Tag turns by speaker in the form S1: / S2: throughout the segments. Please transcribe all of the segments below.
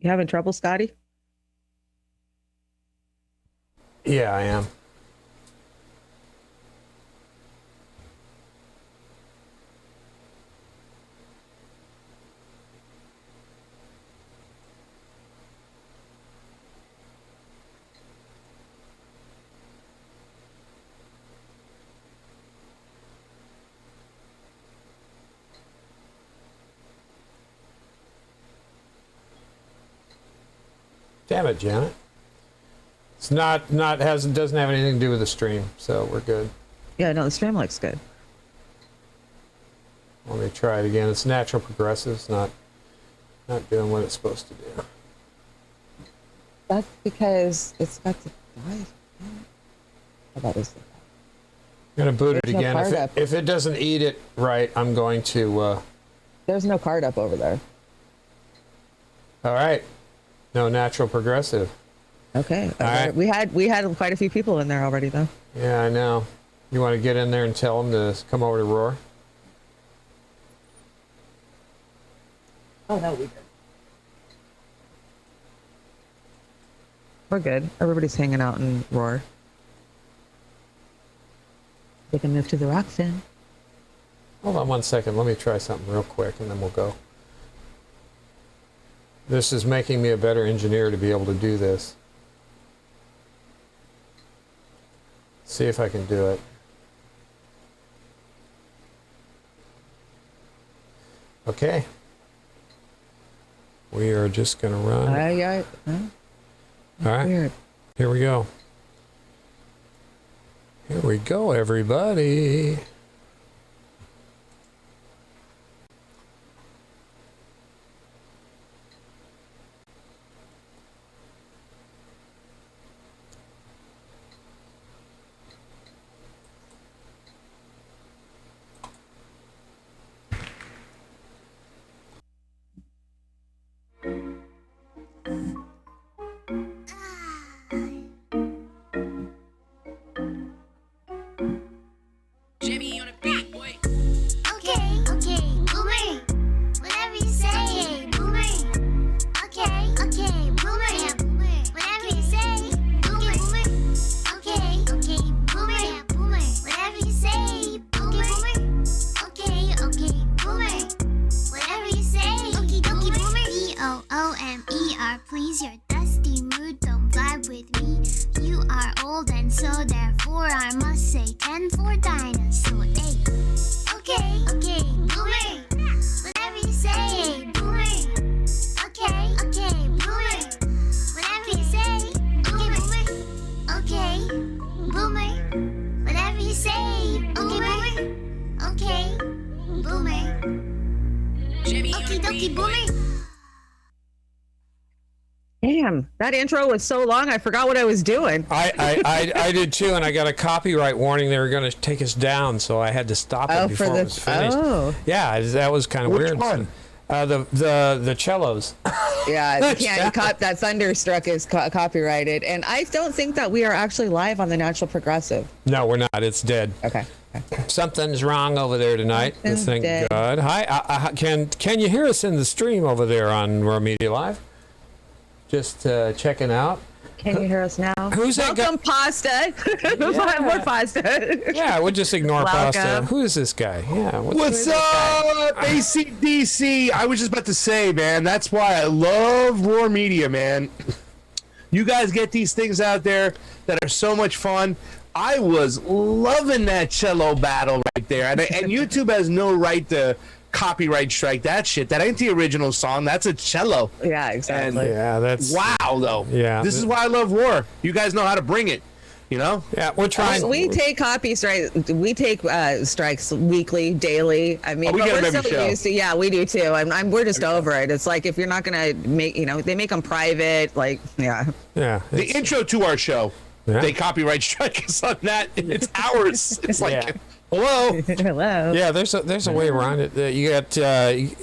S1: You having trouble, Scotty?
S2: Yeah, I am. Damn it, Janet. It's doesn't have anything to do with the stream, so we're good.
S1: Yeah, no, the stream looks good.
S2: Let me try it again. It's natural progressives, not doing what it's supposed to do.
S1: That's because it's got the drive. How about this?
S2: I'm going to boot it
S1: There's no
S2: again.
S1: card up.
S2: If it doesn't eat it right, I'm going to...
S1: There's no card up over there.
S2: All right. No natural progressive.
S1: Okay.
S2: All right.
S1: We had quite a few people in there already, though.
S2: Yeah, I know. You want to get in there and tell them to come over to Roar?
S1: Oh, no, we did. We're good. Everybody's hanging out in Roar. They can move to the Rockfin.
S2: Hold on 1 second. Let me try something real quick, and then we'll go. This is making me a better engineer to be able to do this. See if I can do it. Okay. We are just going to run. All right.
S1: Weird.
S2: Here we go. Here we go, everybody.
S3: Jimmy on a beat, boy.
S4: Okay, boomer. Whatever you say, boomer. Okay, boomer. Whatever you say, boomer. Okay, boomer. Whatever you say, boomer. Okay, boomer. Whatever you say, boomer. BOOMER, please your dusty mood, don't vibe with me. You are old and so therefore I must say 10 for dinosaur. Hey. Okay, boomer. Whatever you say, boomer. Okay, boomer. Whatever you say, boomer. Okay, boomer. Whatever you say, boomer. Okay, boomer.
S3: Jimmy on a
S4: Okie
S3: beat,
S4: dokie,
S3: boy.
S4: boomer.
S1: Damn, that intro was so long, I forgot what I was doing.
S2: I did too, and I got a copyright warning. They were going to take us down, so I had to stop it before it was finished.
S1: Oh.
S2: Yeah, that was kind of
S5: Which
S2: weird.
S5: one?
S2: The cellos.
S1: Yeah, you can't. That Thunderstruck is copyrighted, and I don't think that we are actually live on the Natural Progressive.
S2: No, we're not. It's dead.
S1: Okay.
S2: Something's wrong over there tonight.
S1: Something's
S2: Thank
S1: dead.
S2: God. Hi. Can you hear us in the stream over there on Raw Media Live? Just checking out.
S1: Can you hear us now?
S2: Who's that guy?
S1: Welcome, Pasta. More Pasta.
S2: Yeah, we'll just ignore
S1: Welcome.
S2: Pasta. Who is this guy? Yeah.
S5: What's up, ACDC? I was just about to say, man, that's why I love Roar Media, man. You guys get these things out there that are so much fun. I was loving that cello battle right there. And YouTube has no right to copyright strike that shit. That ain't the original song. That's a cello.
S1: Yeah, exactly.
S2: Yeah, that's.
S5: Wow, though.
S2: Yeah.
S5: This is why I love Roar. You guys know how to bring it. You know?
S2: Yeah, we're trying.
S1: We take copy strikes. We take strikes weekly, daily. I mean,
S5: Oh, we
S1: but
S5: get
S1: we're
S5: them every
S1: still
S5: show.
S1: used to. Yeah, we do too. We're just over it. It's like if you're not gonna make, they make them private. Like, yeah.
S2: Yeah.
S5: The intro to our show,
S2: Yeah.
S5: they copyright strike us on that. It's ours. It's like,
S2: Yeah.
S5: hello.
S1: Hello.
S2: Yeah, there's a way around it. You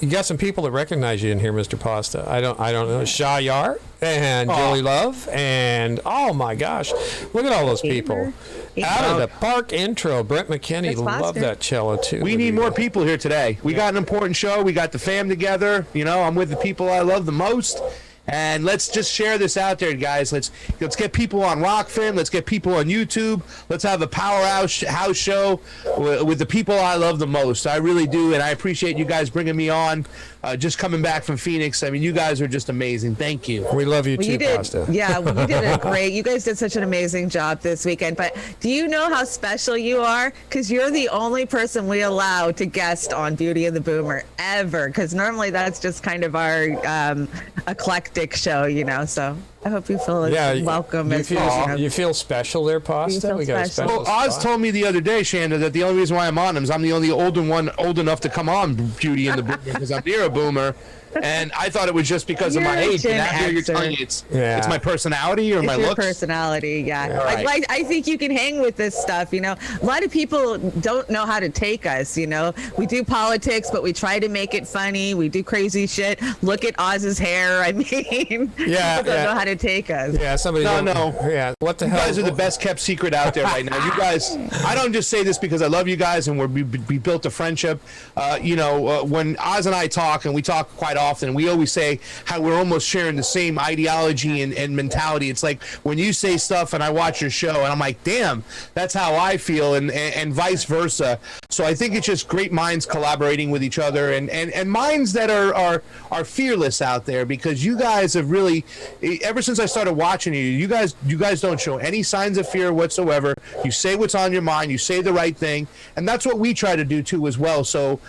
S2: got some people that recognize you in here, Mr. Pasta. I don't know Shaw Yar and Joey Love and oh my gosh, look at all those people. Out of the park intro, Brent McKinney,
S1: It's
S2: love
S1: Foster.
S2: that cello too.
S5: We need more people here today. We got an important show. We got the fam together. You know, I'm with the people I love the most. And let's just share this out there, guys. Let's get people on Rockfin. Let's get people on YouTube. Let's have a powerhouse house show with the people I love the most. I really do, and I appreciate you guys bringing me on. Just coming back from Phoenix. I mean, you guys are just amazing. Thank you.
S2: We love you
S1: Well,
S2: too,
S1: you did,
S2: Pasta.
S1: yeah, you did a great. You guys did such an amazing job this weekend. But do you know how special you are? Because you're the only person we allow to guest on Beauty and the Boomer ever. Because normally that's just kind of our eclectic show, you know. So I hope you feel as welcome as
S2: you feel special there, Pasta.
S1: feel
S2: We got a
S1: special.
S2: special
S5: Well, Oz
S2: spot.
S5: told me the other day, Shanda, that the only reason why I'm on him is I'm the only old enough to come on Beauty and the Boomer because I'm near a boomer. And I thought it was just because of my
S1: You're a
S5: age. But
S1: Gen
S5: now here you're
S1: Xer.
S5: telling me it's
S2: Yeah.
S5: my personality or
S1: It's
S5: my
S1: your
S5: looks.
S1: personality, yeah.
S5: Right.
S1: I think you can hang with this stuff, you know. A lot of people don't know how to take us, you know. We do politics, but we try to make it funny. We do crazy shit. Look at Oz's hair. I mean, people don't know how to take us.
S2: Yeah, somebody.
S5: No.
S2: Yeah, what the
S5: You
S2: hell?
S5: guys are the best kept secret out there right now. You guys, I don't just say this because I love you guys and we built a friendship. When Oz and I talk, and we talk quite often, we always say how we're almost sharing the same ideology and mentality. It's like when you say stuff and I watch your show and I'm like, damn, that's how I feel, and vice versa. So I think it's just great minds collaborating with each other and minds that are fearless out there, because you guys have really, ever since I started watching you guys don't show any signs of fear whatsoever. You say what's on your mind, you say the right thing, and that's what we try to do too as well. So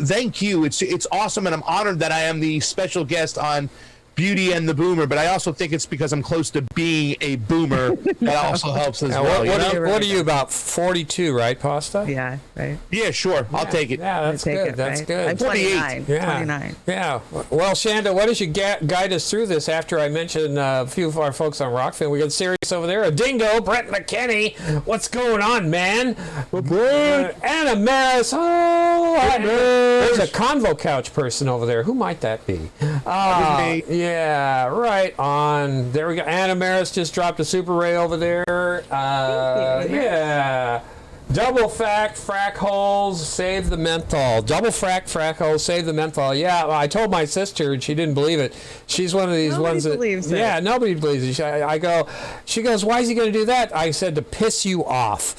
S5: thank you. It's awesome, and I'm honored that I am the special guest on Beauty and the Boomer, but I also think it's because I'm close to being a boomer that also helps as
S2: Now,
S5: well.
S2: what are you, about 42, right, Pasta?
S1: Yeah, right.
S5: Yeah, sure. I'll take it.
S2: Yeah, that's
S1: Take
S2: good.
S1: it,
S2: That's
S1: right?
S2: good.
S1: I'm
S5: 28.
S1: 29.
S2: Yeah.
S1: 29.
S2: Yeah. Well, Shanda, why don't you guide us through this after I mention a few of our folks on Rockfin? We got Sirius over there, a Dingo, Brett McKinney. What's going on, man? Anna Maris. There's a Convo Couch person over there. Who might that be?
S5: me.
S2: Yeah, right on. There we go. Anna Maris just dropped a Super Ray over there. Yeah. Double frack holes, save the menthol. Double frack holes, save the menthol. Yeah, I told my sister and she didn't believe it. She's one of these
S1: Nobody
S2: ones that
S1: believes it.
S2: yeah, nobody believes it. She goes, why is he going to do that? I said to piss you off,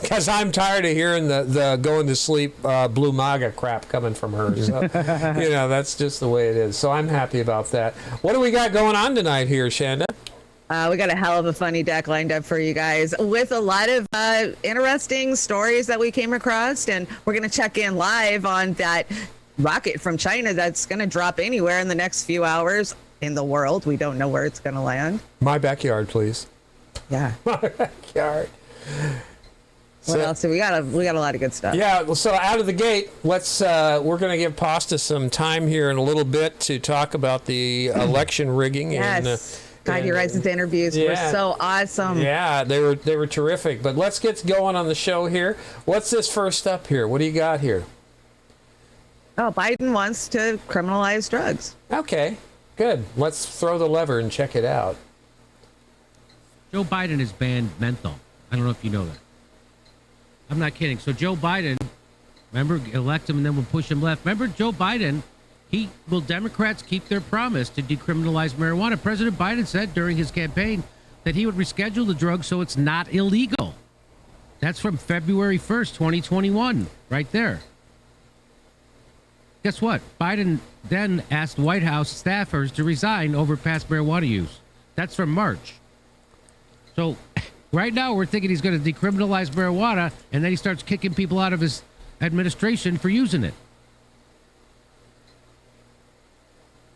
S2: because I'm tired of hearing the going to sleep blue MAGA crap coming from her. So, that's just the way it is. So I'm happy about that. What do we got going on tonight here, Shanda?
S1: We got a hell of a funny deck lined up for you guys with a lot of interesting stories that we came across. And we're going to check in live on that rocket from China that's going to drop anywhere in the next few hours in the world. We don't know where it's going to land.
S2: My backyard, please.
S1: Yeah.
S2: My backyard.
S1: What else? We got a lot of good stuff.
S2: Yeah, well, so out of the gate, we're going to give Pasta some time here in a little bit to talk about the election rigging.
S1: Yes. God, your guys' interviews were so awesome.
S2: Yeah, they were terrific. But let's get going on the show here. What's this first up here? What do you got here?
S1: Oh, Biden wants to criminalize drugs.
S2: Okay, good. Let's throw the lever and check it out.
S6: Joe Biden has banned menthol. I don't know if you know that. I'm not kidding. So Joe Biden, remember, elect him and then we'll push him left. Remember Joe Biden, will Democrats keep their promise to decriminalize marijuana? President Biden said during his campaign that he would reschedule the drug so it's not illegal. That's from February 1st, 2021, right there. Guess what? Biden then asked White House staffers to resign over past marijuana use. That's from March. So right now we're thinking he's going to decriminalize marijuana, and then he starts kicking people out of his administration for using it.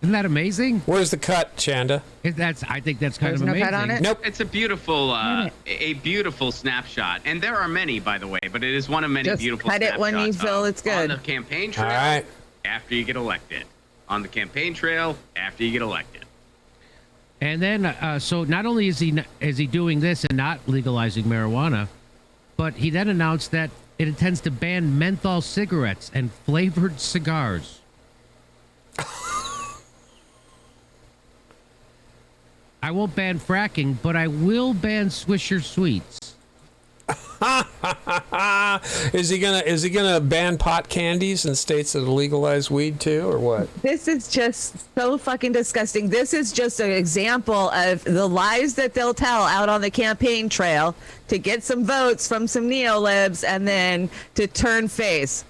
S6: Isn't that amazing?
S2: Where's the cut, Chanda?
S6: I think that's kind
S1: There's
S6: of
S1: no
S6: amazing.
S1: cut on it?
S2: Nope.
S3: It's a beautiful snapshot, and there are many, by the way, but it is one of many
S1: Just
S3: beautiful
S1: cut it when you
S3: snapshots
S1: feel
S3: of-
S1: it's good.
S3: On the campaign trail,
S2: All right.
S3: after you get elected. On the campaign trail, after you get elected.
S6: And then, so not only is he doing this and not legalizing marijuana, but he then announced that it intends to ban menthol cigarettes and flavored cigars. I won't ban fracking, but I will ban Swisher Sweets.
S2: Is he gonna ban pot candies in states that legalize weed too, or what?
S1: This is just so fucking disgusting. This is just an example of the lies that they'll tell out on the campaign trail to get some votes from some neolibs and then to turn face.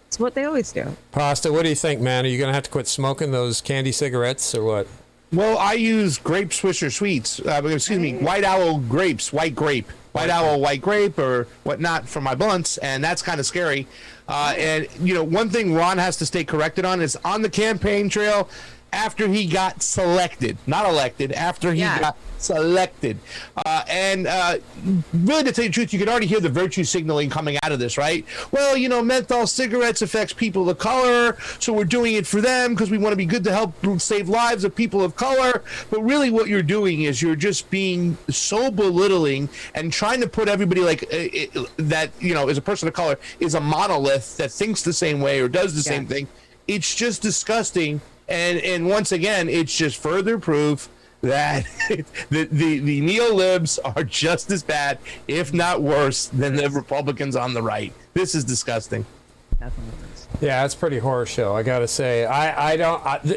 S1: It's what they always do.
S2: Pasta, what do you think, man? Are you gonna have to quit smoking those candy cigarettes or what?
S5: Well, I use grape Swisher Sweets. White Owl grapes, white grape. White Owl white grape or whatnot for my blunts, and that's kind of scary. And, one thing Ron has to stay corrected on is on the campaign trail after he got selected, not elected, after he got selected. Really, to tell you the truth, you can already hear the virtue signaling coming out of this, right? Well, menthol cigarettes affects people of color, so we're doing it for them because we want to be good to help save lives of people of color. But really what you're doing is you're just being so belittling and trying to put everybody that, is a person of color, is a monolith that thinks the same way or does the same thing. It's just disgusting. And once again, it's just further proof that the neolibs are just as bad, if not worse, than the Republicans on the right. This is disgusting.
S2: Yeah, it's pretty horror show. I gotta say,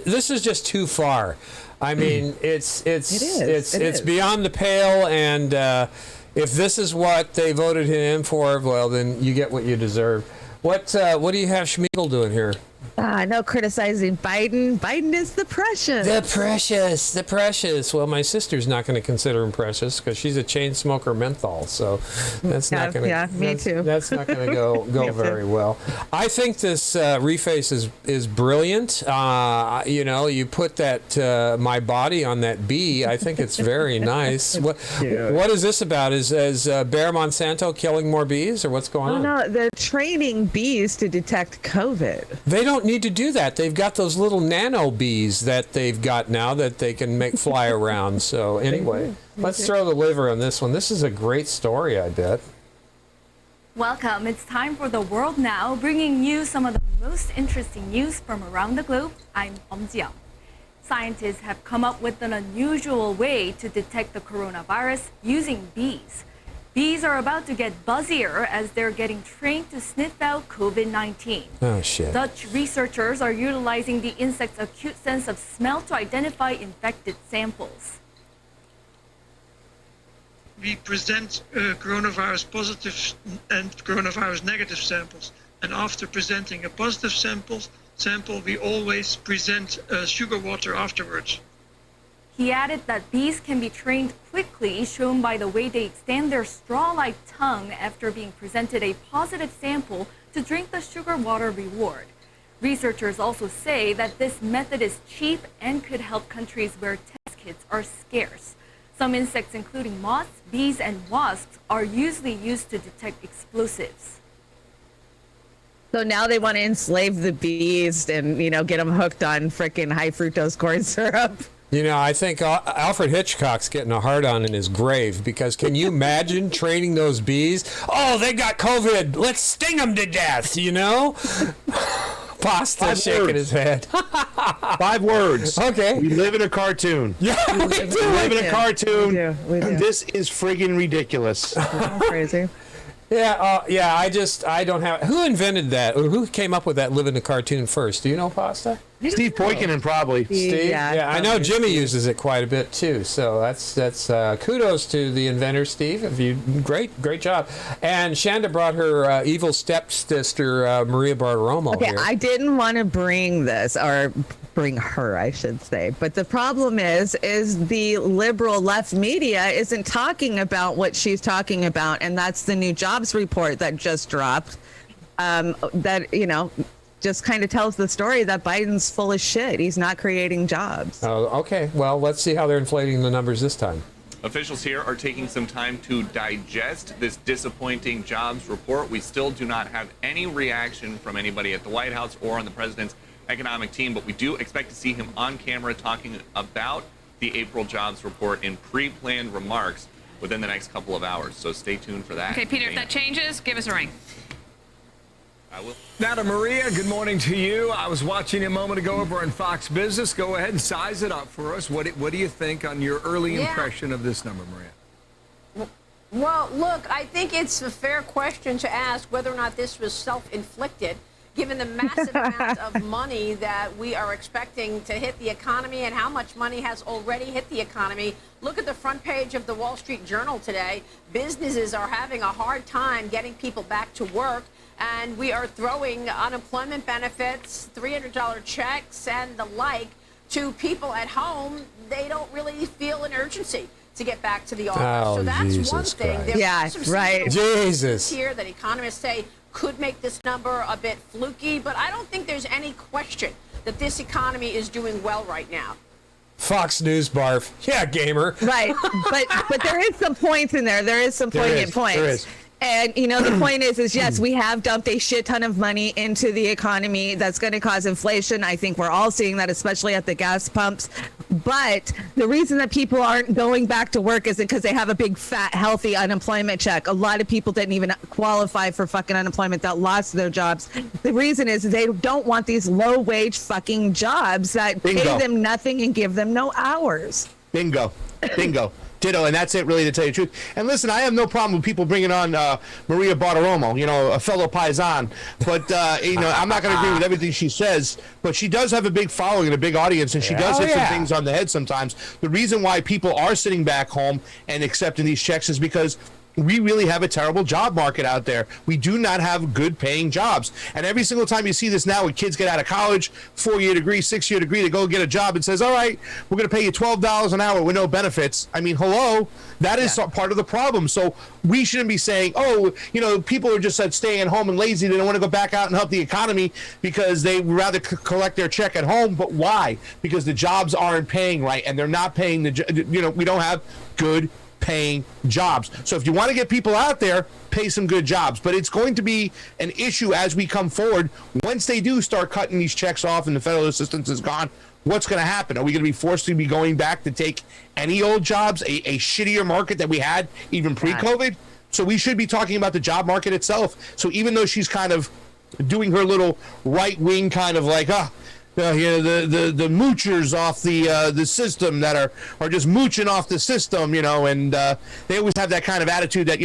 S2: this is just too far. I mean, it's beyond the pale. And if this is what they voted him in for, well, then you get what you deserve. What do you have Schmeagle doing here?
S1: No criticizing Biden. Biden is the precious.
S2: The precious. Well, my sister's not going to consider him precious because she's a chain smoker menthol. So that's not going to.
S1: Yeah, me too.
S2: That's not going to go very well. I think this reface is brilliant. You put that my body on that bee. I think it's very nice. What is this about? Is Bayer Monsanto killing more bees, or what's going on?
S1: No, they're training bees to detect COVID.
S2: They don't need to do that. They've got those little nano bees that they've got now that they can make fly around. So anyway, let's throw the liver on this one. This is a great story, I bet.
S7: Welcome. It's time for The World Now, bringing you some of the most interesting news from around the globe. I'm Jiang. Scientists have come up with an unusual way to detect the coronavirus using bees. Bees are about to get buzzier as they're getting trained to sniff out COVID-19.
S2: Oh, shit.
S7: Dutch researchers are utilizing the insect's acute sense of smell to identify infected samples.
S8: We present coronavirus positive and coronavirus negative samples. And after presenting a positive sample, we always present sugar water afterwards.
S7: He added that bees can be trained quickly, shown by the way they extend their straw-like tongue after being presented a positive sample to drink the sugar water reward. Researchers also say that this method is cheap and could help countries where test kits are scarce. Some insects, including moths, bees, and wasps, are usually used to detect explosives.
S1: So now they want to enslave the bees and, get them hooked on frickin' high fructose corn syrup.
S2: I think Alfred Hitchcock's getting a hard-on in his grave because can you imagine training those bees? Oh, they got COVID. Let's sting them to death, Pasta shaking his head.
S5: 5 words.
S2: Okay.
S5: We live in a cartoon.
S2: Yeah, we
S5: live in a cartoon.
S1: We do.
S5: This is friggin' ridiculous.
S1: Crazy.
S2: Yeah, I don't have. Who invented that? Or who came up with that live in a cartoon first? Do you know, Pasta?
S5: Steve Poikonen, probably.
S2: Steve? Yeah, I know Jimmy uses it quite a bit too. So that's kudos to the inventor, Steve. Great job. And Shanda brought her evil stepsister Maria Bartiromo here.
S1: I didn't want to bring this, or bring her, I should say. But the problem is the liberal left media isn't talking about what she's talking about, and that's the new jobs report that just dropped. Just kind of tells the story that Biden's full of shit. He's not creating jobs.
S2: Oh, okay. Well, let's see how they're inflating the numbers this time.
S9: Officials here are taking some time to digest this disappointing jobs report. We still do not have any reaction from anybody at the White House or on the president's economic team, but we do expect to see him on camera talking about the April jobs report in pre-planned remarks within the next couple of hours. So stay tuned for that.
S10: Okay, Peter, if that changes, give us a ring.
S9: I will.
S11: Now to Maria, good morning to you. I was watching a moment ago over on Fox Business. Go ahead and size it up for us. What do you think on your early impression of this number, Maria?
S12: Well, look, I think it's a fair question to ask whether or not this was self-inflicted, given the massive amount of money that we are expecting to hit the economy and how much money has already hit the economy. Look at the front page of the Wall Street Journal today. Businesses are having a hard time getting people back to work, and we are throwing unemployment benefits, $300 checks, and the like to people at home. They don't really feel an urgency to get back to the office.
S2: Oh,
S12: so that's
S2: Jesus
S12: one thing.
S2: Christ.
S12: There
S1: Yeah,
S12: are some
S1: right.
S2: Jesus.
S12: here that economists say could make this number a bit fluky, but I don't think there's any question that this economy is doing well right now.
S2: Fox News barf. Yeah, gamer.
S1: Right, but there is some points in there. There is some poignant points.
S5: There is.
S1: And the point is yes, we have dumped a shit ton of money into the economy. That's going to cause inflation. I think we're all seeing that, especially at the gas pumps. But the reason that people aren't going back to work isn't because they have a big, fat, healthy unemployment check. A lot of people didn't even qualify for fucking unemployment that lost their jobs. The reason is they don't want these low-wage fucking jobs that pay them nothing and give them no hours.
S5: Bingo. Ditto, and that's it, really, to tell you the truth. And listen, I have no problem with people bringing on Maria Bartiromo, a fellow Paisan. But, I'm not going to agree with everything she says, but she does have a big following and a big audience, and she does hit some things on the head sometimes. The reason why people are sitting back home and accepting these checks is because we really have a terrible job market out there. We do not have good paying jobs. And every single time you see this now, when kids get out of college, 4-year degree, 6-year degree, they go get a job and says, all right, we're going to pay you $12 an hour with no benefits. I mean, hello, that is part of the problem. So we shouldn't be saying, people are just staying home and lazy. They don't want to go back out and help the economy because they would rather collect their check at home. But why? Because the jobs aren't paying right, and they're not paying we don't have good paying jobs. So if you want to get people out there, pay some good jobs. But it's going to be an issue as we come forward. Once they do start cutting these checks off and the federal assistance is gone, what's going to happen? Are we going to be forced to be going back to take any old jobs, a shittier market that we had even pre-COVID? So we should be talking about the job market itself. So even though she's kind of doing her little right-wing kind of like, the moochers off the system that are just mooching off the system, and they always have that kind of attitude that,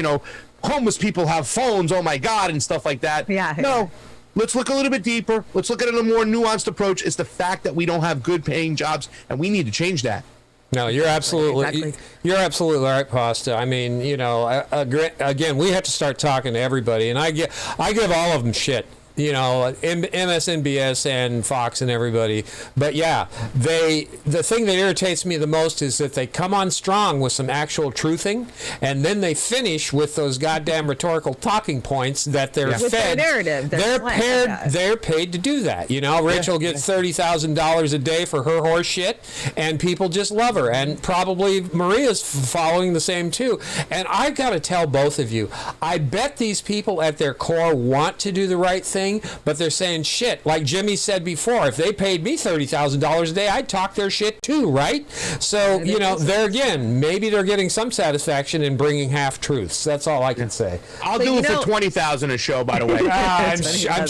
S5: homeless people have phones, oh my God, and stuff like that.
S1: Yeah.
S5: No, let's look a little bit deeper. Let's look at it in a more nuanced approach. It's the fact that we don't have good paying jobs, and we need to change that.
S2: No, you're absolutely right, Pasta. I mean, again, we have to start talking to everybody, and I give all of them shit. MSNBS and Fox and everybody. But yeah, the thing that irritates me the most is that they come on strong with some actual truthing, and then they finish with those goddamn rhetorical talking points that they're fed.
S1: With their narrative.
S2: They're paid to do that. Rachel gets $30,000 a day for her horse shit, and people just love her. And probably Maria's following the same too. And I've got to tell both of you, I bet these people at their core want to do the right thing, but they're saying shit. Like Jimmy said before, if they paid me $30,000 a day, I'd talk their shit too, right? So, maybe they're getting some satisfaction in bringing half truths. That's all I can say.
S5: I'll do it for $20,000 a show, by the way.
S2: I'm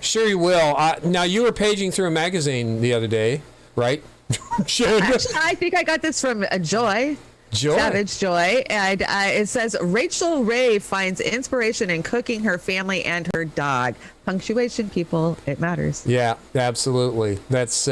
S2: sure you will. Now, you were paging through a magazine the other day, right?
S1: Actually, I think I got this from Joy. Savage Joy, and it says Rachel Ray finds inspiration in cooking her family and her dog. Punctuation, people, it matters.
S2: Yeah, absolutely. That's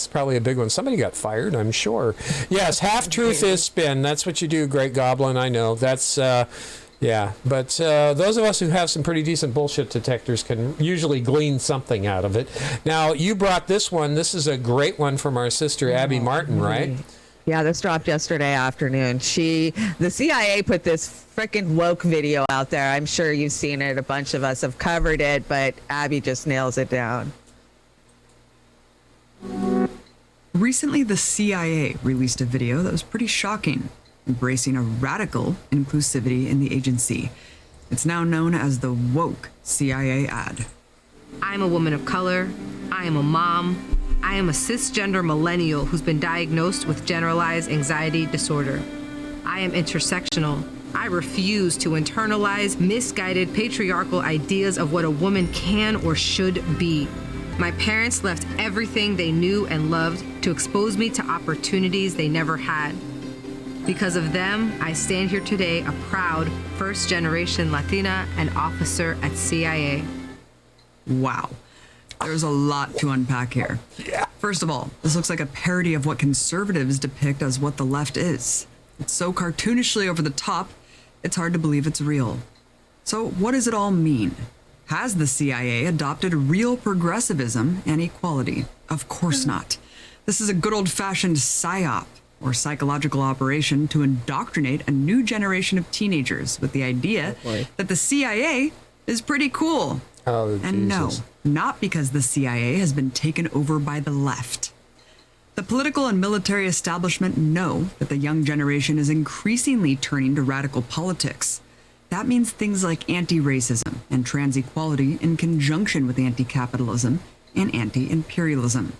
S2: probably a big one. Somebody got fired, I'm sure. Yes, half truth is spin. That's what you do, Great Goblin. I know. That's yeah. But those of us who have some pretty decent bullshit detectors can usually glean something out of it. Now, you brought this one. This is a great one from our sister Abby Martin, right?
S1: Yeah, this dropped yesterday afternoon. The CIA put this freaking woke video out there. I'm sure you've seen it. A bunch of us have covered it, but Abby just nails it down.
S13: Recently, the CIA released a video that was pretty shocking, embracing a radical inclusivity in the agency. It's now known as the woke CIA ad.
S14: I'm a woman of color. I am a mom. I am a cisgender millennial who's been diagnosed with generalized anxiety disorder. I am intersectional. I refuse to internalize misguided patriarchal ideas of what a woman can or should be. My parents left everything they knew and loved to expose me to opportunities they never had. Because of them, I stand here today a proud first-generation Latina and officer at CIA.
S13: Wow. There's a lot to unpack here.
S2: Yeah.
S13: First of all, this looks like a parody of what conservatives depict as what the left is. It's so cartoonishly over the top, it's hard to believe it's real. So what does it all mean? Has the CIA adopted real progressivism and equality? Of course not. This is a good old-fashioned PSYOP, or psychological operation, to indoctrinate a new generation of teenagers with the idea that the CIA is pretty cool.
S2: Oh,
S13: and no,
S2: Jesus.
S13: not because the CIA has been taken over by the left. The political and military establishment know that the young generation is increasingly turning to radical politics. That means things like anti-racism and trans equality in conjunction with anti-capitalism and anti-imperialism.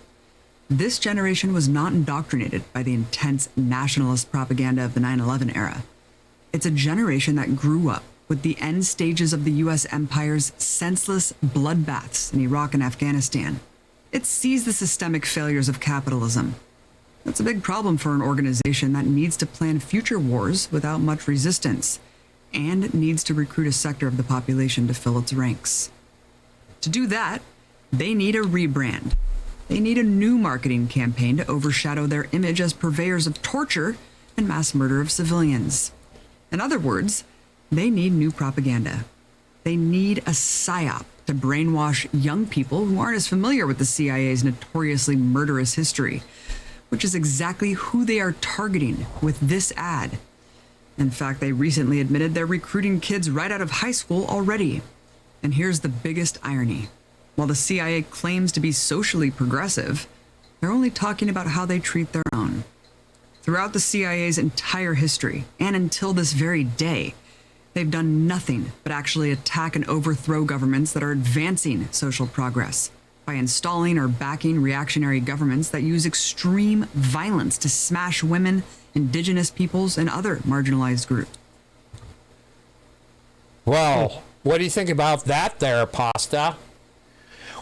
S13: This generation was not indoctrinated by the intense nationalist propaganda of the 9/11 era. It's a generation that grew up with the end stages of the U.S. empire's senseless bloodbaths in Iraq and Afghanistan. It sees the systemic failures of capitalism. That's a big problem for an organization that needs to plan future wars without much resistance, and needs to recruit a sector of the population to fill its ranks. To do that, they need a rebrand. They need a new marketing campaign to overshadow their image as purveyors of torture and mass murder of civilians. In other words, they need new propaganda. They need a PSYOP to brainwash young people who aren't as familiar with the CIA's notoriously murderous history, which is exactly who they are targeting with this ad. In fact, they recently admitted they're recruiting kids right out of high school already. And here's the biggest irony. While the CIA claims to be socially progressive, they're only talking about how they treat their own. Throughout the CIA's entire history, and until this very day, they've done nothing but actually attack and overthrow governments that are advancing social progress by installing or backing reactionary governments that use extreme violence to smash women, indigenous peoples, and other marginalized groups.
S2: Well, what do you think about that there, Pasta?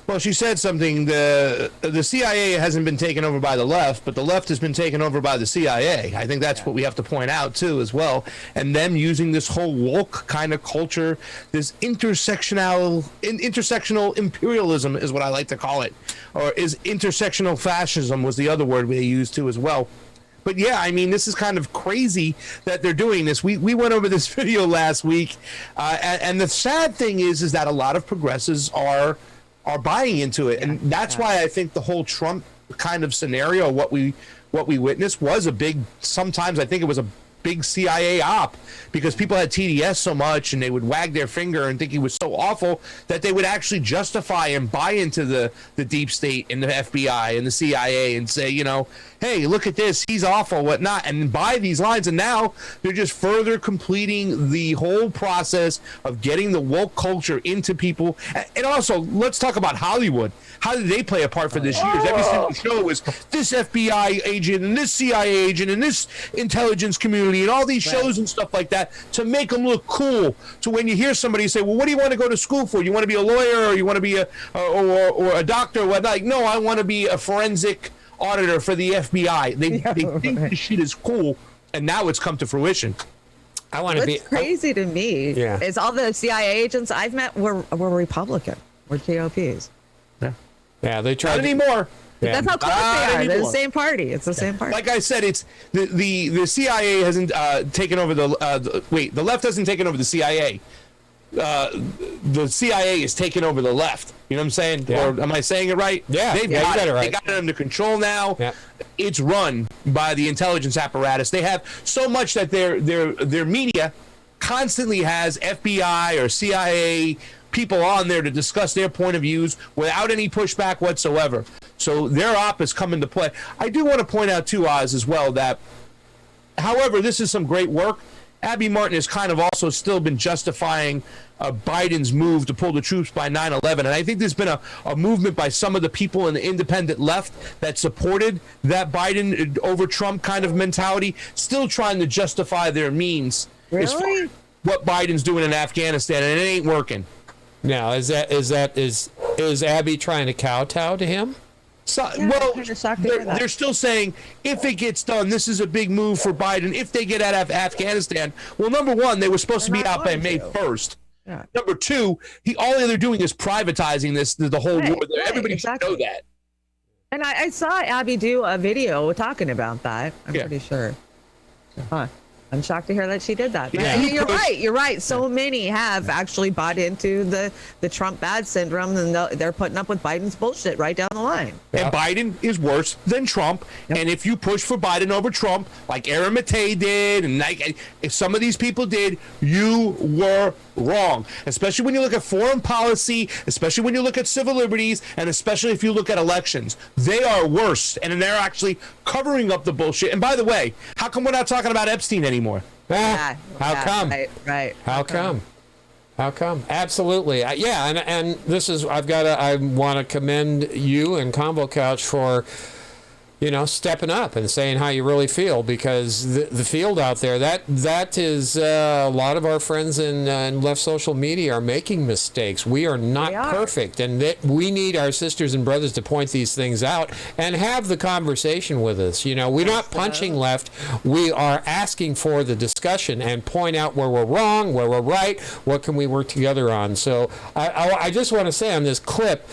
S5: Well, she said something. The CIA hasn't been taken over by the left, but the left has been taken over by the CIA. I think that's what we have to point out, too, as well. And them using this whole woke kind of culture, this intersectional imperialism is what I like to call it. Or is intersectional fascism was the other word they used, too, as well. But yeah, I mean, this is kind of crazy that they're doing this. We went over this video last week, and the sad thing is that a lot of progressives are buying into it, and that's why I think the whole Trump kind of scenario, what we witnessed, was a big. Sometimes I think it was a big CIA op, because people had TDS so much and they would wag their finger and think he was so awful that they would actually justify and buy into the deep state and the FBI and the CIA and say, you know, hey, look at this, he's awful, whatnot, and buy these lines. And now they're just further completing the whole process of getting the woke culture into people. And also, let's talk about Hollywood. How did they play a part for this years? Every single show was this FBI agent and this CIA agent and this intelligence community and all these shows and stuff like that to make them look cool. So when you hear somebody say, well, what do you want to go to school for? You want to be a lawyer, or you want to be or a doctor or whatnot? Like, no, I want to be a forensic auditor for the FBI. They think this shit is cool, and now it's come to fruition.
S2: I want to be
S1: crazy to me is all the CIA agents I've met were Republican, were GOPs.
S2: Yeah, they tried.
S5: Not anymore.
S2: Yeah.
S1: That's how close they are. They're the same party. It's the same party.
S5: Like I said, it's the CIA hasn't taken over the left hasn't taken over the CIA. The CIA is taking over the left. You know what I'm saying?
S2: Yeah.
S5: Or am I saying it right?
S2: Yeah,
S5: They've
S2: you got it right.
S5: They got it under control now.
S2: Yeah.
S5: It's run by the intelligence apparatus. They have so much that their media constantly has FBI or CIA people on there to discuss their point of views without any pushback whatsoever. So their op has come into play. I do want to point out too, Oz, as well, that however this is some great work, Abby Martin has kind of also still been justifying Biden's move to pull the troops by 9/11. And I think there's been a movement by some of the people in the independent left that supported that Biden over Trump kind of mentality, still trying to justify their means as far as what Biden's doing in Afghanistan, and it ain't working.
S2: Now, is Abby trying to kowtow to him?
S5: So,
S1: Yeah,
S5: well,
S1: I'm kinda shocked to hear that.
S5: they're still saying if it gets done, this is a big move for Biden. If they get out of Afghanistan, well, number one, they were supposed to be out by May 1st.
S1: Yeah.
S5: Number two, all they're doing is privatizing the whole
S1: Right,
S5: war.
S1: right,
S5: Everybody
S1: exactly.
S5: should know that.
S1: And I saw Abby do a video talking about that. I'm pretty sure. Huh. I'm shocked to hear that she did that. But
S5: Yeah.
S1: you're right. You're right. So many have actually bought into the Trump bad syndrome, and they're putting up with Biden's bullshit right down the line.
S5: And Biden is worse than Trump. And if you push for Biden over Trump, like Aaron Matei did, and like if some of these people did, you were wrong. Especially when you look at foreign policy, especially when you look at civil liberties, and especially if you look at elections. They are worse, and they're actually covering up the bullshit. And by the way, how come we're not talking about Epstein anymore?
S2: How come?
S1: Right.
S2: How come? How come? Absolutely. And this is, I want to commend you and Combo Couch for, stepping up and saying how you really feel, because the field out there, that is a lot of our friends in left social media are making mistakes. We are not perfect, and that we need our sisters and brothers to point these things out and have the conversation with us. We're not punching left. We are asking for the discussion and point out where we're wrong, where we're right, what can we work together on. So I just want to say on this clip,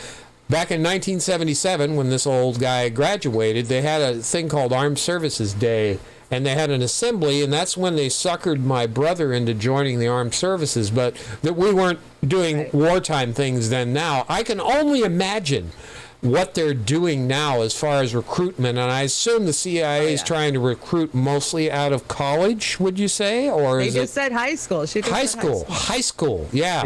S2: back in 1977, when this old guy graduated, they had a thing called Armed Services Day, and they had an assembly, and that's when they suckered my brother into joining the armed services, but that we weren't doing wartime things then. Now, I can only imagine what they're doing now as far as recruitment, and I assume the CIA is trying to recruit mostly out of college, would you say? Or
S1: They
S2: is
S1: just said high school. She just
S2: high
S1: said
S2: school? Yeah,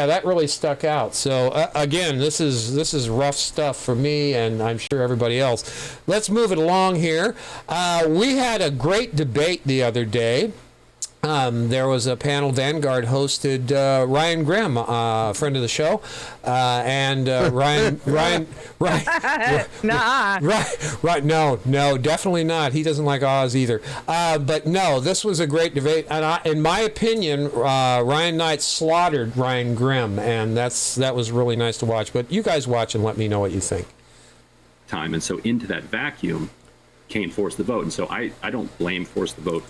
S2: that really stuck out. So again, this is rough stuff for me, and I'm sure everybody else. Let's move it along here. We had a great debate the other day. There was a panel. Vanguard hosted Ryan Grimm, friend of the show, and Ryan.
S1: Nah.
S2: Right. No, definitely not. He doesn't like Oz either. But no, this was a great debate, and in my opinion, Ryan Knight slaughtered Ryan Grimm, and that was really nice to watch. But you guys watch and let me know what you think.
S15: And so into that vacuum came Force the Vote, and so I don't blame Force the Vote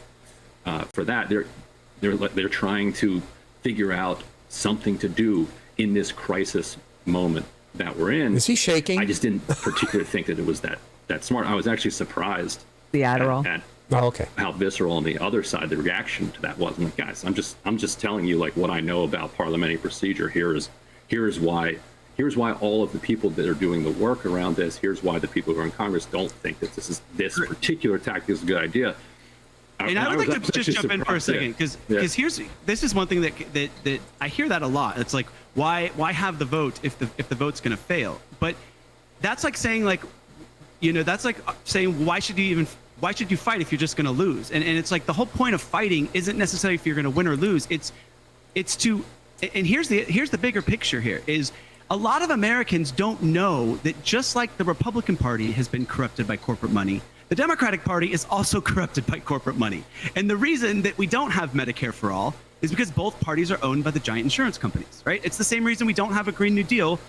S15: for that. They're trying to figure out something to do in this crisis moment that we're in.
S2: Is he shaking?
S15: I just didn't particularly think that it was that smart. I was actually surprised
S1: the Adderall
S15: at
S2: okay,
S15: how visceral on the other side the reaction to that was. And like, guys, I'm just telling you like what I know about parliamentary procedure. Here's why all of the people that are doing the work around this. Here's why the people who are in Congress don't think that this particular tactic is a good idea.
S16: And I would like to just jump in for a second, because this is one thing that I hear that a lot. It's like, why have the vote if the vote's going to fail? But that's like saying why should you fight if you're just going to lose? And it's like the whole point of fighting isn't necessarily if you're going to win or lose. It's to, and here's the bigger picture here is a lot of Americans don't know that just like the Republican Party has been corrupted by corporate money, the Democratic Party is also corrupted by corporate money. And the reason that we don't have Medicare for all is because both parties are owned by the giant insurance companies, right? It's the same reason we don't have a Green New Deal,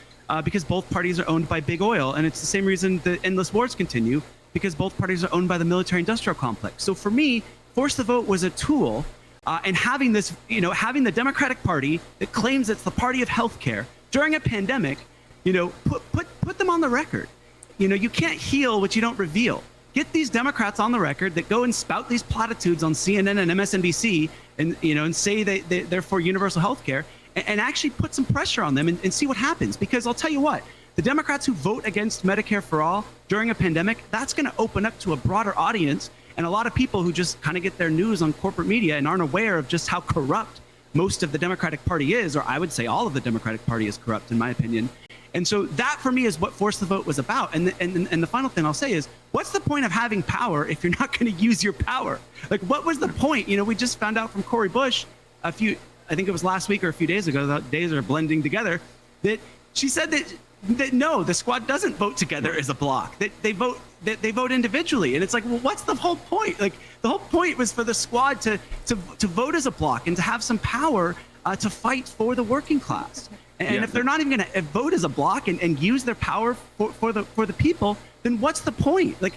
S16: because both parties are owned by big oil. And it's the same reason the endless wars continue, because both parties are owned by the military-industrial complex. So for me, Force the Vote was a tool, and having this, having the Democratic Party that claims it's the party of healthcare during a pandemic, put them on the record. You can't heal what you don't reveal. Get these Democrats on the record that go and spout these platitudes on CNN and MSNBC and say they're for universal health care, and actually put some pressure on them and see what happens. Because I'll tell you what, the Democrats who vote against Medicare for all during a pandemic, that's going to open up to a broader audience and a lot of people who just kind of get their news on corporate media and aren't aware of just how corrupt most of the Democratic Party is, or I would say all of the Democratic Party is corrupt, in my opinion. And so that, for me, is what Force the Vote was about. And the final thing I'll say is, what's the point of having power if you're not going to use your power? Like, what was the point? We just found out from Cori Bush I think it was last week or a few days ago, the days are blending together, that she said that no, the squad doesn't vote together as a block, that they vote individually. And it's like, well, what's the whole point? Like, the whole point was for the squad to vote as a block and to have some power to fight for the working class. And if they're not even going to vote as a bloc and use their power for the people, then what's the point? Like,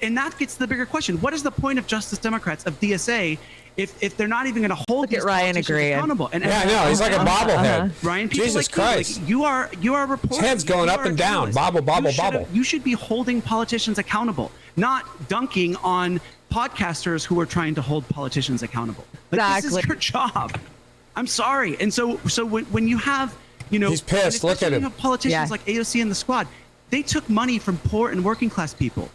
S16: and that gets to the bigger question: what is the point of Justice Democrats, of DSA, if they're not even going to hold these politicians accountable? And
S2: yeah, I know, he's like a bobblehead.
S16: Ryan, people
S2: Jesus
S16: like you,
S2: Christ!
S16: like, you are reporting.
S2: His head's going up and down. Bobble, bobble, bobble.
S16: You should be holding politicians accountable, not dunking on podcasters who are trying to hold politicians accountable. Like, this is your job. I'm sorry. And so when you have,
S2: he's pissed. Look at him.
S16: You have politicians like AOC and the Squad. They took money from poor and working class people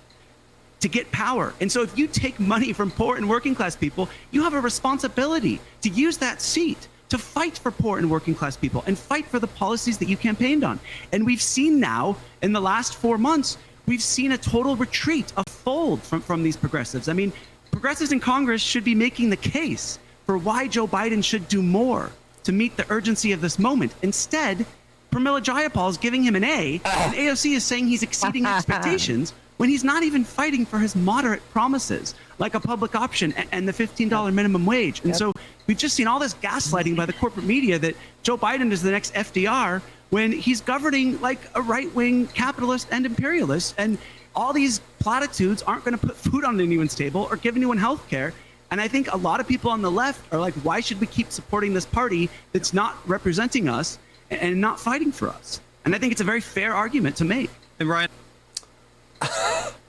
S16: to get power. And so if you take money from poor and working class people, you have a responsibility to use that seat to fight for poor and working class people and fight for the policies that you campaigned on. And we've seen now in the last 4 months, we've seen a total retreat, a fold from these progressives. I mean, progressives in Congress should be making the case for why Joe Biden should do more to meet the urgency of this moment. Instead, Pramila Jayapal is giving him an A, and AOC is saying he's exceeding expectations when he's not even fighting for his moderate promises, like a public option and the $15 minimum wage. And so we've just seen all this gaslighting by the corporate media that Joe Biden is the next FDR when he's governing like a right-wing capitalist and imperialist. And all these platitudes aren't going to put food on anyone's table or give anyone health care. And I think a lot of people on the left are like, why should we keep supporting this party that's not representing us and not fighting for us? And I think it's a very fair argument to make.
S17: And Ryan,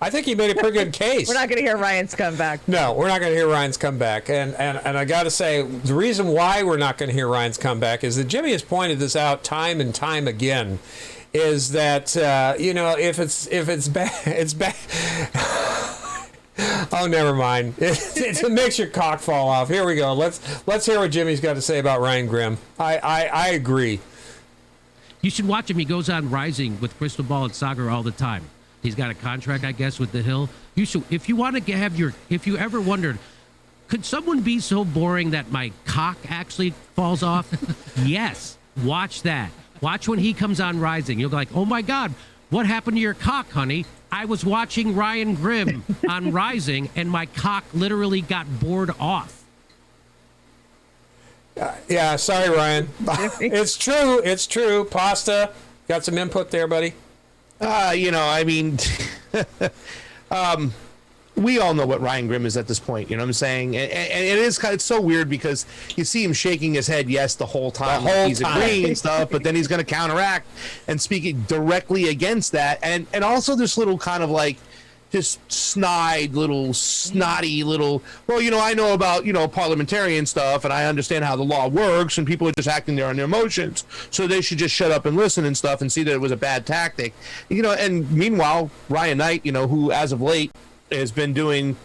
S2: I think he made a pretty good case.
S1: We're not going to hear Ryan's comeback.
S2: No, we're not going to hear Ryan's comeback. And I got to say, the reason why we're not going to hear Ryan's comeback is that Jimmy has pointed this out time and time again, is that, if it's bad, it's bad. Oh, never mind. It makes your cock fall off. Here we go. Let's hear what Jimmy's got to say about Ryan Grimm. I agree.
S6: You should watch him. He goes on Rising with Crystal Ball and Sagar all the time. He's got a contract, I guess, with The Hill. You should, if you want to if you ever wondered, could someone be so boring that my cock actually falls off? Yes. Watch that. Watch when he comes on Rising. You'll be like, oh my God, what happened to your cock, honey? I was watching Ryan Grimm on Rising, and my cock literally got bored off.
S2: Yeah, sorry, Ryan. It's true. It's true. Pasta, got some input there, buddy?
S5: We all know what Ryan Grimm is at this point. You know what I'm saying? And it is it's so weird because you see him shaking his head yes the whole time. He's agreeing and stuff, but then he's going to counteract and speak directly against that. And also this little kind of like this snotty little, well, I know about, parliamentarian stuff and I understand how the law works and people are just acting there on their emotions. So they should just shut up and listen and stuff and see that it was a bad tactic. And meanwhile, Ryan Knight, who as of late has been doing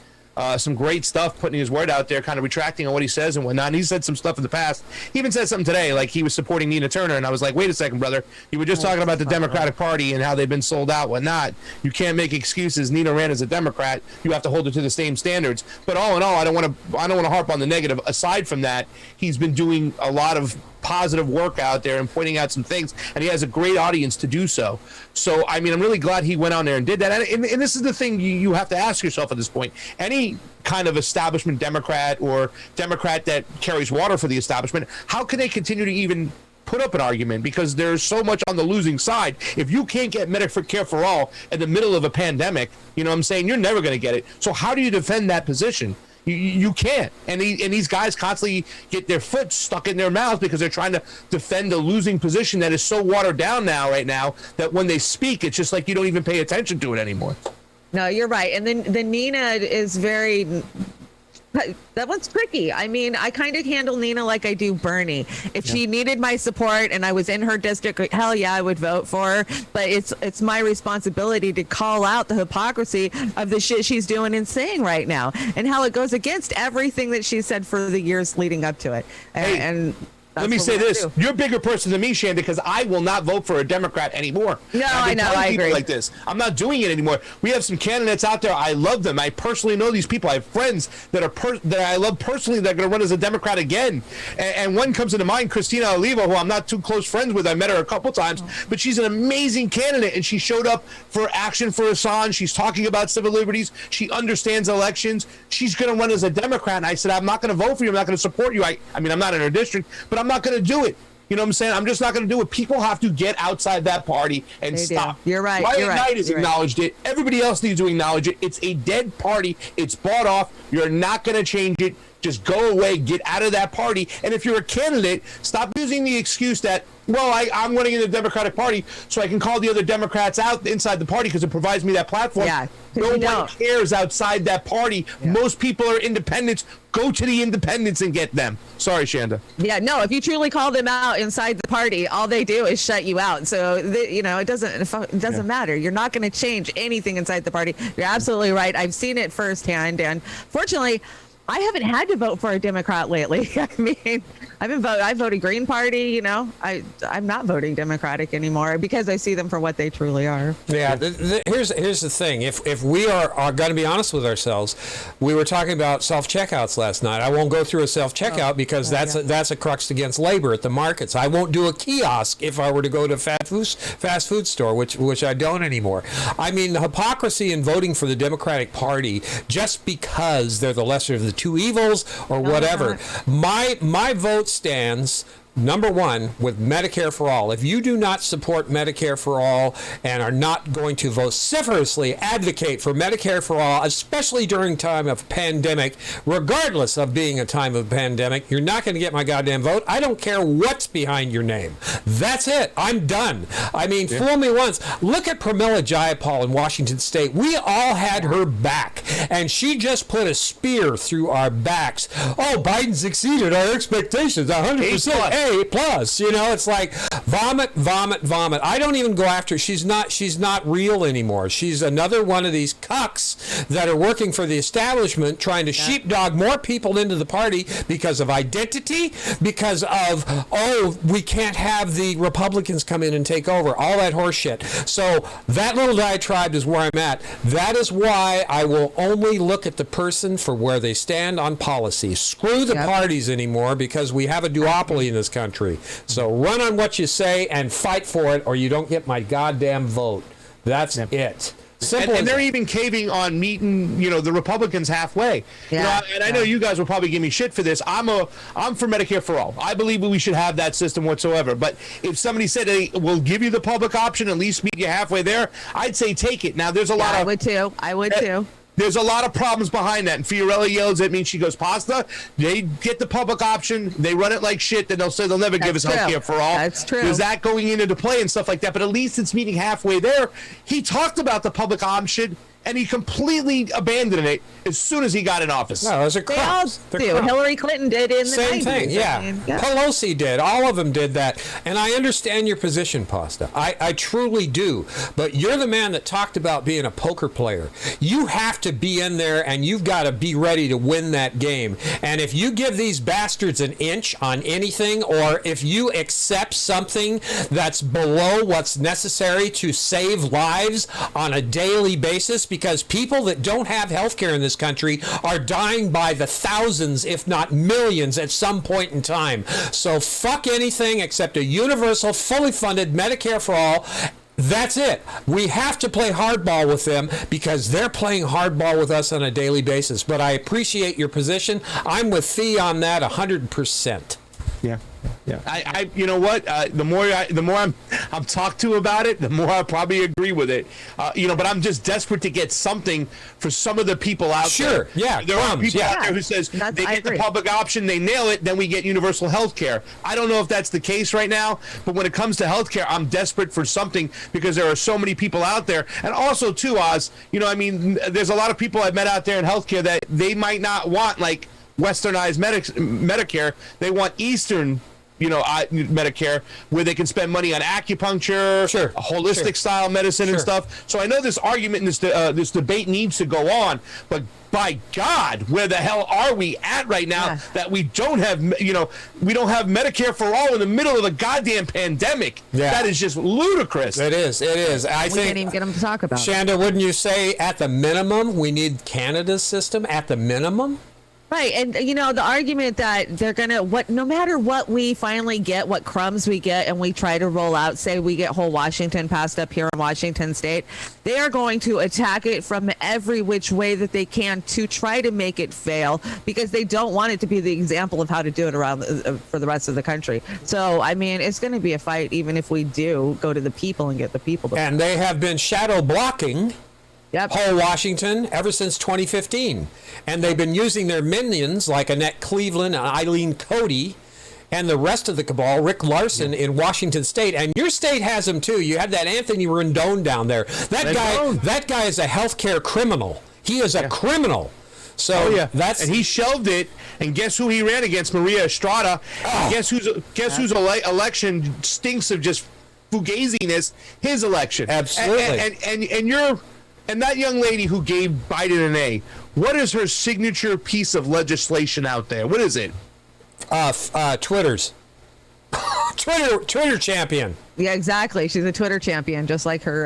S5: some great stuff, putting his word out there, kind of retracting on what he says and whatnot. And he said some stuff in the past. He even said something today, like he was supporting Nina Turner. And I was like, wait a second, brother. You were just talking about the Democratic Party and how they've been sold out, whatnot. You can't make excuses. Nina ran as a Democrat. You have to hold her to the same standards. But all in all, I don't want to harp on the negative. Aside from that, he's been doing a lot of positive work out there and pointing out some things, and he has a great audience to do so. So, I mean, I'm really glad he went on there and did that. And this is the thing you have to ask yourself at this point. Any kind of establishment Democrat or Democrat that carries water for the establishment, how can they continue to even put up an argument? Because there's so much on the losing side. If you can't get Medicare for all in the middle of a pandemic, you know what I'm saying, you're never going to get it. So how do you defend that position? You can't. And these guys constantly get their foot stuck in their mouths because they're trying to defend a losing position that is so watered down right now that when they speak, it's just like you don't even pay attention to it anymore.
S1: No, you're right. And then the Nina is very... That one's tricky. I mean, I kind of handle Nina like I do Bernie. If she needed my support and I was in her district, hell yeah, I would vote for her. But it's my responsibility to call out the hypocrisy of the shit she's doing and saying right now and how it goes against everything that she said for the years leading up to it. And
S5: let me say this. You're a bigger person than me, Shanda, because I will not vote for a Democrat anymore.
S1: No, I know. I agree.
S5: Like this. I'm not doing it anymore. We have some candidates out there. I love them. I personally know these people. I have friends that I love personally that are going to run as a Democrat again. And one comes into mind, Christina Oliva, who I'm not too close friends with. I met her a couple times, but she's an amazing candidate, and she showed up for Action for Assange. She's talking about civil liberties. She understands elections. She's going to run as a Democrat. And I said, I'm not going to vote for you. I'm not going to support you. I mean, I'm not in her district, but I'm not going to do it You know what I'm saying? I'm just not going to do it. People have to get outside that party and
S1: They do.
S5: stop.
S1: You're right.
S5: Riot
S1: You're right.
S5: Knight has
S1: You're right.
S5: acknowledged it. Everybody else needs to acknowledge it. It's a dead party. It's bought off. You're not going to change it. Just go away. Get out of that party. And if you're a candidate, stop using the excuse that, well, I'm running in the Democratic Party, so I can call the other Democrats out inside the party because it provides me that platform.
S1: Yeah, 'cause
S5: No
S1: you
S5: one
S1: don't.
S5: cares outside that party. Most people are independents. Go to the independents and get them. Sorry, Shanda.
S1: Yeah, no, if you truly call them out inside the party, all they do is shut you out. So, it doesn't matter. You're not going to change anything inside the party. You're absolutely right. I've seen it firsthand. And fortunately, I haven't had to vote for a Democrat lately. I mean, I voted Green Party, I'm not voting Democratic anymore because I see them for what they truly are.
S2: Yeah, here's the thing. If we are going to be honest with ourselves, we were talking about self-checkouts last night. I won't go through a self-checkout because that's a crux against labor at the markets. I won't do a kiosk if I were to go to a fast food store, which I don't anymore. I mean, the hypocrisy in voting for the Democratic Party just because they're the lesser of the two evils or whatever. My vote stands, number one, with Medicare for All. If you do not support Medicare for All and are not going to vociferously advocate for Medicare for All, especially during time of pandemic, regardless of being a time of pandemic, you're not going to get my goddamn vote. I don't care what's behind your name. That's it. I'm done. I mean, fool me once. Look at Pramila Jayapal in Washington State. We all had her back, and she just put a spear through our backs. Oh, Biden's exceeded our expectations 100%. A plus, it's like vomit. I don't even go after her. She's not real anymore. She's another one of these cucks that are working for the establishment, trying to sheepdog more people into the party because of identity, because of, we can't have the Republicans come in and take over, all that horse shit. So that little diatribe is where I'm at. That is why I will only look at the person for where they stand on policy. Screw the parties anymore because we have a duopoly in this country. So run on what you say and fight for it, or you don't get my goddamn vote. That's it. Simple.
S5: And they're even caving on meeting, the Republicans halfway. I know you guys will probably give me shit for this. I'm for Medicare for All. I believe we should have that system whatsoever. But if somebody said, hey, we'll give you the public option, at least meet you halfway there, I'd say take it. Now, there's a lot of...
S1: I would too.
S5: There's a lot of problems behind that. And Fiorella yells at me. She goes, Pasta, they get the public option. They run it like shit. Then they'll say they'll never give us healthcare for all.
S1: That's true.
S5: There's that going into play and stuff like that. But at least it's meeting halfway there. He talked about the public option, and he completely abandoned it as soon as he got in office.
S2: No, it was a
S1: They all
S2: crux.
S1: do. Hillary Clinton did in the 90s.
S2: Same thing, yeah. Pelosi did. All of them did that. And I understand your position, Pasta. I truly do. But you're the man that talked about being a poker player. You have to be in there, and you've got to be ready to win that game. And if you give these bastards an inch on anything, or if you accept something that's below what's necessary to save lives on a daily basis, because people that don't have health care in this country are dying by the thousands, if not millions, at some point in time. So fuck anything except a universal, fully funded Medicare for all. That's it. We have to play hardball with them because they're playing hardball with us on a daily basis. But I appreciate your position. I'm with Fee on that 100%.
S5: Yeah. I you know what? The more I'm talked to about it, the more I probably agree with it. But I'm just desperate to get something for some of the people out there.
S2: Sure. Yeah.
S5: There are people out there who says they get the public option, they nail it, then we get universal health care. I don't know if that's the case right now, but when it comes to health care, I'm desperate for something because there are so many people out there. And also too, Oz, there's a lot of people I've met out there in healthcare that they might not want like westernized Medicare. They want Eastern Medicare, where they can spend money on acupuncture, holistic style medicine and stuff. So I know this argument and this debate needs to go on, but by God, where the hell are we at right now that we don't have, we don't have Medicare for all in the middle of a goddamn pandemic?
S2: Yeah.
S5: That is just ludicrous.
S2: It is. I think,
S1: can't even get them to talk about
S2: Shanda, wouldn't you say at the minimum we need Canada's system at the minimum?
S1: Right, and you know the argument that they're gonna no matter what we finally get, what crumbs we get, and we try to roll out, say we get whole Washington passed up here in Washington State, they are going to attack it from every which way that they can to try to make it fail because they don't want it to be the example of how to do it around for the rest of the country. So I mean, it's going to be a fight even if we do go to the people and get the people.
S2: And they have been shadow blocking. Whole Washington ever since 2015. And they've been using their minions like Annette Cleveland and Eileen Cody and the rest of the cabal, Rick Larson in Washington State. And your state has them too. You have that Anthony Rendon down there. That guy is a healthcare criminal. He is a criminal. So
S5: and he shelved it. And guess who he ran against? Maria Estrada. And guess whose election stinks of just fugaziness? His election.
S2: Absolutely.
S5: And that young lady who gave Biden an A, what is her signature piece of legislation out there? What is it?
S2: Twitter's. Twitter champion.
S1: Yeah, exactly. She's a Twitter champion, just like her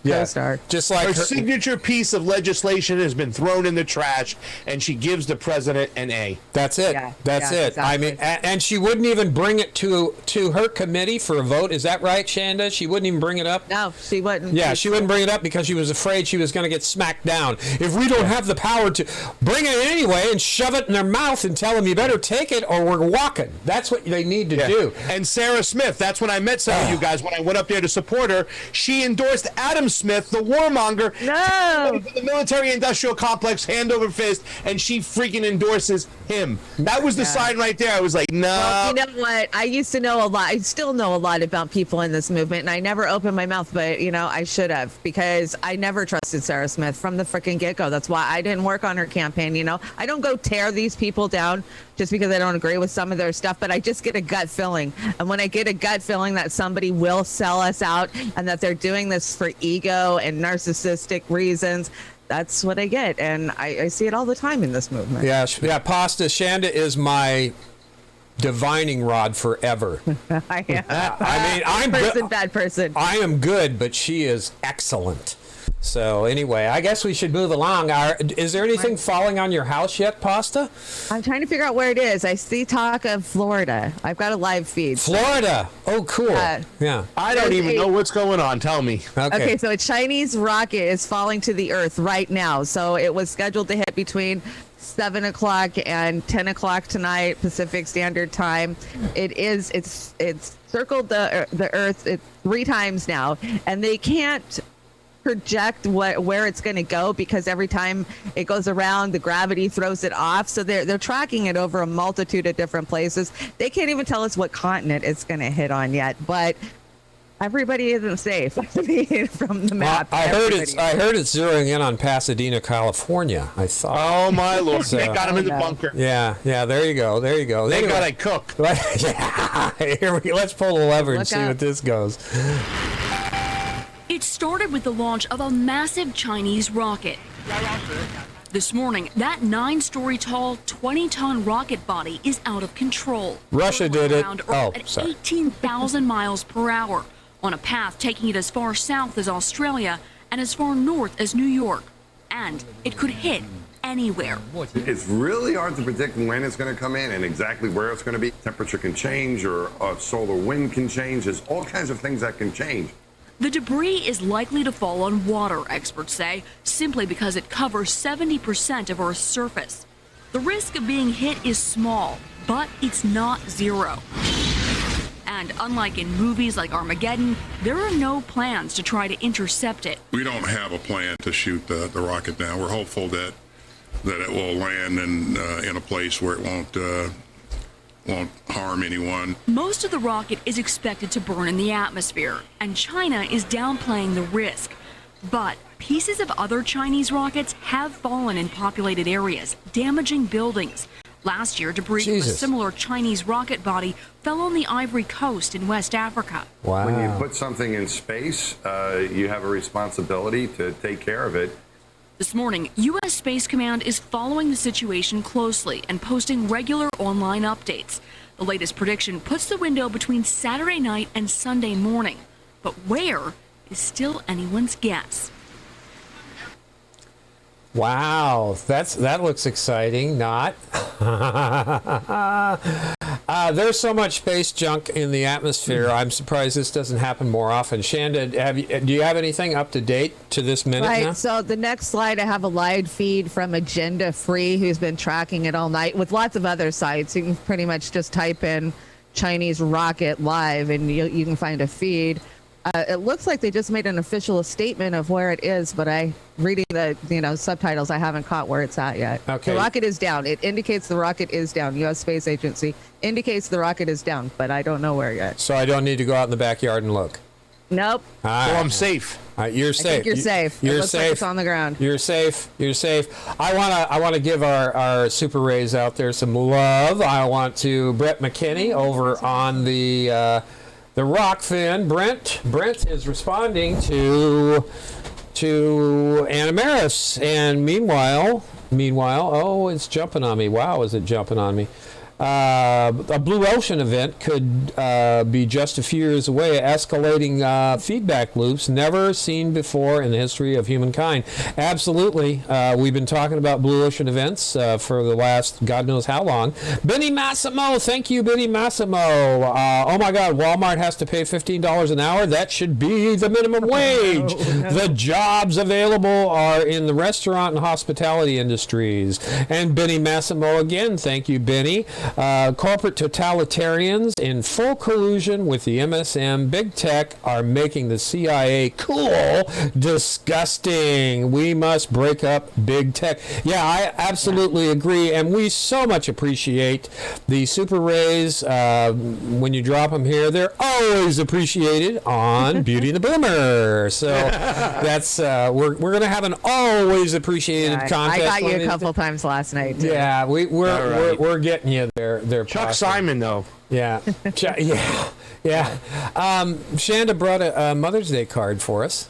S1: co-star.
S2: Just like
S5: her signature piece of legislation has been thrown in the trash, and she gives the president an A.
S2: That's it. That's it. Exactly. I mean, and she wouldn't even bring it to her committee for a vote. Is that right, Shanda? She wouldn't even bring it up?
S1: No, she wouldn't.
S2: Yeah, she wouldn't bring it up because she was afraid she was going to get smacked down. If we don't have the power to bring it anyway and shove it in their mouth and tell them you better take it or we're walking. That's what they need to do.
S5: And Sarah Smith, that's when I met some of you guys when I went up there to support her. She endorsed Adam Smith, the warmonger, for the military-industrial complex, hand over fist, and she freaking endorses him. That was the sign right there. I was like, no.
S1: Well, you know what? I used to know a lot. I still know a lot about people in this movement, and I never opened my mouth, but, you know, I should have because I never trusted Sarah Smith from the freaking get-go. That's why I didn't work on her campaign, you know. I don't go tear these people down just because I don't agree with some of their stuff, but I just get a gut feeling. And when I get a gut feeling that somebody will sell us out and that they're doing this for ego and narcissistic reasons, that's what I get. And I see it all the time in this movement.
S2: Yeah, Pasta. Shanda is my divining rod forever.
S1: I mean,
S2: I'm good.
S1: Bad person.
S2: I am good, but she is excellent. So anyway, I guess we should move along. Is there anything falling on your house yet, Pasta?
S1: I'm trying to figure out where it is. I see talk of Florida. I've got a live feed.
S2: Florida. Oh, cool. Yeah.
S5: I don't even know what's going on. Tell me.
S1: Okay, so a Chinese rocket is falling to the earth right now. So it was scheduled to hit between 7 o'clock and 10 o'clock tonight, Pacific Standard Time. It's circled the earth 3 times now, and they can't project where it's going to go because every time it goes around, the gravity throws it off. So they're tracking it over a multitude of different places. They can't even tell us what continent it's going to hit on yet, but everybody isn't safe from the map.
S2: Well, I heard it's zeroing in on Pasadena, California. I thought.
S5: Oh my Lord! They got him in the bunker.
S2: Yeah. There you go.
S5: Thank God I cook.
S2: Here let's pull the lever and see what this goes.
S17: It started with the launch of a massive Chinese rocket. This morning, that 9-story tall, 20-ton rocket body is out of control.
S2: Russia did it.
S17: At 18,000 miles per hour, on a path taking it as far south as Australia and as far north as New York. And it could hit anywhere.
S18: It's really hard to predict when it's going to come in and exactly where it's going to be. Temperature can change, or solar wind can change. There's all kinds of things that can change.
S17: The debris is likely to fall on water, experts say, simply because it covers 70% of Earth's surface. The risk of being hit is small, but it's not zero. And unlike in movies like Armageddon, there are no plans to try to intercept it.
S19: We don't have a plan to shoot the rocket down. We're hopeful that it will land in a place where it won't harm anyone.
S17: Most of the rocket is expected to burn in the atmosphere, and China is downplaying the risk. But pieces of other Chinese rockets have fallen in populated areas, damaging buildings. Last year, debris from a similar Chinese rocket body fell on the Ivory Coast in West Africa.
S18: Wow. When you put something in space, you have a responsibility to take care of it.
S17: This morning, U.S. Space Command is following the situation closely and posting regular online updates. The latest prediction puts the window between Saturday night and Sunday morning. But where is still anyone's guess.
S2: Wow, that looks exciting. Not. There's so much space junk in the atmosphere. I'm surprised this doesn't happen more often. Shanda, do you have anything up to date to this minute
S1: Right.
S2: now?
S1: So the next slide, I have a live feed from Agenda Free, who's been tracking it all night with lots of other sites. You can pretty much just type in Chinese rocket live, and you can find a feed. It looks like they just made an official statement of where it is, but reading the subtitles, I haven't caught where it's at yet.
S2: Okay.
S1: The rocket is down. It indicates the rocket is down. U.S. Space Agency indicates the rocket is down, but I don't know where yet.
S2: So I don't need to go out in the backyard and look.
S1: Nope.
S2: All right.
S5: I'm safe.
S2: You're safe.
S1: I think you're safe.
S2: You're
S1: It looks
S2: safe.
S1: like it's on the ground.
S2: You're safe. You're safe. I wanna give our Super Rays out there some love. I want to Brett McKinney over on the Rockfin. Brent is responding to Anna Maris, and meanwhile, oh, it's jumping on me. Wow, is it jumping on me? A Blue Ocean event could be just a few years away, escalating feedback loops never seen before in the history of humankind. Absolutely. We've been talking about Blue Ocean events for the last God knows how long. Benny Massimo, thank you, Benny Massimo. Oh my God, Walmart has to pay $15 an hour. That should be the minimum wage. The jobs available are in the restaurant and hospitality industries. And Benny Massimo again, thank you, Benny. Corporate totalitarians in full collusion with the MSM Big Tech are making the CIA cool. Disgusting. We must break up Big Tech. Yeah, I absolutely agree, and we so much appreciate the Super Rays. When you drop them here, they're always appreciated on Beauty and the Boomer. So that's we're gonna have an always appreciated contest.
S1: I got you
S2: on
S1: a couple times last night. Too.
S2: Yeah, we're getting you there.
S5: Chuck Simon, though.
S2: Yeah. Yeah. Shanda brought a Mother's Day card for us.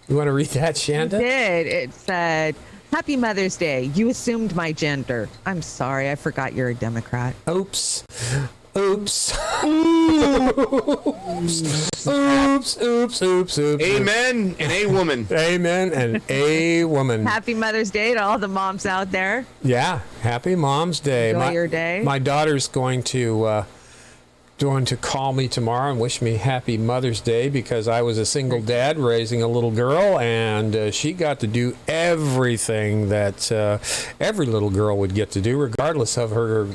S2: You want to read that, Shanda?
S1: It did. It said, "Happy Mother's Day. You assumed my gender. I'm sorry. I forgot you're a Democrat."
S2: Oops. Oops.
S5: Amen and a woman.
S2: Amen and a woman.
S1: Happy Mother's Day to all the moms out there.
S2: Yeah. Happy Mom's Day.
S1: Enjoy your day.
S2: My daughter's going to call me tomorrow and wish me happy Mother's Day because I was a single dad raising a little girl, and she got to do everything that every little girl would get to do, regardless of her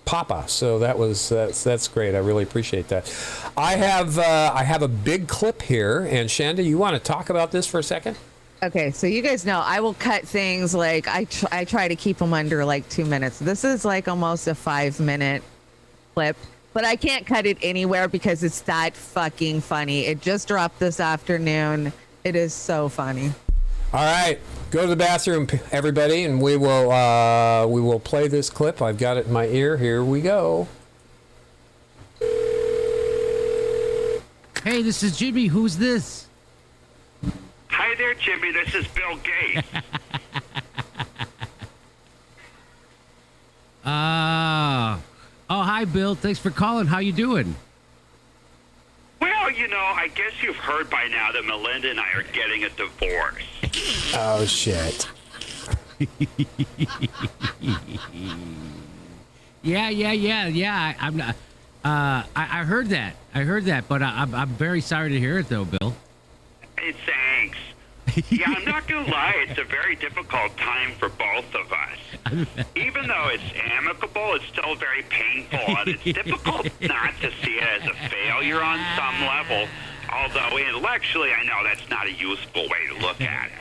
S2: papa. So that's great. I really appreciate that. I have a big clip here, and Shanda, you want to talk about this for a second?
S1: Okay, so you guys know I will cut things like I try to keep them under like 2 minutes. This is like almost a 5-minute clip, but I can't cut it anywhere because it's that fucking funny. It just dropped this afternoon. It is so funny.
S2: All right, go to the bathroom, everybody, and we will play this clip. I've got it in my ear. Here we go.
S6: Hey, this is Jimmy. Who's this?
S20: Hi there, Jimmy. This is Bill Gates.
S6: Oh, hi, Bill. Thanks for calling. How you doing?
S20: Well, I guess you've heard by now that Melinda and I are getting a divorce.
S2: Oh, shit.
S6: Yeah. I'm not. I heard that, but I'm very sorry to hear it, though, Bill.
S20: Hey, thanks. Yeah, I'm not gonna lie. It's a very difficult time for both of us. Even though it's amicable, it's still very painful, and it's difficult not to see it as a failure on some level. Although intellectually, I know that's not a useful way to look at it.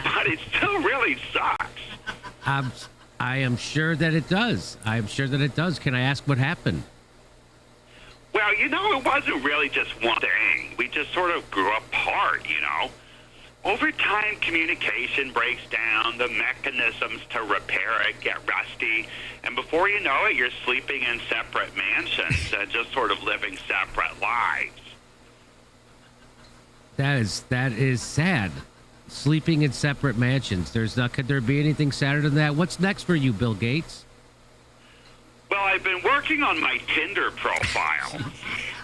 S20: But it still really sucks.
S6: I am sure that it does. Can I ask what happened?
S20: Well, it wasn't really just one thing. We just sort of grew apart, Over time, communication breaks down, the mechanisms to repair it get rusty, and before you know it, you're sleeping in separate mansions and just sort of living separate lives.
S6: That is sad. Sleeping in separate mansions. Could there be anything sadder than that? What's next for you, Bill Gates?
S20: Well, I've been working on my Tinder profile.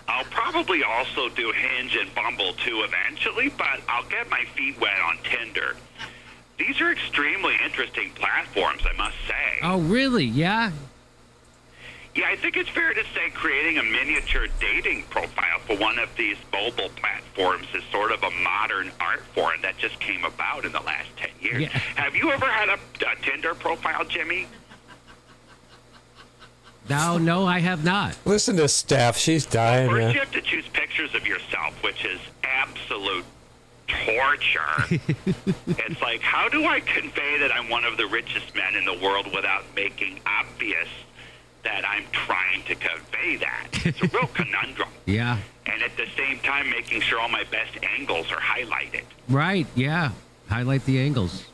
S20: I'll probably also do Hinge and Bumble too eventually, but I'll get my feet wet on Tinder. These are extremely interesting platforms, I must say.
S6: Oh, really? Yeah.
S20: Yeah, I think it's fair to say creating a miniature dating profile for one of these mobile platforms is sort of a modern art form that just came about in the last 10 years.
S6: Yeah.
S20: Have you ever had a Tinder profile, Jimmy?
S6: No, I have not.
S2: Listen to Steph. She's dying.
S20: First,
S2: Man.
S20: you have to choose pictures of yourself, which is absolute torture. It's like, how do I convey that I'm one of the richest men in the world without making obvious that I'm trying to convey that? It's a real conundrum.
S6: Yeah.
S20: And at the same time, making sure all my best angles are highlighted.
S6: Right. Yeah. Highlight the angles.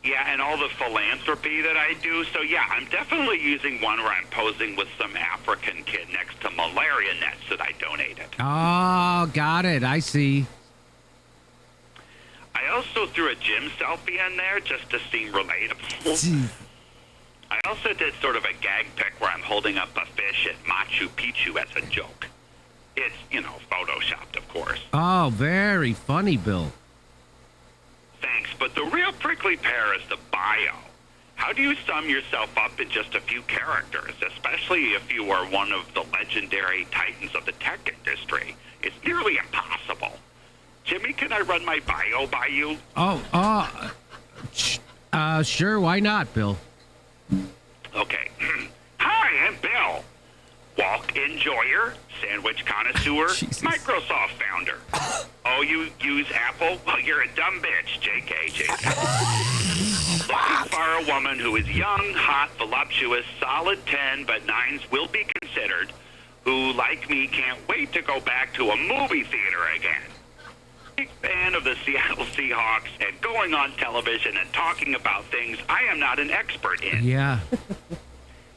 S20: Yeah, and all the philanthropy that I do. So, yeah, I'm definitely using one where I'm posing with some African kid next to malaria nets that I donated.
S6: Oh, got it. I see.
S20: I also threw a gym selfie in there just to seem relatable. I also did sort of a gag pic where I'm holding up a fish at Machu Picchu as a joke. It's, photoshopped, of course.
S6: Oh, very funny, Bill.
S20: Thanks, but the real prickly pear is the bio. How do you sum yourself up in just a few characters, especially if you are one of the legendary titans of the tech industry? It's nearly impossible. Jimmy, can I run my bio by you?
S6: Sure, why not, Bill?
S20: Okay. Hi, I'm Bill. Walk enjoyer, sandwich connoisseur, Microsoft founder. Oh, you use Apple? Well, you're a dumb bitch, JK. Looking for a woman who is young, hot, voluptuous, solid 10, but 9s will be considered, who, like me, can't wait to go back to a movie theater again. Big fan of the Seattle Seahawks and going on television and talking about things I am not an expert in.
S6: Yeah.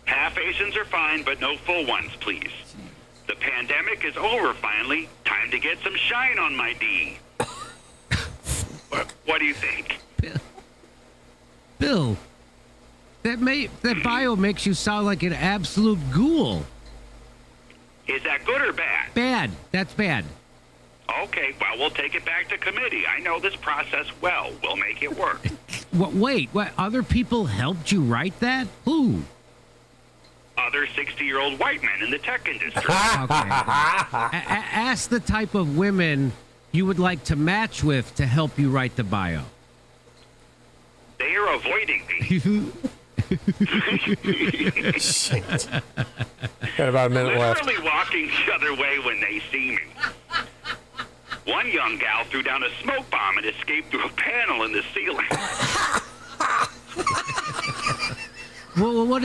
S20: Half Asians are fine, but no full ones, please. The pandemic is over finally. Time to get some shine on my D. What do you think?
S6: Bill, that bio makes you sound like an absolute ghoul.
S20: Is that good or bad?
S6: Bad. That's bad.
S20: Okay, well, we'll take it back to committee. I know this process well. We'll make it work.
S6: Wait, other people helped you write that? Who?
S20: Other 60-year-old white men in the tech industry.
S6: Ask the type of women you would like to match with to help you write the bio.
S20: They are avoiding me.
S2: Shit. Got about a minute left.
S20: Literally walking the other way when they see me. One young gal threw down a smoke bomb and escaped through a panel in the ceiling.
S6: Well, what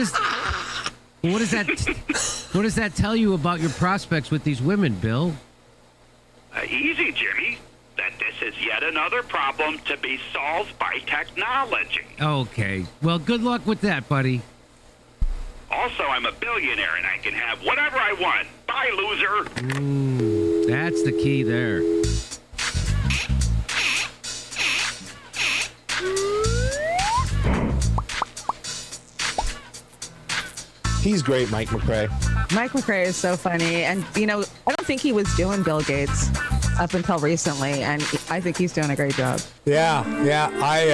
S6: does that tell you about your prospects with these women, Bill?
S20: Easy, Jimmy. That this is yet another problem to be solved by technology.
S6: Okay. Well, good luck with that, buddy.
S20: Also, I'm a billionaire and I can have whatever I want. Bye, loser.
S6: That's the key there.
S5: He's great, Mike McRae.
S1: Mike McRae is so funny. And, I don't think he was doing Bill Gates up until recently. And I think he's doing a great job.
S2: Yeah.
S6: Hey,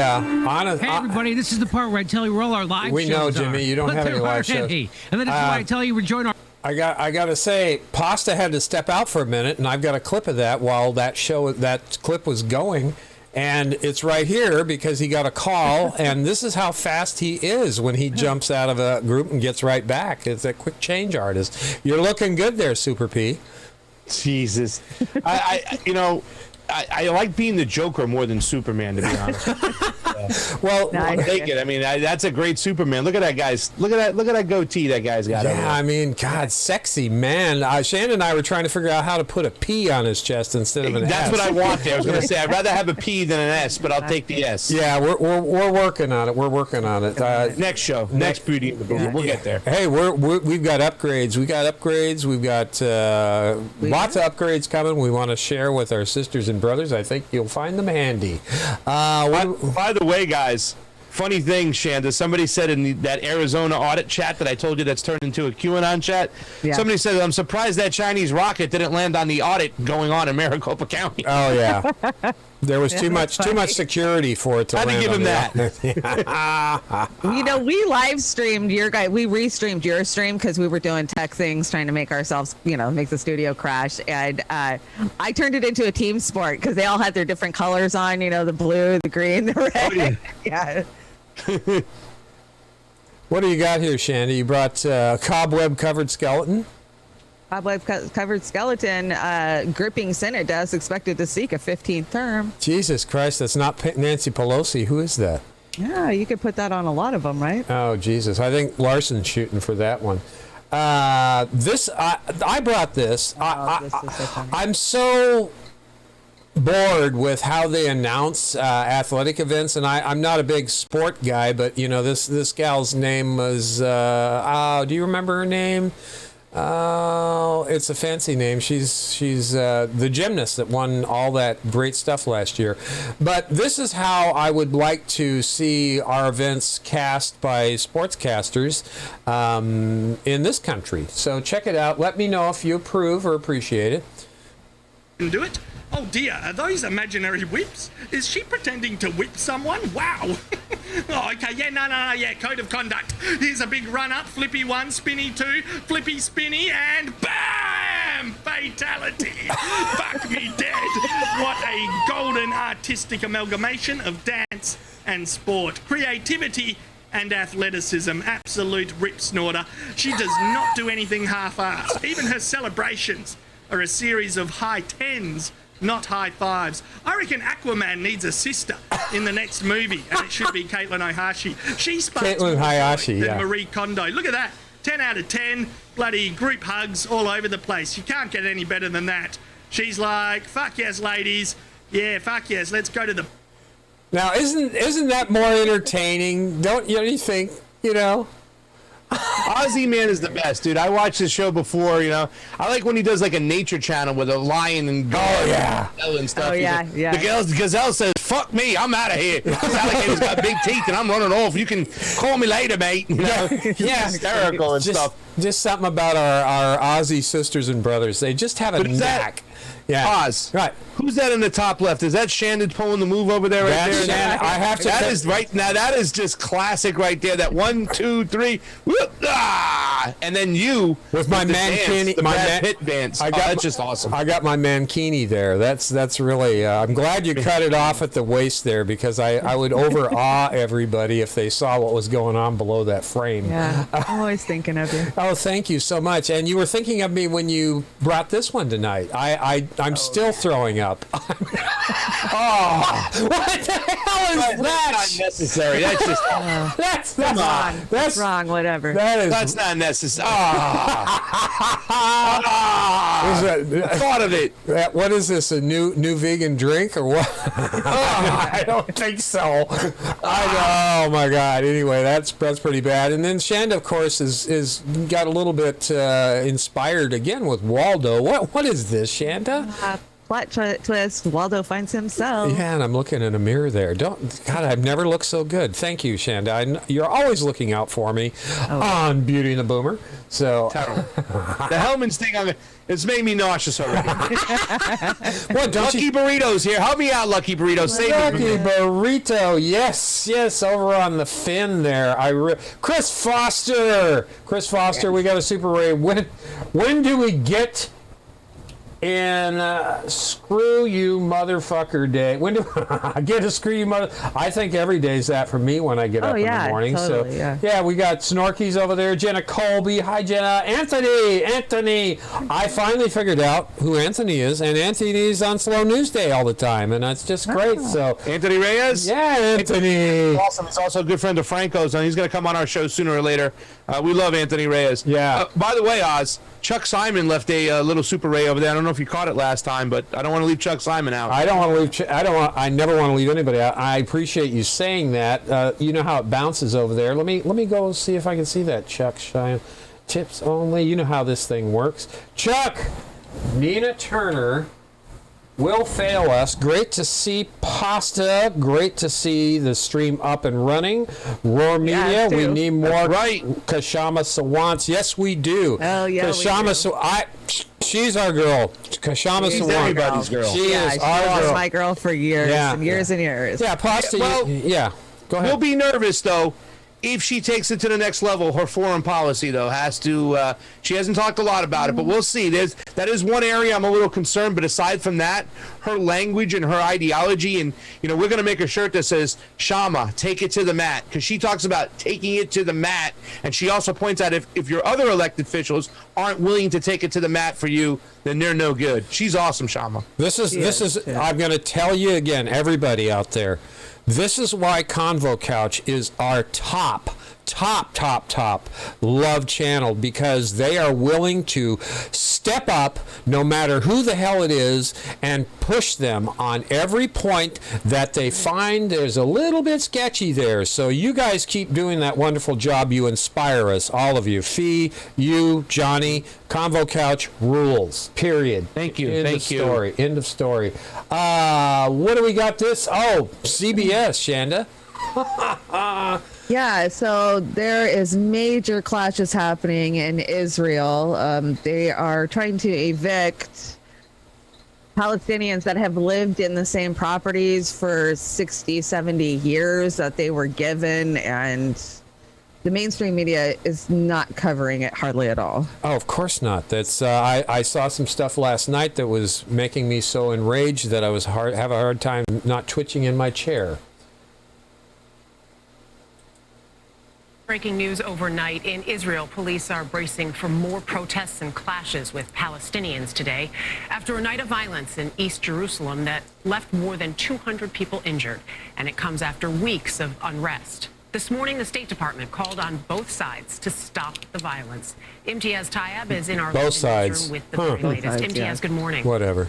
S6: everybody, this is the part where I tell you where all our live shows
S2: We know, Jimmy, you don't
S6: but
S2: have any
S6: there
S2: live
S6: aren't
S2: shows.
S6: any. And then it's why I tell you we join our...
S2: I got to say, Pasta had to step out for a minute, and I've got a clip of that while that clip was going. And it's right here because he got a call, and this is how fast he is when he jumps out of a group and gets right back. It's a quick change artist. You're looking good there, Super P.
S5: Jesus. I like being the Joker more than Superman, to be honest.
S2: Well,
S5: I'll take it. I mean, that's a great Superman. Look at that guy's. Look at that goatee that guy's got. over there.
S2: I mean, God, sexy man. Shannon and I were trying to figure out how to put a P on his chest instead of an S.
S5: That's what I want there. I was going to say I'd rather have a P than an S, but I'll take the S.
S2: Yeah, we're working on it. We're working on it.
S5: Next show, next Beauty and the Boomer. We'll get there.
S2: Hey, we've got upgrades. We've got lots of upgrades coming. We want to share with our sisters and brothers. I think you'll find them handy.
S5: By the way, guys, Funny thing, Shanda, somebody said in that Arizona audit chat that I told you that's turned into a QAnon chat, somebody said, I'm surprised that Chinese rocket didn't land on the audit going on in Maricopa County.
S2: Oh, yeah. There was too much security for it to land.
S5: Had to give him
S2: that.
S1: You know, we live streamed your guy. We restreamed your stream because we were doing tech things, trying to make ourselves, make the studio crash. And I turned it into a team sport because they all had their different colors on. The blue, the green, the red. Oh, yeah.
S2: What do you got here, Shanda? You brought a cobweb-covered skeleton.
S1: Cobweb-covered skeleton, gripping Senate desk, expected to seek a 15th term.
S2: Jesus Christ, that's not Nancy Pelosi. Who is that?
S1: Yeah, you could put that on a lot of them, right?
S2: Oh, Jesus. I think Larson's shooting for that one. I brought this. I'm so bored with how they announce athletic events, and I'm not a big sport guy, but this gal's name was do you remember her name? Oh, it's a fancy name. She's the gymnast that won all that great stuff last year. But this is how I would like to see our events cast by sportscasters in this country. So check it out. Let me know if you approve or appreciate it.
S21: Do it? Oh dear, are those imaginary whips? Is she pretending to whip someone? Wow. Oh, okay, yeah, code of conduct. Here's a big run up, flippy one, spinny two, flippy spinny, and BAM! Fatality. Fuck me dead. What a golden artistic amalgamation of dance and sport. Creativity and athleticism. Absolute rip snorter. She does not do anything half-assed. Even her celebrations are a series of high tens, not high fives. I reckon Aquaman needs a sister in the next movie, and it should be Caitlin Ohashi. She sparks more joy than Marie Kondo. Look at that. 10 out of 10. Bloody group hugs all over the place. You can't get any better than that. She's like, fuck yes, ladies. Yeah, fuck yes. Let's go to the...
S2: Now, isn't that more entertaining? Don't you think,
S5: Ozzy Man is the best, dude. I watched his show before, I like when he does like a nature channel with a lion and gazelle and stuff.
S1: Oh, yeah, yeah.
S5: The gazelle says, fuck me, I'm out of here. This alligator's got big teeth and I'm running off. You can call me later, mate.
S2: Yeah.
S5: Hysterical and stuff.
S2: Just something about our Aussie sisters and brothers. They just have a knack. Yeah.
S5: Oz.
S2: Right.
S5: Who's that in the top left? Is that Shandon pulling the move over there right there?
S2: Shannon. I have to.
S5: That is right now. That is just classic right there. That 1, 2, 3, whoop, and then you
S2: with my mankini,
S5: my Brad Pitt dance. That's just awesome.
S2: I got my mankini there. That's really. I'm glad you cut it off at the waist there because I would overawe everybody if they saw what was going on below that frame.
S1: Yeah, I'm always thinking of you.
S2: Oh, thank you so much. And you were thinking of me when you brought this one tonight. I'm still throwing up. Oh, what the hell is that?
S5: That's not necessary. That's just
S1: that's wrong. That's wrong. Whatever.
S5: That's not necessary. Thought of it.
S2: What is this? A new vegan drink or what? I don't think so. Oh my God. Anyway, that's pretty bad. And then Shanda, of course, is got a little bit inspired again with Waldo. What is this, Shanda?
S1: Plot twist, Waldo finds himself.
S2: Yeah, and I'm looking in a mirror there. God, I've never looked so good. Thank you, Shanda. You're always looking out for me on Beauty and the Boomer. So
S5: the Hellman's thing, it's made me nauseous already.
S2: What,
S5: Lucky Burritos here. Help me out, Lucky Burrito. Save
S2: Lucky Burrito. Yes, over on the fin there. Chris Foster, we got a Super Ray. When do we get in Screw You Motherfucker Day? When do I get a Screw You Mother? I think every day's that for me when I get up in the morning.
S1: Totally,
S2: so we got Snorkies over there. Jenna Colby. Hi, Jenna. Anthony. I finally figured out who Anthony is, and Anthony's on Slow News Day all the time, and that's just great. So
S5: Anthony Reyes.
S2: Yeah, Anthony.
S5: Awesome. He's also a good friend of Franco's, and he's going to come on our show sooner or later. We love Anthony Reyes.
S2: Yeah.
S5: By the way, Oz, Chuck Simon left a little Super Ray over there. I don't know if you caught it last time, but I don't want to leave Chuck Simon out.
S2: I don't want to leave. I never want to leave anybody out. I appreciate you saying that. You know how it bounces over there. Let me go see if I can see that Chuck Simon. Tips only. You know how this thing works. Chuck, Nina Turner will fail us. Great to see Pasta. Great to see the stream up and running. Roar Media, we need more Kashama Sawants. Yes, we do.
S1: Oh, yeah,
S2: Kashama she's our girl. Kashama
S5: She's
S2: Sawant.
S5: everybody's girl.
S2: She is
S1: she
S2: our
S1: was
S2: girl.
S1: my girl for years and years and years.
S2: Yeah, Pasta. Yeah, go ahead.
S5: We'll be nervous, though, if she takes it to the next level. Her foreign policy, though, has to. She hasn't talked a lot about it, but we'll see. That is one area I'm a little concerned. But aside from that, her language and her ideology, and we're going to make a shirt that says "Shama, take it to the mat," because she talks about taking it to the mat, and she also points out if your other elected officials aren't willing to take it to the mat for you, then they're no good. She's awesome, Shama.
S2: This is. I'm going to tell you again, everybody out there. This is why Convo Couch is our top love channel, because they are willing to step up no matter who the hell it is and push them on every point that they find there's a little bit sketchy there. So you guys keep doing that wonderful job. You inspire us, all of you. Fee, you, Johnny, Convo Couch rules. Period.
S5: Thank you.
S2: End
S5: Thank
S2: of
S5: you.
S2: story. End of story. What do we got this? Oh, CBS, Shanda.
S1: Yeah, so there is major clashes happening in Israel. They are trying to evict Palestinians that have lived in the same properties for 60, 70 years that they were given, and the mainstream media is not covering it hardly at all.
S2: Oh, of course not. That's I saw some stuff last night that was making me so enraged that I was have a hard time not twitching in my chair.
S4: Breaking news overnight in Israel. Police are bracing for more protests and clashes with Palestinians today after a night of violence in East Jerusalem that left more than 200 people injured. And it comes after weeks of unrest. This morning, the State Department called on both sides to stop the violence. Imtiaz Tayeb is in our
S2: Both sides.
S4: newsroom with the very latest.
S2: Sides,
S4: Imtiaz, good morning.
S2: Whatever.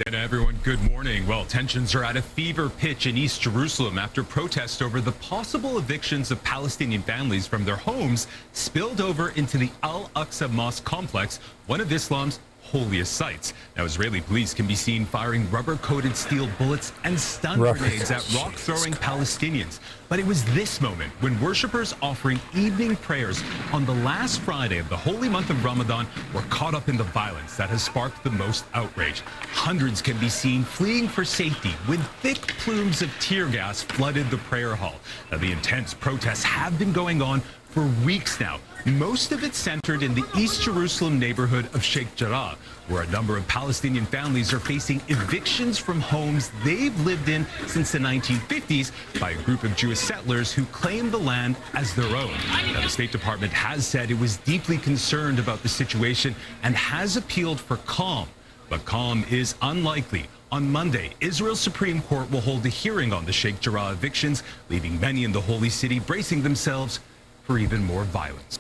S22: And everyone, good morning. Well, tensions are at a fever pitch in East Jerusalem after protests over the possible evictions of Palestinian families from their homes spilled over into the Al-Aqsa Mosque complex, one of Islam's holiest sites. Now, Israeli police can be seen firing rubber-coated steel bullets and stun grenades at rock-throwing Palestinians. But it was this moment when worshippers offering evening prayers on the last Friday of the holy month of Ramadan were caught up in the violence that has sparked the most outrage. Hundreds can be seen fleeing for safety when thick plumes of tear gas flooded the prayer hall. Now, the intense protests have been going on for weeks now. Most of it centered in the East Jerusalem neighborhood of Sheikh Jarrah, where a number of Palestinian families are facing evictions from homes they've lived in since the 1950s by a group of Jewish settlers who claim the land as their own. Now, the State Department has said it was deeply concerned about the situation and has appealed for calm. But calm is unlikely. On Monday, Israel's Supreme Court will hold a hearing on the Sheikh Jarrah evictions, leaving many in the holy city bracing themselves for even more violence.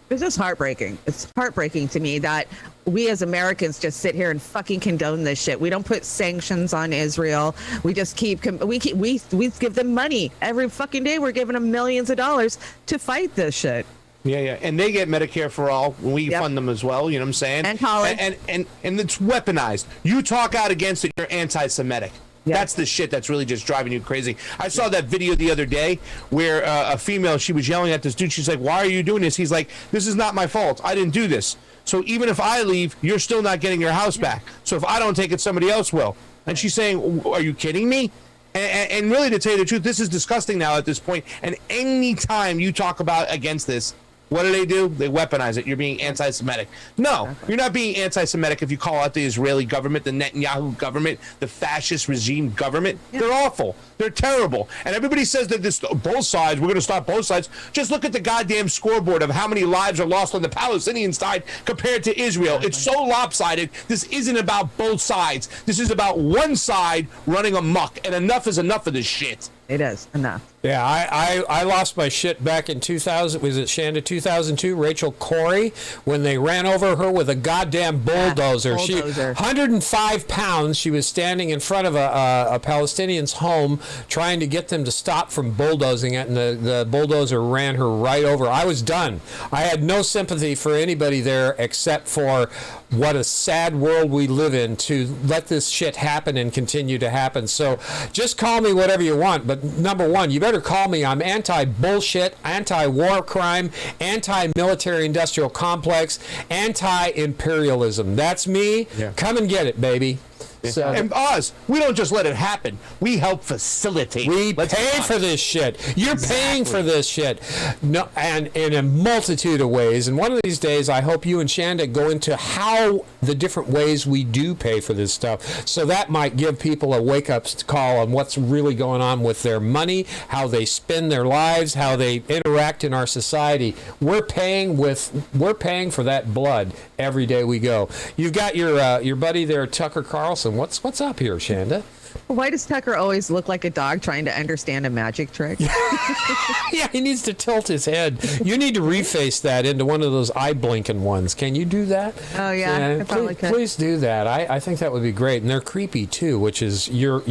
S1: It's just heartbreaking. It's heartbreaking to me that we as Americans just sit here and fucking condone this shit. We don't put sanctions on Israel. We just we give them money every fucking day. We're giving them millions of dollars to fight this shit.
S5: Yeah, and they get Medicare for all. We fund them as well. You know what I'm saying?
S1: And college.
S5: And it's weaponized. You talk out against it, you're anti-Semitic. That's the shit that's really just driving you crazy. I saw that video the other day where a female, she was yelling at this dude. She's like, "Why are you doing this?" He's like, "This is not my fault. I didn't do this. So even if I leave, you're still not getting your house back. So if I don't take it, somebody else will." And she's saying, "Are you kidding me?" And really, to tell you the truth, this is disgusting now at this point. And any time you talk about against this, what do? They weaponize it. You're being anti-Semitic. No, you're not being anti-Semitic if you call out the Israeli government, the Netanyahu government, the fascist regime government. They're awful. They're terrible. And everybody says that both sides, we're going to stop both sides. Just look at the goddamn scoreboard of how many lives are lost on the Palestinian side compared to Israel. It's so lopsided. This isn't about both sides. This is about one side running amok. And enough is enough of this shit.
S1: It is enough.
S2: Yeah, I lost my shit back in 2000. Was it Shanda 2002? Rachel Corrie, when they ran over her with a goddamn bulldozer.
S1: Yeah, bulldozer.
S2: 105 pounds. She was standing in front of a Palestinian's home trying to get them to stop from bulldozing it, and the bulldozer ran her right over. I was done. I had no sympathy for anybody there except for what a sad world we live in to let this shit happen and continue to happen. So just call me whatever you want, but number one, you better call me. I'm anti-bullshit, anti-war crime, anti-military industrial complex, anti-imperialism. That's me. Yeah. Come and get it, baby. So,
S5: and us, we don't just let it happen. We help facilitate.
S2: We pay for this shit. You're paying for this shit. No, and in a multitude of ways. And one of these days, I hope you and Shanda go into how the different ways we do pay for this stuff. So that might give people a wake-up call on what's really going on with their money, how they spend their lives, how they interact in our society. We're paying for that blood every day we go. You've got your buddy there, Tucker Carlson. What's up here, Shanda?
S1: Why does Tucker always look like a dog trying to understand a magic trick?
S2: Yeah, he needs to tilt his head. You need to reface that into one of those eye blinking ones. Can you do that?
S1: Oh yeah, I probably could.
S2: Please do that. I think that would be great, and they're creepy too, which is your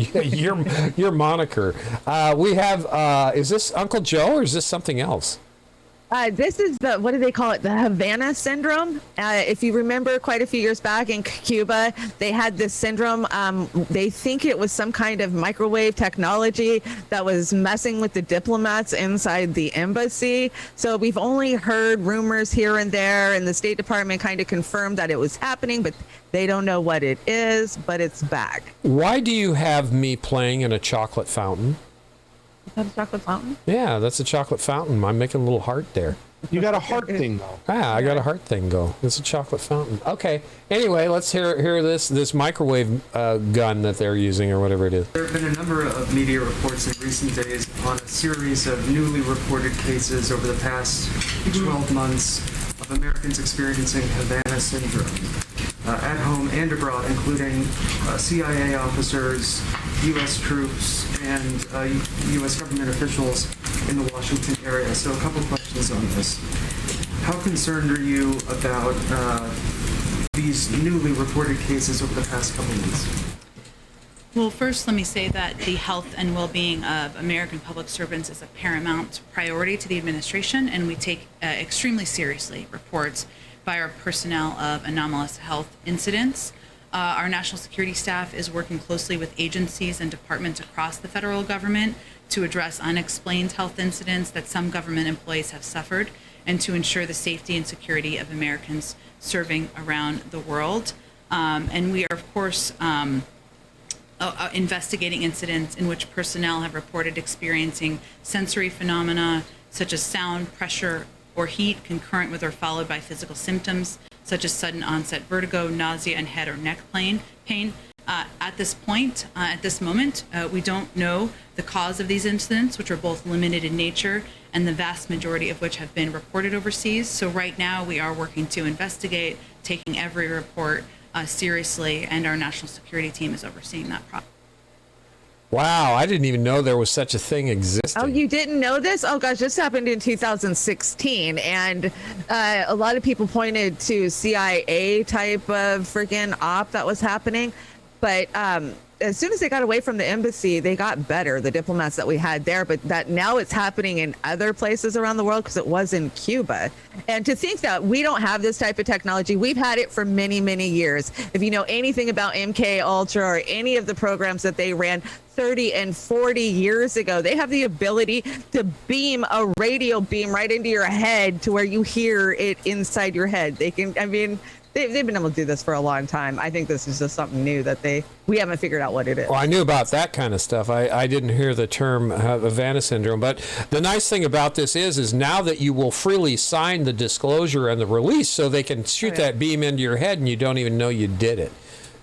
S2: moniker. We have is this Uncle Joe or is this something else?
S1: This is what do they call it? The Havana syndrome. If you remember, quite a few years back in Cuba, they had this syndrome. They think it was some kind of microwave technology that was messing with the diplomats inside the embassy. So we've only heard rumors here and there, and the State Department kind of confirmed that it was happening, but they don't know what it is, but it's back.
S2: Why do you have me playing in a chocolate fountain?
S1: Is that a chocolate fountain?
S2: Yeah, that's a chocolate fountain. I'm making a little heart there.
S5: You got a heart thing, though.
S2: Ah, I got a heart thing, go. It's a chocolate fountain. Okay. Anyway, let's hear this microwave gun that they're using or whatever it is.
S3: There have been a number of media reports in recent days on a series of newly reported cases over the past 12 months of Americans experiencing Havana syndrome. At home and abroad, including CIA officers, U.S. troops, and U.S. government officials in the Washington area. So a couple questions on this. How concerned are you about these newly reported cases over the past couple months?
S8: Well, first, let me say that the health and well-being of American public servants is a paramount priority to the administration, and we take extremely seriously reports by our personnel of anomalous health incidents. Our national security staff is working closely with agencies and departments across the federal government to address unexplained health incidents that some government employees have suffered and to ensure the safety and security of Americans serving around the world. And we are, of course, investigating incidents in which personnel have reported experiencing sensory phenomena such as sound, pressure, or heat concurrent with or followed by physical symptoms such as sudden onset vertigo, nausea, and head or neck pain. At this moment, we don't know the cause of these incidents, which are both limited in nature and the vast majority of which have been reported overseas. So right now we are working to investigate, taking every report seriously, and our national security team is overseeing that process.
S2: Wow, I didn't even know there was such a thing existing.
S1: Oh, you didn't know this? Oh gosh, this happened in 2016, and a lot of people pointed to CIA type of freaking op that was happening, but as soon as they got away from the embassy, they got better, the diplomats that we had there, but that now it's happening in other places around the world because it was in Cuba. And to think that we don't have this type of technology, we've had it for many, many years. If you know anything about MK Ultra or any of the programs that they ran 30 and 40 years ago, they have the ability to beam a radio beam right into your head to where you hear it inside your head. They can, I mean, they've been able to do this for a long time. I think this is just something new that we haven't figured out what it is.
S2: Well, I knew about that kind of stuff. I didn't hear the term Havana syndrome. But the nice thing about this is now that you will freely sign the disclosure and the release, so they can shoot that beam into your head and you don't even know you did it.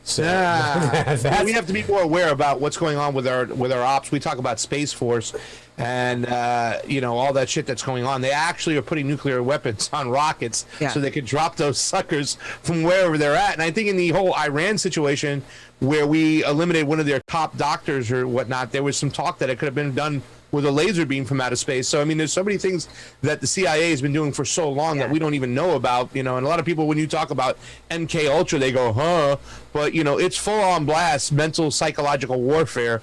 S2: So
S5: we have to be more aware about what's going on with our ops. We talk about Space Force and all that shit that's going on. They actually are putting nuclear weapons on rockets so they could drop those suckers from wherever they're at. And I think in the whole Iran situation where we eliminated one of their top doctors or whatnot, there was some talk that it could have been done with a laser beam from outer space. So I mean, there's so many things that the CIA has been doing for so long that we don't even know about. And a lot of people, when you talk about MK Ultra, they go, huh? But it's full on blast, mental, psychological warfare.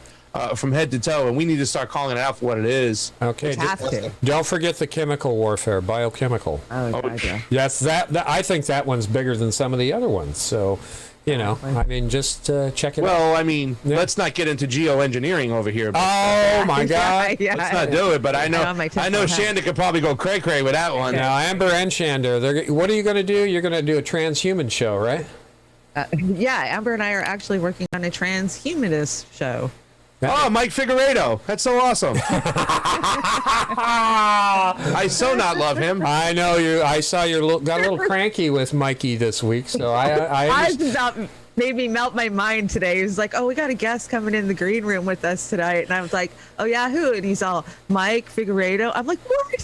S5: From head to toe, and we need to start calling it out for what it is.
S2: Okay. Don't forget the chemical warfare, biochemical.
S1: Oh,
S2: yes, that I think that one's bigger than some of the other ones. So, I mean, just check it out.
S5: Well, I mean, let's not get into geoengineering over here. But,
S2: oh my God!
S5: Let's not do it. But I know Shanda could probably go cray cray with that one.
S2: Now, Amber and Shanda, what are you going to do? You're going to do a transhuman show, right?
S1: Yeah, Amber and I are actually working on a transhumanist show.
S5: Oh, Mike Figueredo. That's so awesome. I so not love him.
S2: I know you. I saw you got a little cranky with Mikey this week, so I
S1: made me melt my mind today. He was like, oh, we got a guest coming in the green room with us tonight. And I was like, oh, yeah, who? And he's all, Mike Figueredo. I'm like, what?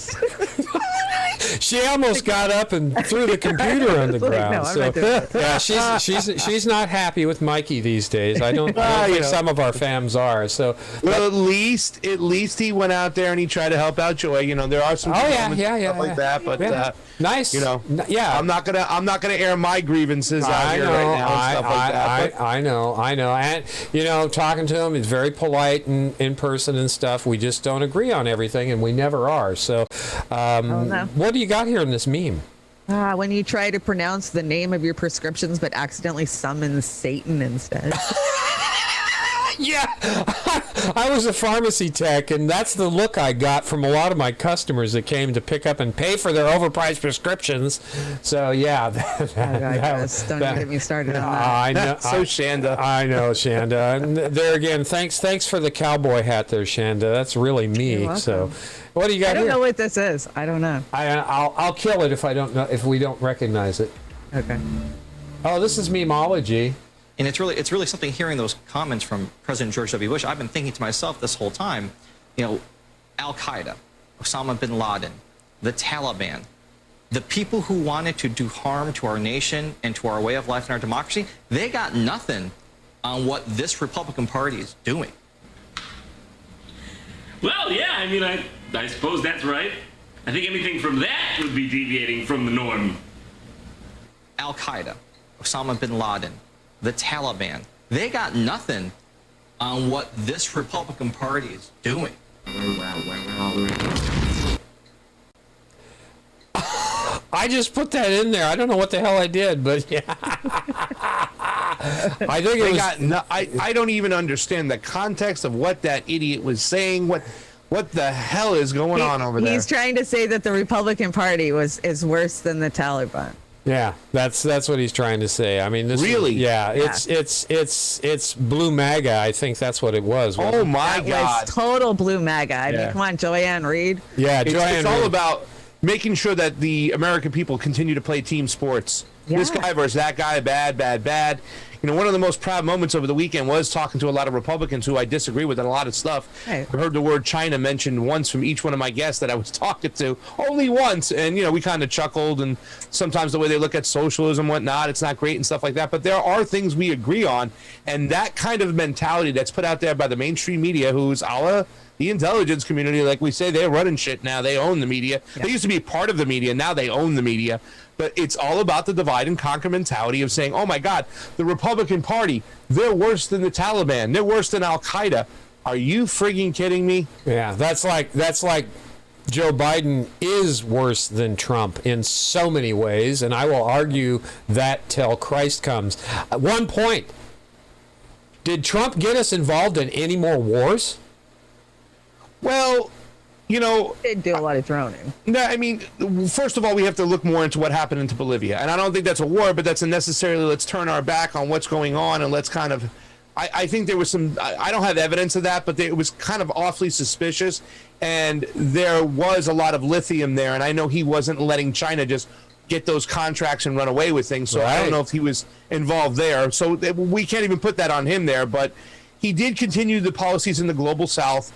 S2: She almost got up and threw the computer on the ground.
S1: No,
S2: so yeah, she's not happy with Mikey these days. I don't think some of our fams are. So
S5: well, at least he went out there and he tried to help out Joy. There are some stuff like that, but
S2: nice.
S5: Yeah, I'm not gonna air my grievances out here right now and stuff like that.
S2: I know, and talking to him, he's very polite and in person and stuff. We just don't agree on everything, and we never are. So, what do you got here in this meme?
S1: When you try to pronounce the name of your prescriptions but accidentally summon Satan instead.
S2: Yeah, I was a pharmacy tech, and that's the look I got from a lot of my customers that came to pick up and pay for their overpriced prescriptions. So yeah,
S1: don't get me started on that.
S2: I know,
S5: so Shanda.
S2: I know, Shanda. And there again, thanks for the cowboy hat there, Shanda. That's really me. So, what do you got here?
S1: I don't know what this is. I don't know.
S2: I'll kill it if we don't recognize it.
S1: Okay.
S2: Oh, this is memeology.
S7: And it's really something hearing those comments from President George W. Bush. I've been thinking to myself this whole time, Al-Qaeda, Osama bin Laden, the Taliban, the people who wanted to do harm to our nation and to our way of life and our democracy, they got nothing on what this Republican Party is doing.
S10: Well, yeah, I mean, I suppose that's right. I think anything from that would be deviating from the norm.
S7: Al-Qaeda, Osama bin Laden, the Taliban, they got nothing on what this Republican Party is doing.
S2: I just put that in there. I don't know what the hell I did, but yeah. I think it was.
S5: I don't even understand the context of what that idiot was saying. What the hell is going on over there?
S1: He's trying to say that the Republican Party is worse than the Taliban.
S2: Yeah, that's what he's trying to say. I mean, this
S5: really,
S2: it's blue MAGA. I think that's what it was.
S5: Oh my
S1: God,
S5: God,
S1: was total blue MAGA. I mean, come on, Joanne Reed.
S2: Yeah,
S5: it's all about making sure that the American people continue to play team sports. Yeah. This guy versus that guy, bad. One of the most proud moments over the weekend was talking to a lot of Republicans who I disagree with on a lot of stuff. Hey. I heard the word China mentioned once from each one of my guests that I was talking to, only once. And, we kind of chuckled, and sometimes the way they look at socialism and whatnot, it's not great and stuff like that. But there are things we agree on. And that kind of mentality that's put out there by the mainstream media, who's the intelligence community, like we say, they're running shit now. They own the media. Yeah. They used to be part of the media. Now they own the media. But it's all about the divide and conquer mentality of saying, oh, my God, the Republican Party, they're worse than the Taliban. They're worse than Al-Qaeda. Are you frigging kidding me?
S2: Yeah, that's like Joe Biden is worse than Trump in so many ways. And I will argue that till Christ comes. At one point, did Trump get us involved in any more wars?
S5: Well,
S1: they do a lot of droning.
S5: No, I mean, first of all, we have to look more into what happened into Bolivia. And I don't think that's a war, but that's unnecessarily, let's turn our back on what's going on and let's kind of, I think there was some, I don't have evidence of that, but it was kind of awfully suspicious. And there was a lot of lithium there. And I know he wasn't letting China just get those contracts and run away with things. So I don't know if he was involved there. So we can't even put that on him there. But he did continue the policies in the global South.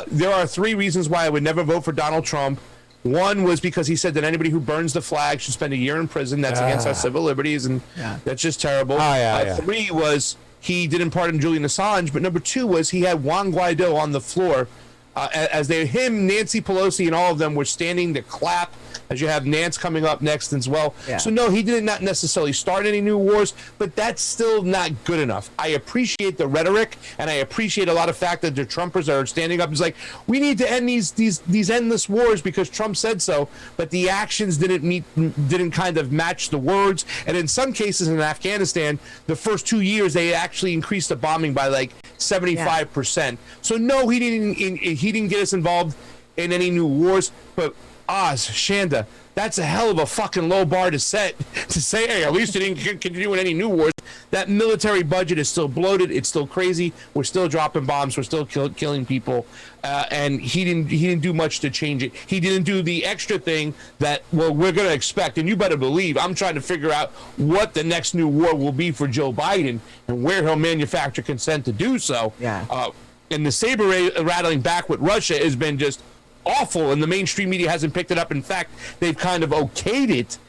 S5: There are 3 reasons why I would never vote for Donald Trump. One was because he said that anybody who burns the flag should spend a year in prison. That's against our civil liberties, and that's just terrible. 3 was he didn't pardon Julian Assange, but number 2 was he had Juan Guaido on the floor Nancy Pelosi, and all of them were standing to clap as you have Nance coming up next as well.
S1: Yeah.
S5: So no, he did not necessarily start any new wars, but that's still not good enough. I appreciate the rhetoric, and I appreciate a lot of fact that the Trumpers are standing up. It's like, we need to end these endless wars because Trump said so, but the actions didn't kind of match the words. And in some cases in Afghanistan, the first 2 years they actually increased the bombing by like 75%. So no, he didn't get us involved in any new wars. But Oz, Shanda, that's a hell of a fucking low bar to set to say, hey, at least it didn't continue in any new wars. That military budget is still bloated. It's still crazy. We're still dropping bombs. We're still killing people. And he didn't do much to change it. He didn't do the extra thing that, well, we're going to expect. And you better believe I'm trying to figure out what the next new war will be for Joe Biden and where he'll manufacture consent to do so.
S1: Yeah.
S5: And the saber rattling back with Russia has been just awful, and the mainstream media hasn't picked it up. In fact, they've kind of okayed it,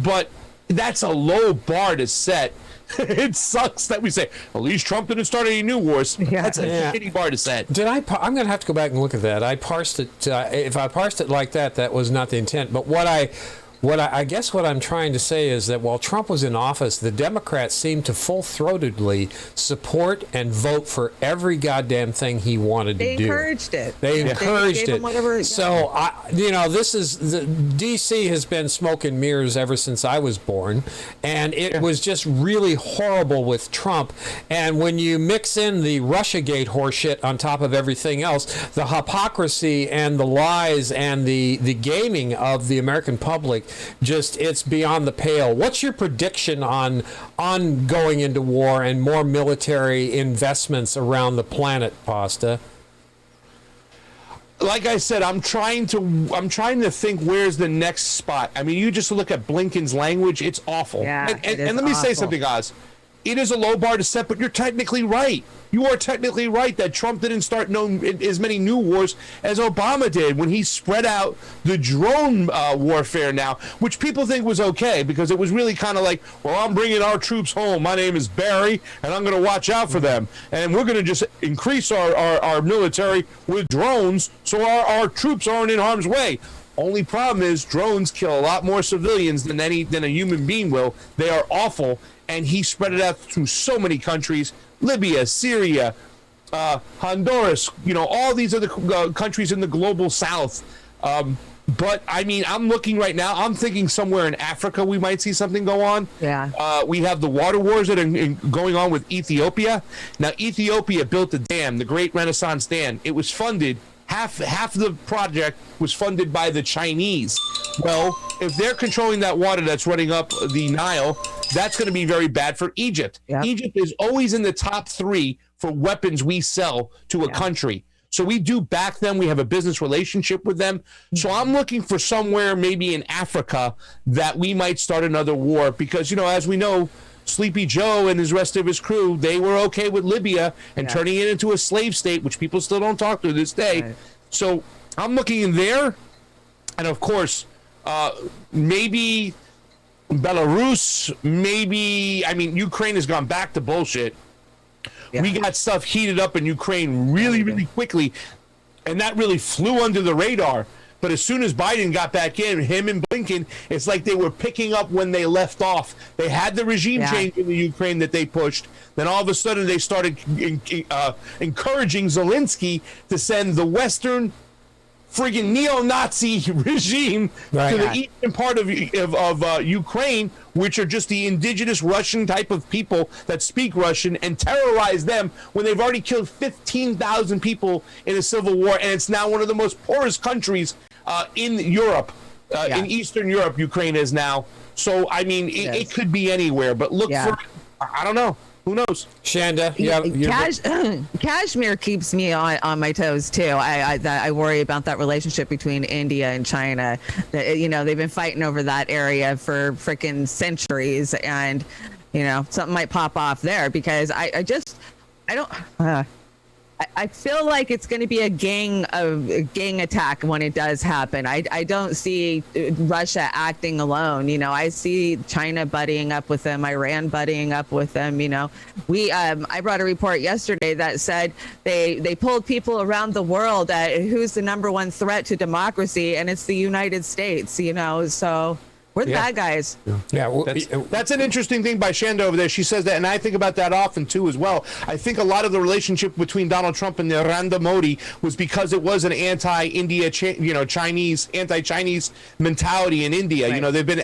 S5: but that's a low bar to set. It sucks that we say, at least Trump didn't start any new wars. That's a shitty bar to set.
S2: I'm going to have to go back and look at that. I parsed it. If I parsed it like that, that was not the intent. But I guess what I'm trying to say is that while Trump was in office, the Democrats seemed to full-throatedly support and vote for every goddamn thing he wanted to do.
S1: They encouraged it.
S2: They encouraged
S1: gave him whatever,
S2: So, this is D.C. has been smoke and mirrors ever since I was born, and it was just really horrible with Trump. And when you mix in the Russiagate horseshit on top of everything else, the hypocrisy and the lies and the gaming of the American public, just it's beyond the pale. What's your prediction on going into war and more military investments around the planet, Pasta?
S5: Like I said, I'm trying to think where's the next spot. I mean, you just look at Blinken's language; it's awful.
S1: Yeah,
S5: and let me say something, Oz. It is a low bar to set, but you're technically right. You are technically right that Trump didn't start as many new wars as Obama did when he spread out the drone warfare now, which people think was okay because it was really kind of like, well, I'm bringing our troops home. My name is Barry, and I'm going to watch out for them. And we're going to just increase our military with drones so our troops aren't in harm's way. Only problem is drones kill a lot more civilians than a human being will. They are awful. And he spread it out through so many countries, Libya, Syria, Honduras, all these other countries in the global south. But, I mean, I'm looking right now. I'm thinking somewhere in Africa we might see something go on.
S1: Yeah.
S5: We have the water wars that are going on with Ethiopia. Now, Ethiopia built a dam, the Great Renaissance Dam. It was funded. Half the project was funded by the Chinese. Well, if they're controlling that water that's running up the Nile, that's going to be very bad for Egypt. Yep. Egypt is always in the top 3 for weapons we sell to a country. So we do back them. We have a business relationship with them. So I'm looking for somewhere maybe in Africa that we might start another war because, as we know, Sleepy Joe and his rest of his crew, they were okay with Libya and turning it into a slave state, which people still don't talk to this day. Right. So I'm looking in there. And of course, maybe Belarus, Ukraine has gone back to bullshit. Yeah. We got stuff heated up in Ukraine really quickly. And that really flew under the radar. But as soon as Biden got back in, him and Blinken, it's like they were picking up when they left off. They had the regime change in the Ukraine that they pushed. Then all of a sudden they started encouraging Zelensky to send the Western friggin' neo-Nazi regime to the eastern part of Ukraine, which are just the indigenous Russian type of people that speak Russian, and terrorize them when they've already killed 15,000 people in a civil war, and it's now one of the most poorest countries in Europe, in Eastern Europe. Ukraine is now. So I mean, it could be anywhere, but look for. I don't know. Who knows?
S2: Shanda,
S1: Kashmir keeps me on my toes too. I worry about that relationship between India and China. They've been fighting over that area for freaking centuries, and something might pop off there because I I feel like it's going to be a gang attack when it does happen. I don't see Russia acting alone. You know, I see China buddying up with them, Iran buddying up with them. You know, I brought a report yesterday that said they pulled people around the world at who's the number one threat to democracy, and it's the United States. You know, so. We're the bad guys.
S2: Yeah, well,
S5: that's an interesting thing by Shanda over there. She says that, and I think about that often too as well. I think a lot of the relationship between Donald Trump and Narendra Modi was because it was an anti-India, anti-Chinese mentality in India. Right. You know, they've been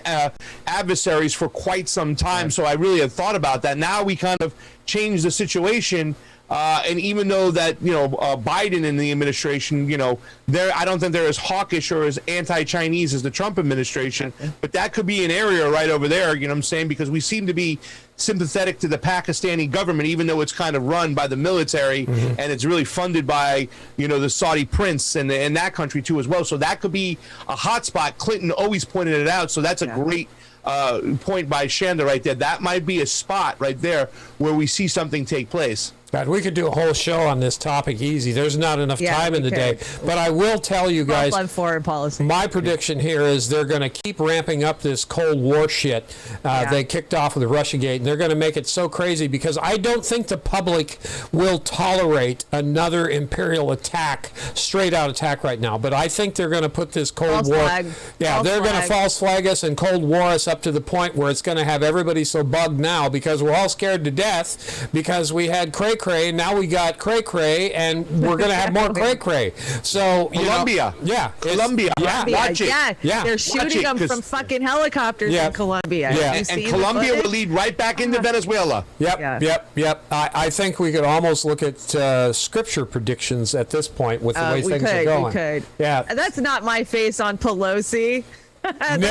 S5: adversaries for quite some time. Right. So I really had thought about that. Now we kind of changed the situation. And even though that, Biden in the administration, I don't think they're as hawkish or as anti-Chinese as the Trump administration, but that could be an area right over there, you know what I'm saying? Because we seem to be sympathetic to the Pakistani government, even though it's kind of run by the military and it's really funded by, the Saudi prince and that country too as well. So that could be a hot spot. Clinton always pointed it out. So that's a great point by Shanda right there. That might be a spot right there where we see something take place.
S2: God, we could do a whole show on this topic easy. There's not enough time in the day. But I will tell you guys,
S1: foreign policy.
S2: My prediction here is they're going to keep ramping up this Cold War shit they kicked off with the Russiagate, and they're going to make it so crazy because I don't think the public will tolerate another imperial attack, straight-out attack right now. But I think they're going to put this Cold War... they're going to false flag us and Cold War us up to the point where it's going to have everybody so bugged now because we're all scared to death because we had cray, now we got cray, and we're going to have more cray. So,
S5: Colombia. Colombia.
S2: Yeah.
S5: Watch it.
S1: Yeah. They're shooting them from fucking helicopters in Colombia.
S5: Yeah. And Colombia will lead right back into Venezuela.
S2: Yep. I think we could almost look at scripture predictions at this point with the way things are going.
S1: We could.
S2: Yeah.
S1: That's not my face on Pelosi.
S2: That's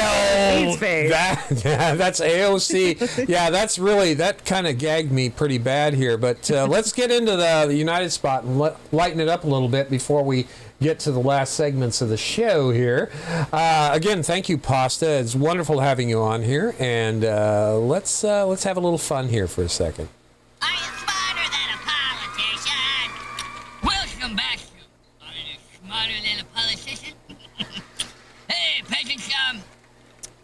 S2: AOC. Yeah, that's really, that kind of gagged me pretty bad here. But let's get into the United spot and lighten it up a little bit before we get to the last segments of the show here. Again, thank you, Pasta. It's wonderful having you on here, and let's have a little fun here for a second.
S9: Are you smarter than a politician? Welcome back, you. Are you smarter than a politician? Hey, peasants,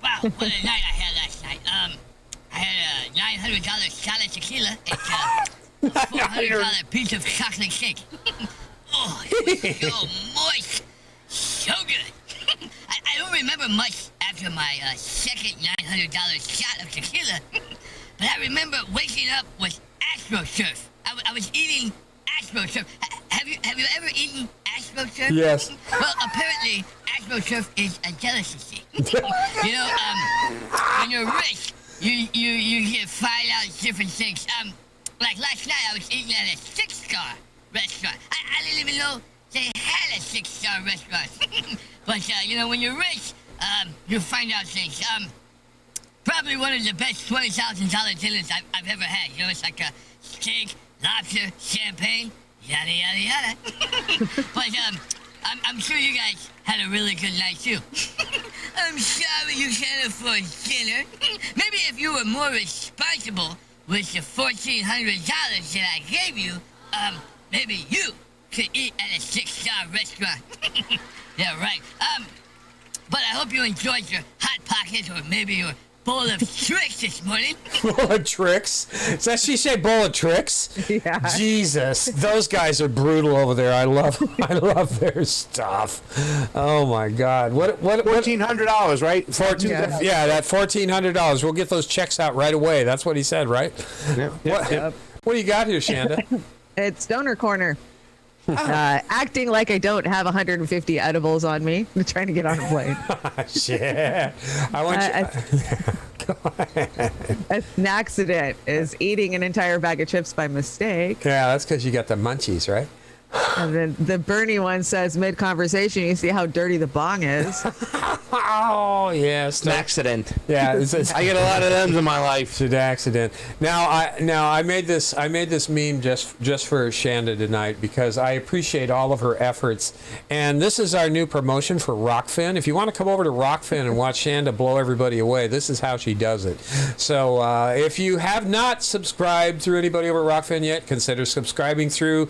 S9: wow, what a night I had last night. I had a $900 shot of tequila and a $400 piece of chocolate cake. Oh, it was so moist, so good. I don't remember much after my second $900 shot of tequila, but I remember waking up with AstroTurf. I was eating AstroTurf. Have you ever eaten AstroTurf?
S2: Yes.
S9: Well, apparently, AstroTurf is a delicacy. When you're rich, you can find out different things. Like last night, I was eating at a 6-star restaurant. I didn't even know they had a 6-star restaurant. But when you're rich, you find out things. Probably one of the best $20,000 dinners I've ever had. It's like a steak, lobster, champagne, yada yada yada. But I'm sure you guys had a really good night too. I'm sorry you can't afford dinner. Maybe if you were more responsible with the $1,400 that I gave you, maybe you could eat at a 6-star restaurant. Yeah, right. But I hope you enjoyed your Hot Pockets or maybe your bowl of tricks this morning.
S2: Bowl of tricks? Does she say bowl of tricks?
S1: Yeah.
S2: Jesus, those guys are brutal over there. I love their stuff. Oh my God! What
S5: $1,400, right?
S2: Yeah, that $1,400. We'll get those checks out right away. That's what he said, right?
S5: Yeah.
S2: What do you got here, Shanda?
S1: It's Donor Corner. Acting like I don't have 150 edibles on me. I'm trying to get on a plane.
S2: Yeah. I want you.
S1: An accident is eating an entire bag of chips by mistake.
S2: Yeah, that's because you got the munchies, right?
S1: And then the Bernie one says mid-conversation, you see how dirty the bong is.
S2: Oh, yes.
S5: It's an accident.
S2: Yeah,
S5: I get a lot of them in my life.
S2: It's an accident. Now I made this meme just for Shanda tonight because I appreciate all of her efforts. And this is our new promotion for Rockfin. If you want to come over to Rockfin and watch Shanda blow everybody away, this is how she does it. So if you have not subscribed through anybody over at Rockfin yet, consider subscribing through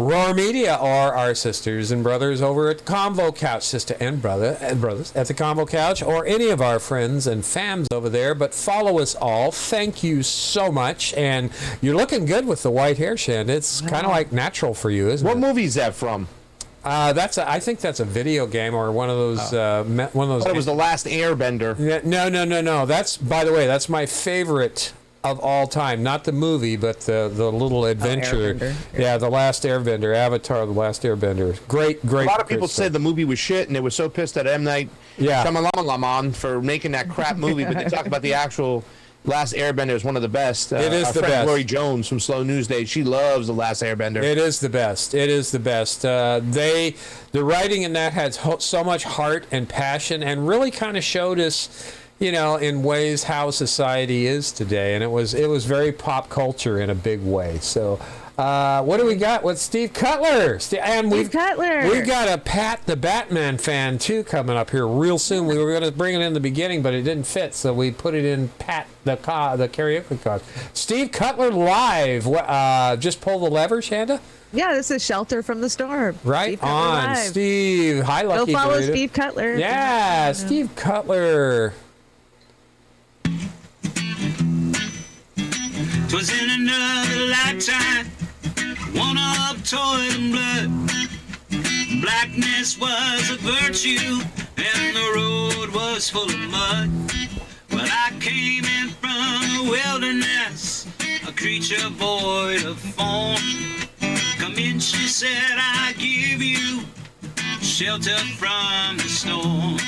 S2: Roar Media are our sisters and brothers over at Convo Couch, sister and brothers at the Convo Couch, or any of our friends and fams over there. But follow us all. Thank you so much. And you're looking good with the white hair, Shanda. It's kind of like natural for you, isn't it?
S5: What movie is that from?
S2: I think that's a video game or one of those. One of those.
S5: It was The Last Airbender.
S2: Yeah, no. That's, by the way, that's my favorite of all time. Not the movie, but the little adventure.
S1: Airbender.
S2: Yeah, The Last Airbender, Avatar: The Last Airbender. Great.
S5: A lot of people said the movie was shit, and they were so pissed at M. Night Shyamalan for making that crap movie. But they talk about the actual Last Airbender is one of the best.
S2: It is
S5: our
S2: the
S5: friend
S2: best.
S5: Lori Jones from Slow News Day, she loves The Last Airbender.
S2: It is the best. It is the best. The writing in that had so much heart and passion, and really kind of showed us, in ways how society is today. And it was very pop culture in a big way. So, what do we got with Steve Cutler? Steve
S1: Cutler.
S2: We've got a Pat the Batman fan too coming up here real soon. We were going to bring it in the beginning, but it didn't fit, so we put it in Pat the karaoke cause. Steve Cutler live. Just pull the lever, Shanda.
S1: Yeah, this is Shelter from the Storm.
S2: Right
S1: Steve Cutler
S2: on,
S1: live.
S2: Steve. Hi, Lucky.
S1: Go follow
S2: Dorito.
S1: Steve Cutler.
S2: Yeah, Steve Cutler.
S11: 'Twas in another lifetime, one of toil and blood. Blackness was a virtue, and the road was full of mud. But I came in from the wilderness, a creature void of form. Come in, she said, I give you shelter from the storm.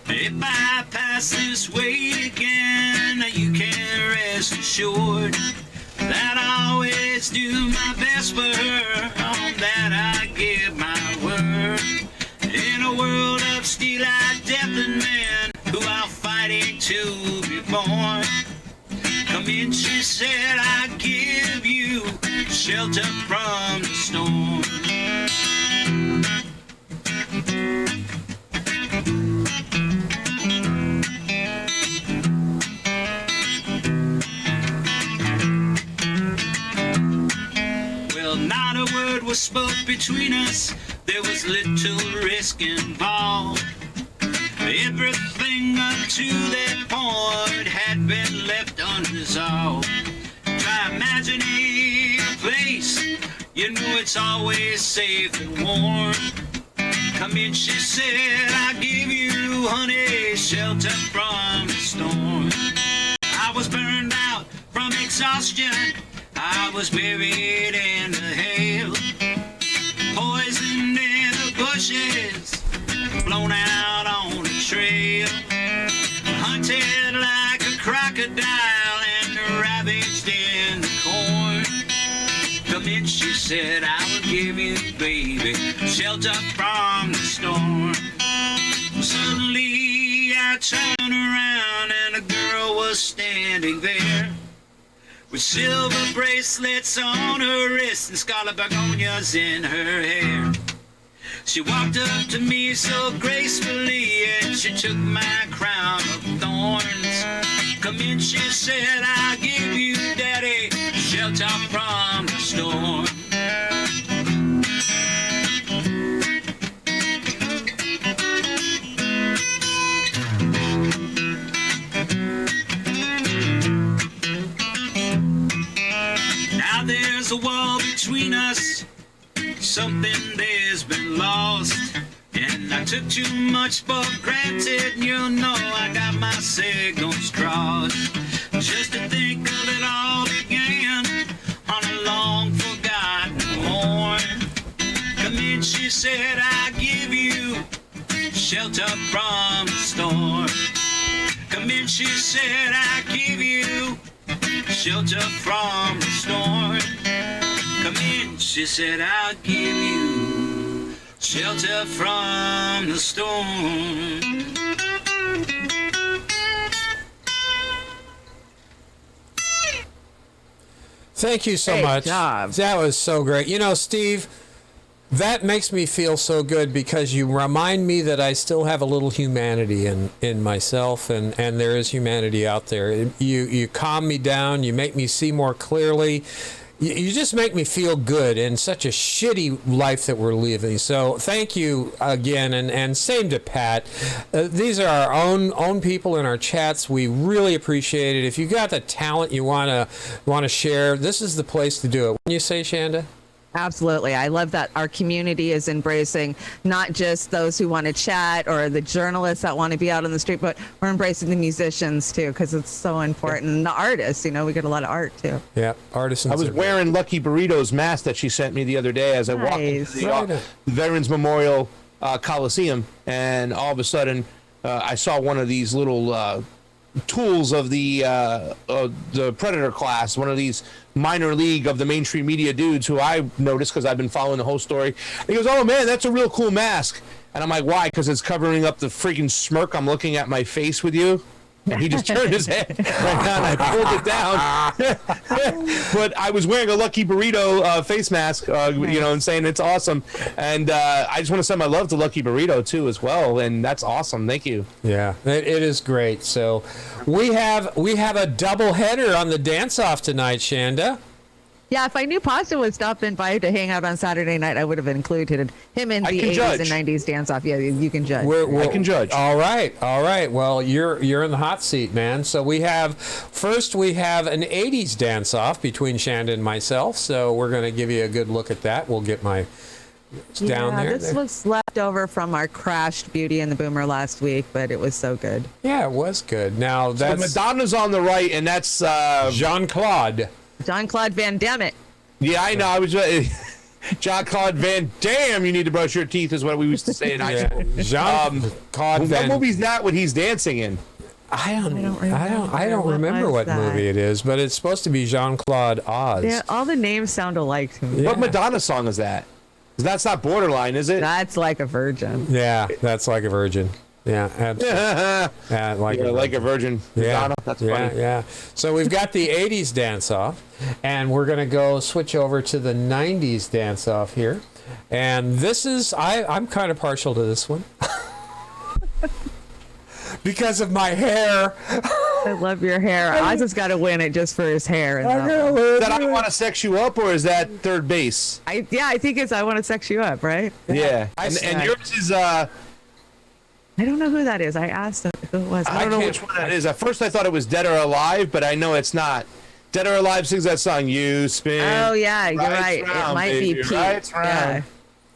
S11: If I pass this way again, you can rest assured that I always do my best for her. On that I give my word. In a world of steel-eyed death and men who are fighting to be born. Come in, she said, I give you shelter from the storm. Not a word was spoke between us. There was little risk involved. Everything up to that point had been left unresolved. Try imagining a place, you know it's always safe and warm. Come in, she said, I give you, honey, shelter from the storm. I was burned out from exhaustion. I was buried in the hail, poisoned in the bushes, blown out on the trail, hunted like a crocodile and ravaged in the corn. Come in, she said, I will give you, baby, shelter from the storm. Suddenly I turned around and a girl was standing there, with silver bracelets on her wrists and scarlet begonias in her hair. She walked up to me so gracefully and she took my crown of thorns. Come in, she said, I'll give you, daddy, shelter from the storm. Now there's a wall between us, something there's been lost, and I took too much for granted. You know I got my signals crossed. Just to think of it all began on a long forgotten morn. Come in, she said, I give you shelter from the storm. Come in, she said, I give you shelter from the storm. Come in, she said, I'll give you shelter from the storm.
S2: Thank you so
S1: Great
S2: much.
S1: job.
S2: That was so great. You know, Steve, That makes me feel so good because you remind me that I still have a little humanity in myself, and there is humanity out there. You calm me down. You make me see more clearly. You just make me feel good in such a shitty life that we're living. So thank you again, and same to Pat. These are our own people in our chats. We really appreciate it. If you got the talent you want to share, this is the place to do it. Wouldn't you say, Shanda?
S1: Absolutely. I love that our community is embracing not just those who want to chat or the journalists that want to be out on the street, but we're embracing the musicians too, because it's so important. And the artists, we get a lot of art too.
S2: Yeah, artists.
S5: I was wearing Lucky Burrito's mask that she sent me the other day as I walked into the Veterans Memorial Coliseum, and all of a sudden I saw one of these little tools of the Predator class, one of these minor league of the mainstream media dudes who I noticed because I've been following the whole story. He goes, "Oh man, that's a real cool mask." And I'm like, "Why?" Because it's covering up the freaking smirk I'm looking at my face with you. And he just turned his head right down. I pulled it down. But I was wearing a Lucky Burrito face mask, and saying it's awesome. And I just want to send my love to Lucky Burrito too as well. And that's awesome. Thank you.
S2: Yeah, it is great. So we have a double header on the dance-off tonight, Shanda.
S1: Yeah, if I knew Pasta would stop in by to hang out on Saturday night, I would have included him in the 80s and 90s dance-off. Yeah, you can judge.
S2: I can judge. All right. Well, you're in the hot seat, man. So we have an 80s dance-off between Shanda and myself. So we're going to give you a good look at that. We'll get my down there.
S1: This looks left over from our crashed Beauty and the Boomer last week, but it was so good.
S2: Yeah, it was good. Now that's
S5: Madonna's on the right, and that's
S2: Jean-Claude
S1: Van Damme.
S5: Yeah, I know. I was Jean-Claude Van Damme. You need to brush your teeth, is what we used to say in high school.
S2: Jean-Claude
S5: What movie's that? What he's dancing in?
S2: I don't remember what movie it is, but it's supposed to be Jean-Claude Oz.
S1: Yeah, all the names sound alike to me.
S5: What Madonna song is that? That's not Borderline, is it?
S1: That's Like a Virgin.
S2: Yeah, that's Like a Virgin. Yeah, absolutely.
S5: Like a Virgin. Madonna. That's funny.
S2: Yeah. So we've got the 80s dance-off, and we're going to go switch over to the 90s dance-off here. And this is, I'm kind of partial to this one. Because of my hair.
S1: I love your hair. Oz has got to win it just for his hair.
S5: Is that I Want to Sex You Up, or is that third base?
S1: I think it's I Want to Sex You Up, right?
S5: Yeah. And yours is...
S1: I don't know who that is. I asked who it was.
S5: I don't know which one that is. At first I thought it was Dead or Alive, but I know it's not. Dead or Alive sings that song, You Spin.
S1: Oh, yeah, you're right.
S5: Round,
S1: it might
S5: baby,
S1: be Pete.
S5: Right
S1: Yeah.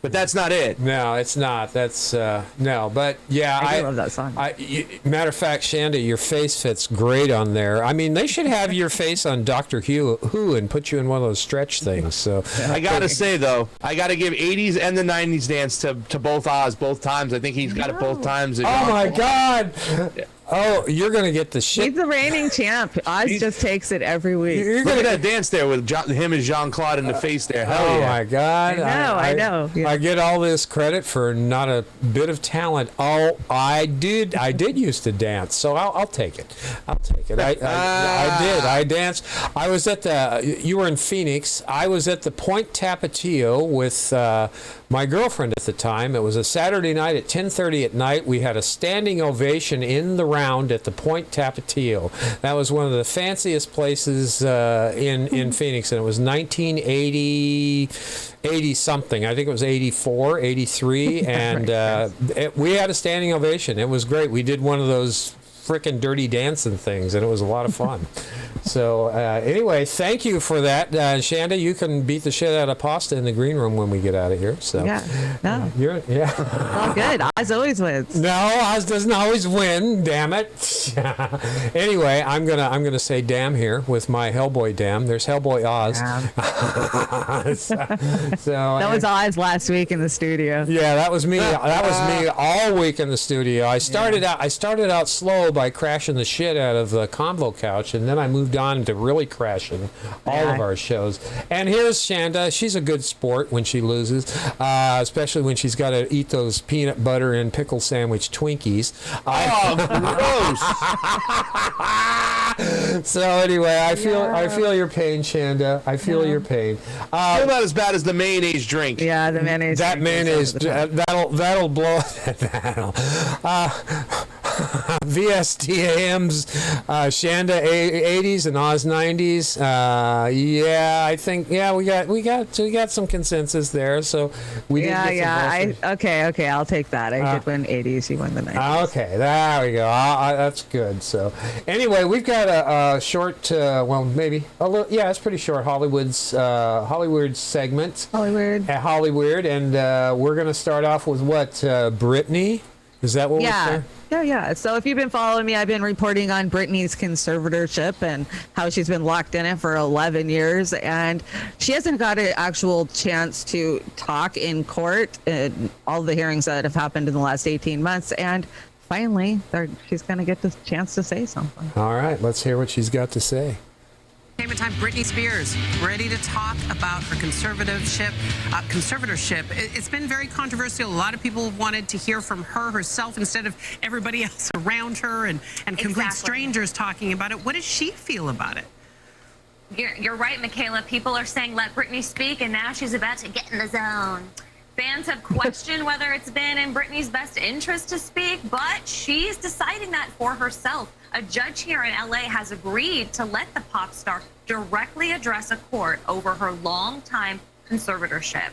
S5: But that's not it.
S2: No, it's not. That's no. But yeah,
S1: I love that song.
S2: Matter of fact, Shanda, your face fits great on there. I mean, they should have your face on Doctor Who and put you in one of those stretch things. So
S5: I gotta say though, I gotta give 80s and the 90s dance to both Oz both times. I think he's got it both times.
S2: Oh my God. Oh, you're going to get the shit.
S1: He's the reigning champ. Oz just takes it every week.
S5: Look at that dance there with him and Jean-Claude in the face there. Hell yeah.
S2: My God.
S1: I know. Yeah.
S2: I get all this credit for not a bit of talent. Oh, I did used to dance, so I'll take it. I'll take it. I did. I danced. I was at you were in Phoenix. I was at the Point Tapatio with my girlfriend at the time. It was a Saturday night at 10:30 at night. We had a standing ovation in the round at the Point Tapatio. That was one of the fanciest places in Phoenix, and it was 1980 something. I think it was 84, 83, and we had a standing ovation. It was great. We did one of those frickin' Dirty Dancing things, and it was a lot of fun. So anyway, thank you for that, Shanda. You can beat the shit out of Pasta in the green room when we get out of here. So
S1: all good. Oz always wins.
S2: No, Oz doesn't always win. Damn it. Anyway, I'm gonna say damn here with my Hellboy damn. There's Hellboy Oz. so
S1: that was Oz last week in the studio.
S2: Yeah, that was me. That was me all week in the studio. I started out slow by crashing the shit out of the Convo couch, and then I moved moved on to really crashing all of our shows. And here's Shanda. She's a good sport when she loses, especially when she's got to eat those peanut butter and pickle sandwich Twinkies. So anyway, I feel your pain, Shanda. I feel your pain.
S5: Still not as bad as the mayonnaise drink.
S1: Yeah, the mayonnaise.
S2: That mayonnaise, that'll blow. VSTAM's Shanda 80s and Oz 90s. I think we got some consensus there. So we did get some
S1: Okay, I'll take that. I did win 80s. You won the 90s.
S2: Okay, there we go. That's good. So anyway, we've got a short, maybe a little. Yeah, it's pretty short. Hollywood segment. Hollywood, and we're gonna start off with what? Britney. Is that what we're saying?
S1: Yeah. So if you've been following me, I've been reporting on Britney's conservatorship and how she's been locked in it for 11 years. And she hasn't got an actual chance to talk in court in all the hearings that have happened in the last 18 months. And finally, she's going to get the chance to say something.
S2: All right, let's hear what she's got to say.
S4: Entertainment time, Britney Spears, ready to talk about her conservatorship. It's been very controversial. A lot of people have wanted to hear from her herself instead of everybody else around her and complete strangers talking about it. What does she feel about it?
S12: You're right, Michaela. People are saying, let Britney speak, and now she's about to get in the zone. Fans have questioned whether it's been in Britney's best interest to speak, but she's deciding that for herself. A judge here in LA has agreed to let the pop star directly address a court over her long-time conservatorship.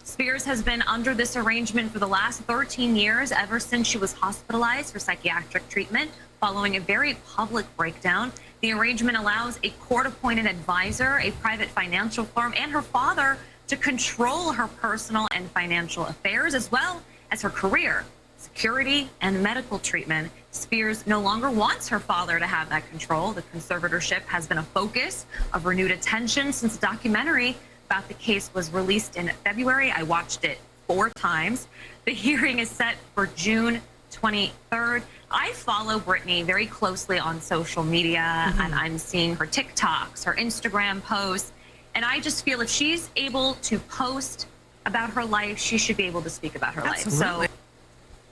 S12: Spears has been under this arrangement for the last 13 years, ever since she was hospitalized for psychiatric treatment following a very public breakdown. The arrangement allows a court-appointed advisor, a private financial firm, and her father to control her personal and financial affairs, as well as her career, security, and medical treatment. Spears no longer wants her father to have that control. The conservatorship has been a focus of renewed attention since a documentary about the case was released in February. I watched it 4 times. The hearing is set for June 23rd. I follow Britney very closely on social media, and I'm seeing her TikToks, her Instagram posts, and I just feel if she's able to post about her life, she should be able to speak about her life. So.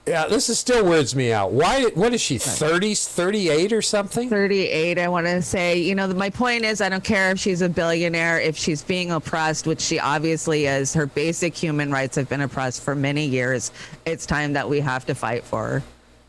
S2: Yeah, this is still weirds me out. What is she, 30s, 38 or something?
S1: 38, I want to say. My point is, I don't care if she's a billionaire, if she's being oppressed, which she obviously is. Her basic human rights have been oppressed for many years. It's time that we have to fight for her.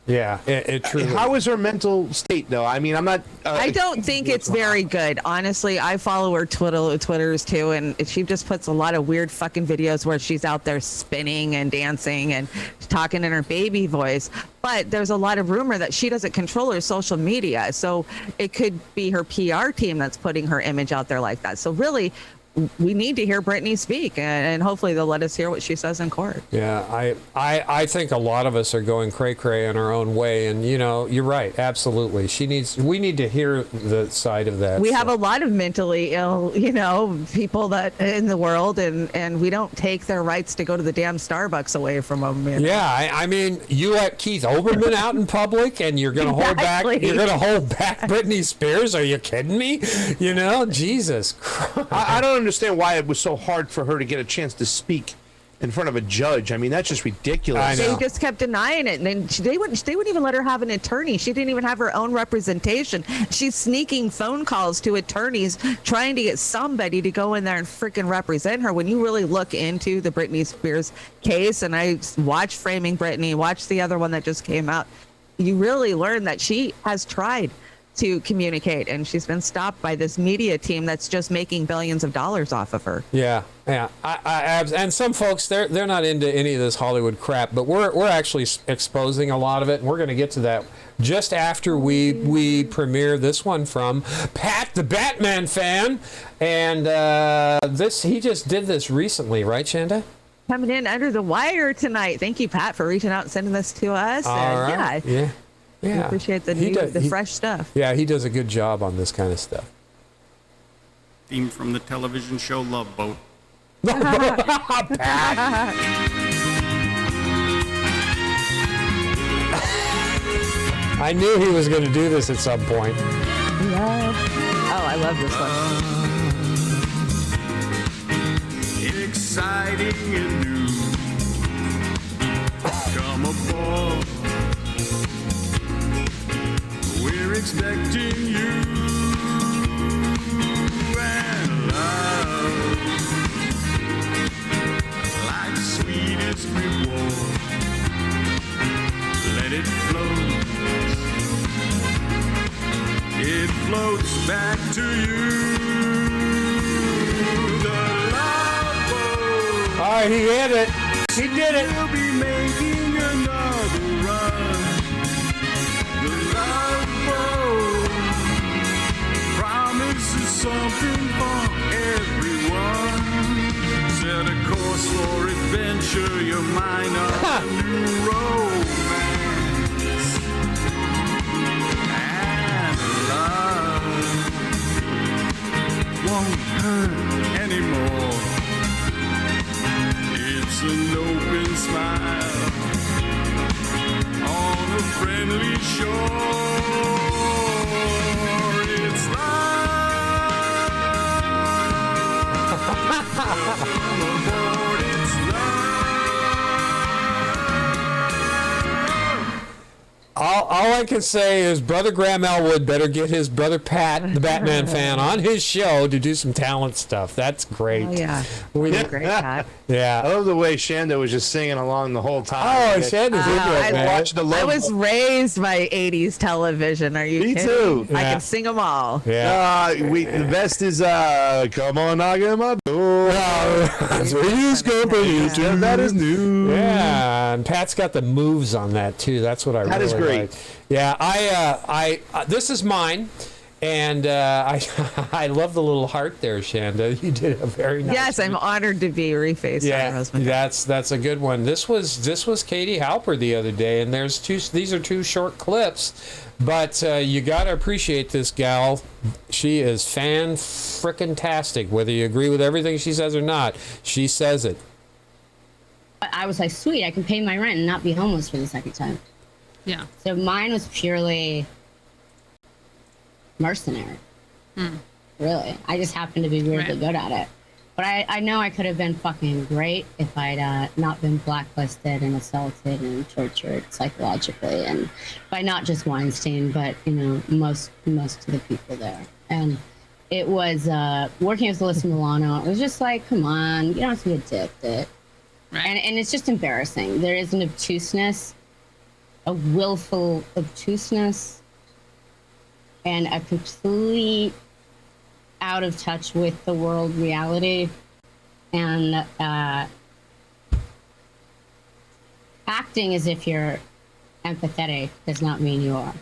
S2: Yeah, it truly.
S5: How is her mental state, though? I mean, I'm not.
S1: I don't think it's very good. Honestly, I follow her Twitters too, and she just puts a lot of weird fucking videos where she's out there spinning and dancing and talking in her baby voice. But there's a lot of rumor that she doesn't control her social media, so it could be her PR team that's putting her image out there like that. So really, we need to hear Britney speak, and hopefully they'll let us hear what she says in court.
S2: Yeah, I think a lot of us are going cray-cray in our own way, and you're right, absolutely. We need to hear the side of that.
S1: We have a lot of mentally ill, people that in the world, and we don't take their rights to go to the damn Starbucks away from them.
S2: Yeah, I mean, you let Keith Olbermann out in public, and you're going to hold back. You're going to hold back Britney Spears? Are you kidding me? Jesus Christ.
S5: I don't understand why it was so hard for her to get a chance to speak in front of a judge. I mean, that's just ridiculous.
S1: They just kept denying it, and then they wouldn't even let her have an attorney. She didn't even have her own representation. She's sneaking phone calls to attorneys trying to get somebody to go in there and freaking represent her. When you really look into the Britney Spears case, and I watched Framing Britney, watched the other one that just came out, you really learn that she has tried to communicate, and she's been stopped by this media team that's just making billions of dollars off of her.
S2: Yeah. And some folks, they're not into any of this Hollywood crap, but we're actually exposing a lot of it, and we're going to get to that just after we premiere this one from Pat, the Batman fan, and he just did this recently, right, Shanda?
S1: Coming in under the wire tonight. Thank you, Pat, for reaching out and sending this to us.
S2: All right. Yeah.
S1: We appreciate the fresh stuff.
S2: Yeah, he does a good job on this kind of stuff.
S14: Theme from the television show Love Boat.
S2: I knew he was going to do this at some point.
S1: Oh, I love this one.
S11: Exciting and new. Come aboard. We're expecting you and love like sweetest reward. Let it float. It floats back to you. The love boat.
S2: All right, he hit it. He did it.
S11: We'll be making another run. The love boat promises something for everyone. Set a course for adventure, your mind on a new romance. And love won't hurt anymore. It's an open smile on a friendly shore. It's love. Come aboard, it's
S2: All I can say is Brother Graham Elwood better get his brother Pat, the Batman fan, on his show to do some talent stuff. That's great.
S1: Oh, yeah. Great, Pat.
S2: Yeah.
S5: I love the way Shanda was just singing along the whole time.
S2: Oh, Shanda's into it, man.
S5: Watched the
S1: I
S5: Love
S1: was raised by 80s television. Are you
S5: Me
S1: kidding?
S5: too.
S1: I
S2: Yeah.
S1: can sing them all.
S2: Yeah.
S5: The best is come on, knock on my door. Three's company, that is new.
S2: Yeah, and Pat's got the moves on that too. That's what I
S5: That
S2: really
S5: is great.
S2: like. Yeah, I this is mine, and I I love the little heart there, Shanda. You did a very nice.
S1: Yes, I'm honored to be refaced by
S2: Yeah,
S1: her husband.
S2: that's a good one. This was Katie Halper the other day, and there's these are two short clips, but you got to appreciate this gal. She is fan-frickin-tastic. Whether you agree with everything she says or not, she says it.
S13: I was like, sweet, I can pay my rent and not be homeless for the second time.
S8: Yeah.
S13: So mine was purely mercenary. Really. I just happened to be weirdly good at it. But I know I could have been fucking great if I'd not been blacklisted and assaulted and tortured psychologically, and by not just Weinstein, but most of the people there. And it was working with Alyssa Milano. It was just like, come on, you don't have to be addicted. Right. And it's just embarrassing. There is an obtuseness, a willful obtuseness, and a complete out of touch with the world reality. And acting as if you're empathetic does not mean you are.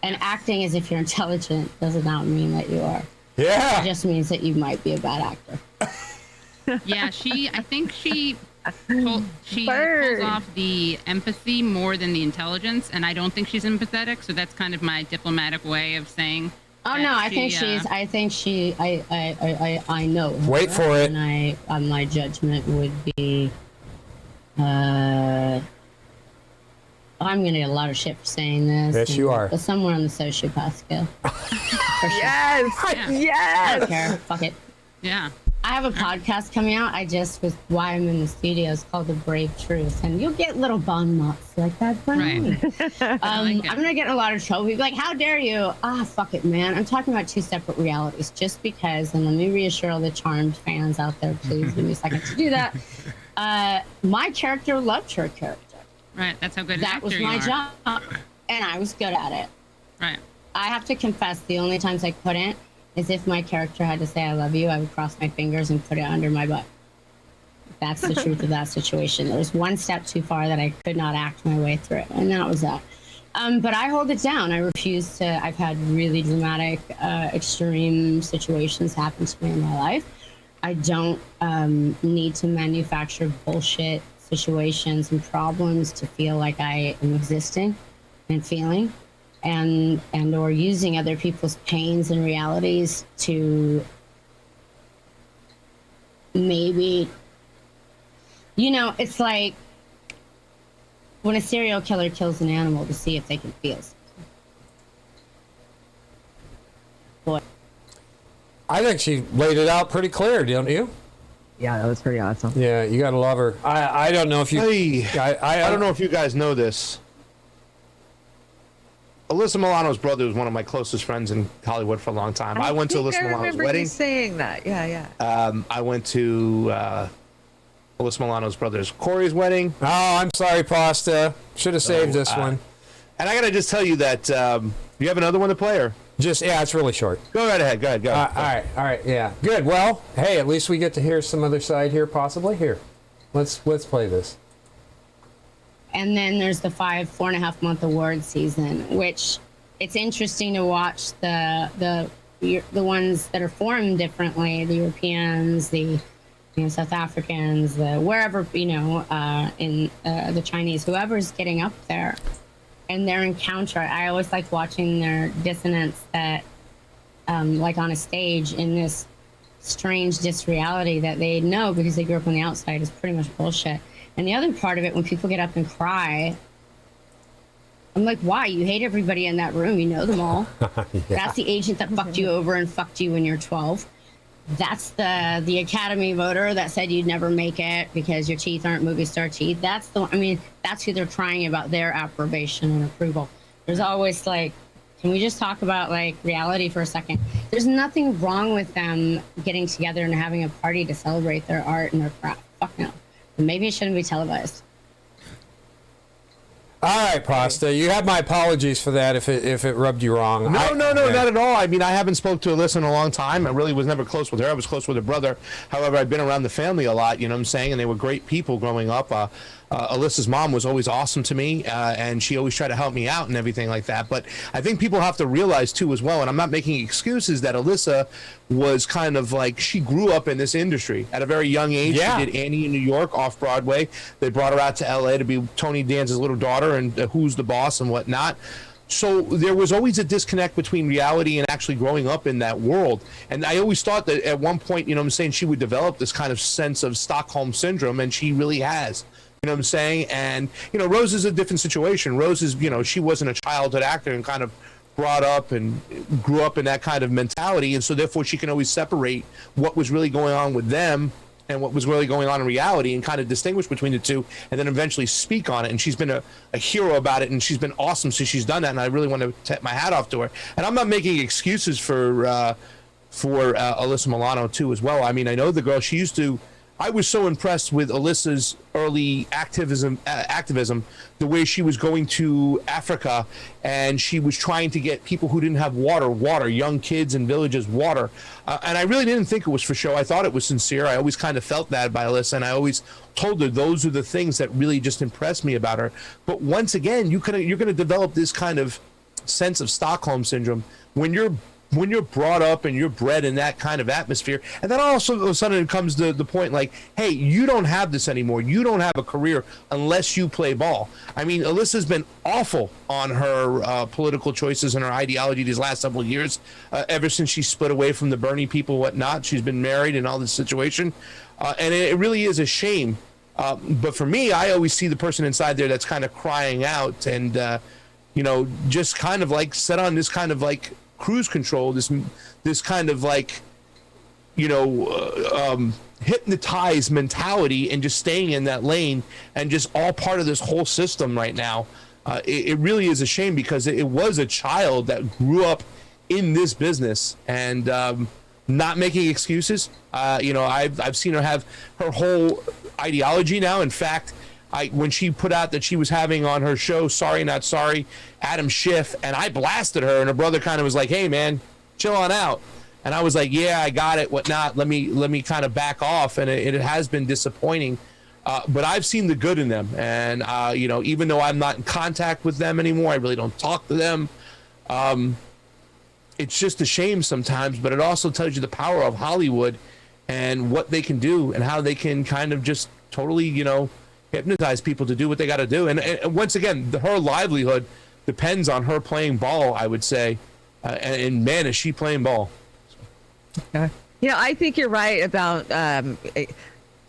S13: And acting as if you're intelligent does not mean that you are.
S2: Yeah.
S13: It just means that you might be a bad actor.
S15: Yeah, I think she pulls off the empathy more than the intelligence, and I don't think she's empathetic, so that's kind of my diplomatic way of saying.
S13: Oh no, I think I know her,
S2: Wait for it.
S13: And my judgment would be I'm gonna get a lot of shit for saying this.
S2: Yes, you are.
S13: But somewhere on the sociopath scale.
S1: Yes,
S13: I
S1: yes.
S13: don't care. Fuck it.
S15: Yeah.
S13: I have a podcast coming out. Why I'm in the studio. It's called The Brave Truth, and you'll get little bon mots like that from me. I'm gonna get in a lot of trouble. People like, how dare you? Fuck it, man. I'm talking about two separate realities, just because. And let me reassure all the Charmed fans out there, please give me a second to do that. My character loved her character.
S15: Right. That's how good.
S13: That was my job, and I was good at it.
S15: Right.
S13: I have to confess, the only times I couldn't is if my character had to say I love you, I would cross my fingers and put it under my butt. That's the truth of that situation. There was one step too far that I could not act my way through, and that was that. But I hold it down. I refuse to. I've had really dramatic, extreme situations happen to me in my life. I don't need to manufacture bullshit situations and problems to feel like I am existing and feeling. And or using other people's pains and realities to maybe, it's like when a serial killer kills an animal to see if they can feel something. Boy.
S2: I think she laid it out pretty clear, don't you?
S1: Yeah, that was pretty awesome.
S2: Yeah, you gotta love her. I don't know if you.
S5: I don't know if you guys know this. Alyssa Milano's brother was one of my closest friends in Hollywood for a long time. I went to Alyssa Milano's
S1: remember
S5: wedding.
S1: you saying that. Yeah.
S5: I went to Alyssa Milano's brother's Corey's wedding.
S2: Oh, I'm sorry, Pasta. Should have saved this one.
S5: And I gotta just tell you that you have another one to play, or
S2: it's really short.
S5: Go right ahead. Go ahead.
S2: All right. Yeah, good. Well, hey, at least we get to hear some other side here, possibly. Here, let's play this.
S13: And then there's the 4.5 month award season, which it's interesting to watch the ones that are formed differently, the Europeans, the South Africans, the wherever, in the Chinese, whoever's getting up there, and their encounter. I always like watching their dissonance that, like on a stage, in this strange disreality that they know because they grew up on the outside is pretty much bullshit. And the other part of it, when people get up and cry, I'm like, why? You hate everybody in that room. You know them all.
S2: Yeah.
S13: That's the agent that fucked you over and fucked you when you're 12. That's the Academy voter that said you'd never make it because your teeth aren't movie star teeth. That's who they're crying about their approbation and approval. There's always like, can we just talk about like reality for a second? There's nothing wrong with them getting together and having a party to celebrate their art and their craft. Fuck no. Maybe it shouldn't be televised.
S2: All right, Pasta. You have my apologies for that if it rubbed you wrong.
S5: No, not at all. I mean, I haven't spoke to Alyssa in a long time. I really was never close with her. I was close with her brother. However, I've been around the family a lot, you know what I'm saying? And they were great people growing up. Alyssa's mom was always awesome to me, and she always tried to help me out and everything like that. But I think people have to realize, too, as well, and I'm not making excuses, that Alyssa was kind of like, she grew up in this industry at a very young age.
S2: Yeah.
S5: She did Annie in New York off Broadway. They brought her out to L.A. to be Tony Danza's little daughter and Who's the Boss and whatnot. So there was always a disconnect between reality and actually growing up in that world. And I always thought that at one point, you know what I'm saying, she would develop this kind of sense of Stockholm syndrome, and she really has. You know what I'm saying? And, Rose is a different situation. Rose is, she wasn't a childhood actor and kind of brought up and grew up in that kind of mentality. And so therefore she can always separate what was really going on with them and what was really going on in reality and kind of distinguish between the two and then eventually speak on it. And she's been a hero about it, and she's been awesome since she's done that. And I really want to tip my hat off to her. And I'm not making excuses for Alyssa Milano too as well. I mean, I know the girl, I was so impressed with Alyssa's early activism, the way she was going to Africa and she was trying to get people who didn't have water, young kids in villages, water. And I really didn't think it was for show. I thought it was sincere. I always kind of felt that by Alyssa, and I always told her those are the things that really just impressed me about her. But once again, you're going to develop this kind of sense of Stockholm syndrome when you're brought up and you're bred in that kind of atmosphere. And then also all of a sudden it comes to the point like, hey, you don't have this anymore. You don't have a career unless you play ball. I mean, Alyssa's been awful on her political choices and her ideology these last several years. Ever since she split away from the Bernie people, whatnot, she's been married and all this situation. And it really is a shame. But for me, I always see the person inside there that's kind of crying out and, just kind of like set on this kind of like cruise control, this kind of like, hypnotized mentality and just staying in that lane and just all part of this whole system right now. It really is a shame because it was a child that grew up in this business and not making excuses. I've seen her have her whole ideology now. In fact, when she put out that she was having on her show, Sorry Not Sorry, Adam Schiff, and I blasted her, and her brother kind of was like, hey, man, chill on out. And I was like, yeah, I got it, whatnot. Let me kind of back off, and it has been disappointing. But I've seen the good in them, and, even though I'm not in contact with them anymore, I really don't talk to them. It's just a shame sometimes, but it also tells you the power of Hollywood and what they can do and how they can kind of just totally, hypnotize people to do what they got to do. And once again, her livelihood depends on her playing ball, I would say. And man, is she playing ball.
S1: Okay. I think you're right about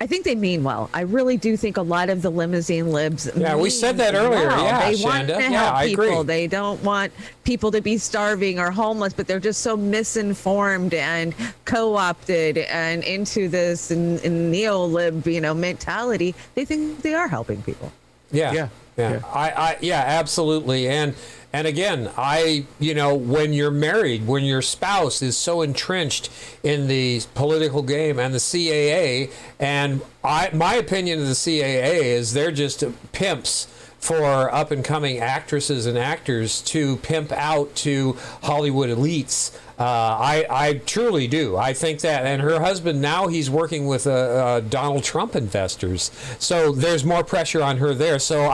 S1: I think they mean well. I really do think a lot of the limousine libs.
S2: Yeah, we said that earlier.
S1: well.
S2: Yeah,
S1: they want
S2: Shanda.
S1: to
S2: Yeah,
S1: help
S2: I
S1: people.
S2: agree.
S1: They don't want people to be starving or homeless, but they're just so misinformed and co-opted and into this neo-lib, mentality. They think they are helping people.
S2: Yeah. Yeah, absolutely. And again, when you're married, when your spouse is so entrenched in the political game and the CAA, and my opinion of the CAA is they're just pimps for up and coming actresses and actors to pimp out to Hollywood elites. I truly do. I think that, and her husband now, he's working with Donald Trump investors, so there's more pressure on her there. So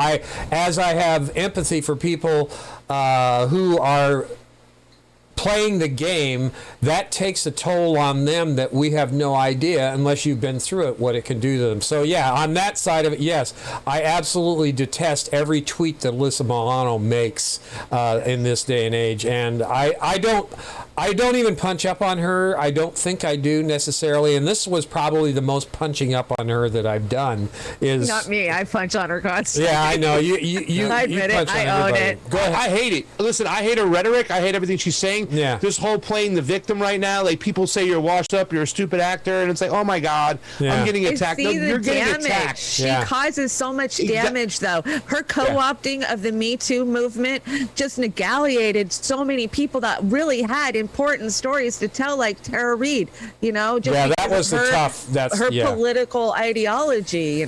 S2: as I have empathy for people who are playing the game, that takes a toll on them that we have no idea, unless you've been through it, what it can do to them. So yeah, on that side of it, yes, I absolutely detest every tweet that Alyssa Milano makes in this day and age, and I don't even punch up on her. I don't think I do necessarily, and this was probably the most punching up on her that I've done. Is
S1: Not me. I punch on her constantly.
S2: Yeah, I know. You
S1: I admit
S2: you
S1: it.
S2: punch on
S1: I own
S2: everybody.
S1: it.
S2: Go ahead.
S5: I hate it. Listen, I hate her rhetoric. I hate everything she's saying.
S2: Yeah.
S5: This whole playing the victim right now, like people say you're washed up, you're a stupid actor, and it's like, oh my God, I'm getting attacked.
S1: I
S5: No,
S1: see the
S5: you're getting
S1: damage.
S5: attacked.
S1: She causes so much damage, though. Her co-opting of the Me Too movement just negated so many people that really had important stories to tell, like Tara Reid. Just
S2: that
S1: because
S2: was
S1: of
S2: the
S1: her,
S2: tough. That's
S1: her political ideology.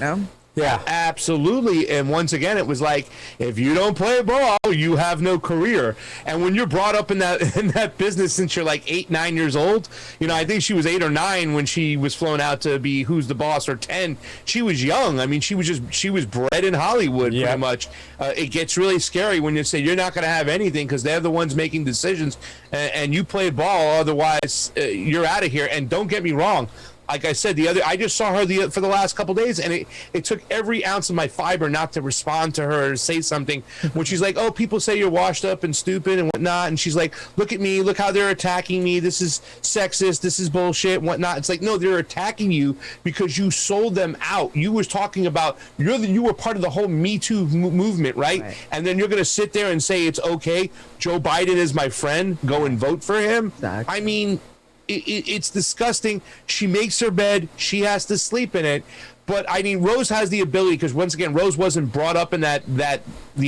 S2: Yeah,
S5: absolutely. And once again, it was like, if you don't play ball, you have no career. And when you're brought up in that business since you're like 8, 9 years old, I think she was 8 or 9 when she was flown out to be Who's the Boss, or 10. She was young. I mean, she was bred in Hollywood pretty much. It gets really scary when you say you're not going to have anything because they're the ones making decisions, and you played ball. Otherwise, you're out of here. And don't get me wrong. Like I said, I just saw her for the last couple days, and it took every ounce of my fiber not to respond to her or say something when she's like, oh, people say you're washed up and stupid and whatnot. And she's like, look at me, look how they're attacking me. This is sexist. This is bullshit and whatnot. It's like, no, they're attacking you because you sold them out. You was talking about, you were part of the whole Me Too movement, right? And then you're going to sit there and say it's okay. Joe Biden is my friend. Go and vote for him. Exactly. I mean, it's disgusting. She makes her bed. She has to sleep in it. But I mean, Rose has the ability, because once again, Rose wasn't brought up in the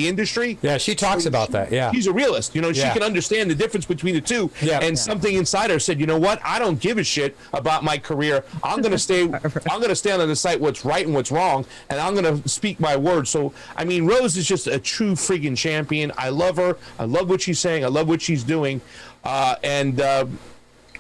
S5: industry.
S2: Yeah, she talks about that. Yeah,
S5: she's a realist. She can understand the difference between the two. Yeah, and something inside her said, you know what? I don't give a shit about my career. I'm gonna stay. I'm gonna stand on the site what's right and what's wrong, and I'm gonna speak my word. So I mean, Rose is just a true freaking champion. I love her. I love what she's saying. I love what she's doing.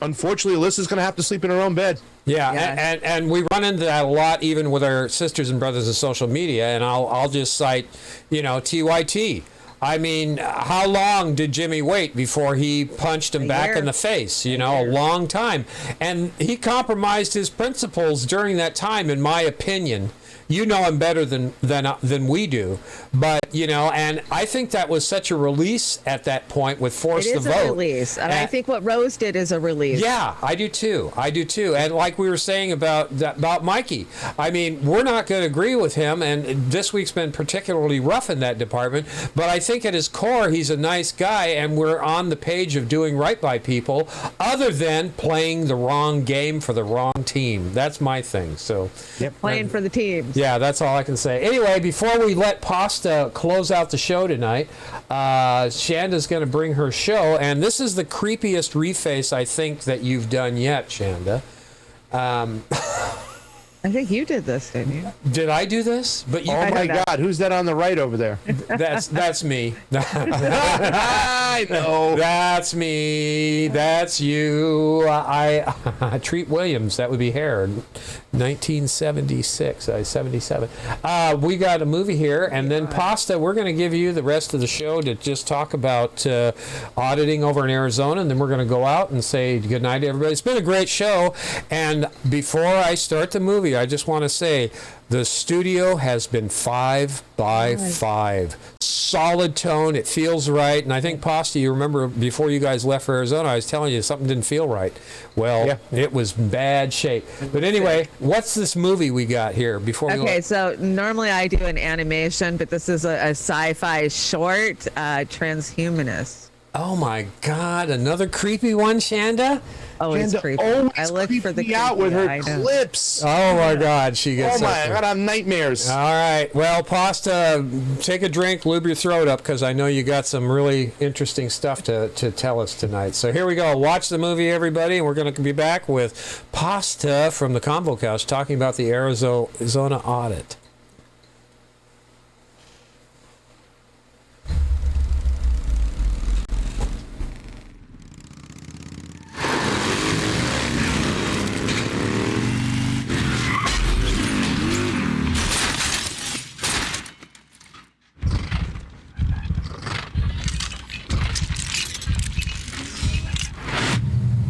S5: Unfortunately, Alyssa's going to have to sleep in her own bed.
S2: Yeah, and we run into that a lot, even with our sisters and brothers of social media. And I'll just cite, TYT. I mean, how long did Jimmy wait before he punched him back in the face? A long time. And he compromised his principles during that time, in my opinion. You know him better than we do, but and I think that was such a release at that point with Force the Vote.
S1: It is a release, and I think what Rose did is a release.
S2: Yeah, I do too. And like we were saying about Mikey, I mean, we're not going to agree with him, and this week's been particularly rough in that department. But I think at his core, he's a nice guy, and we're on the page of doing right by people, other than playing the wrong game for the wrong team. That's my thing. So
S1: playing for the team.
S2: Yeah, that's all I can say. Anyway, before we let Pasta close out the show tonight, Shanda's going to bring her show, and this is the creepiest reface I think that you've done yet, Shanda.
S1: I think you did this, didn't you?
S2: Did I do this? But
S5: oh my God, who's that on the right over there?
S2: That's me.
S5: I know.
S2: That's me. That's you. I Treat Williams. That would be hair. 1976. 77. We got a movie here, and then Pasta. We're going to give you the rest of the show to just talk about auditing over in Arizona, and then we're going to go out and say goodnight to everybody. It's been a great show, and before I start the movie, I just want to say the studio has been 5 by 5. Solid tone. It feels right. And I think, Pasta, you remember before you guys left for Arizona, I was telling you something didn't feel right. Well, you, it was bad shape. But anyway, what's this movie we got here before we?
S1: Okay, so normally I do an animation, but this is a sci-fi short, Transhumanist.
S2: Oh my God! Another creepy one, Shanda.
S1: Oh, it's
S5: Shanda
S1: creepy.
S5: always
S1: I look for the
S5: creeps me out with her
S1: I know.
S5: clips.
S2: Oh my God, she gets.
S5: Oh my God, I'm nightmares.
S2: All right, well, Pasta, take a drink, lube your throat up, because I know you got some really interesting stuff to tell us tonight. So here we go. Watch the movie, everybody, and we're going to be back with Pasta from the Convo Couch talking about the Arizona audit.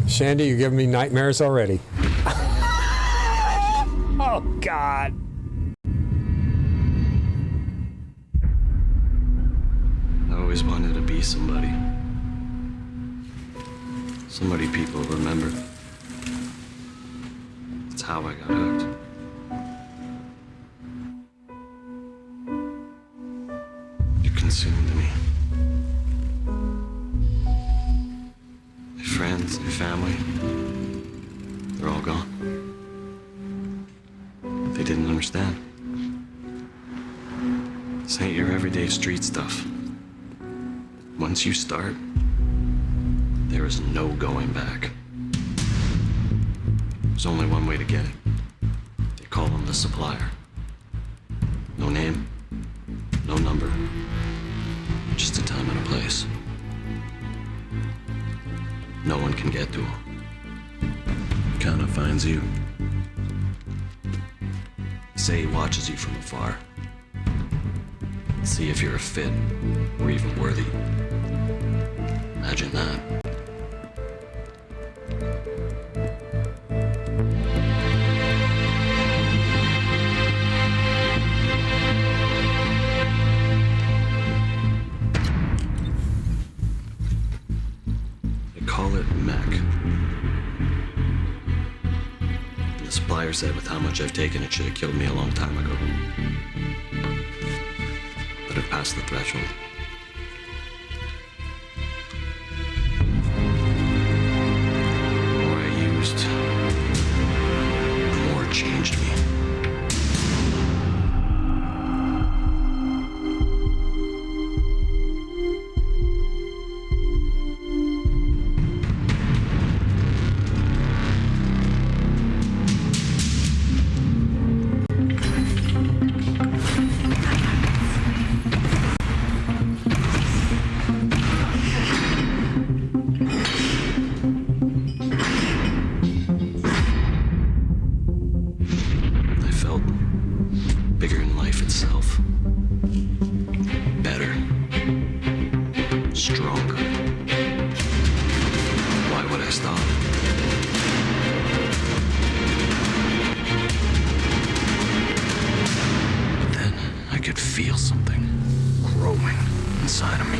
S2: Shandy, you're giving me nightmares already. Oh, God.
S16: I always wanted to be somebody. Somebody people remember. That's how I got hooked. You consumed me. My friends, my family, they're all gone. They didn't understand. This ain't your everyday street stuff. Once you start, there is no going back. There's only one way to get it. They call him the supplier. No name, no number, just a time and a place. No one can get to him. Kinda finds you. Say he watches you from afar. See if you're a fit or even worthy. Imagine that. They call it Mac. The supplier said with how much I've taken, it should have killed me a long time ago. But I've passed the threshold. The more I used, the more it changed me. I felt bigger than life itself. Better. Stronger. Why would I stop? But then I could feel something growing inside of me.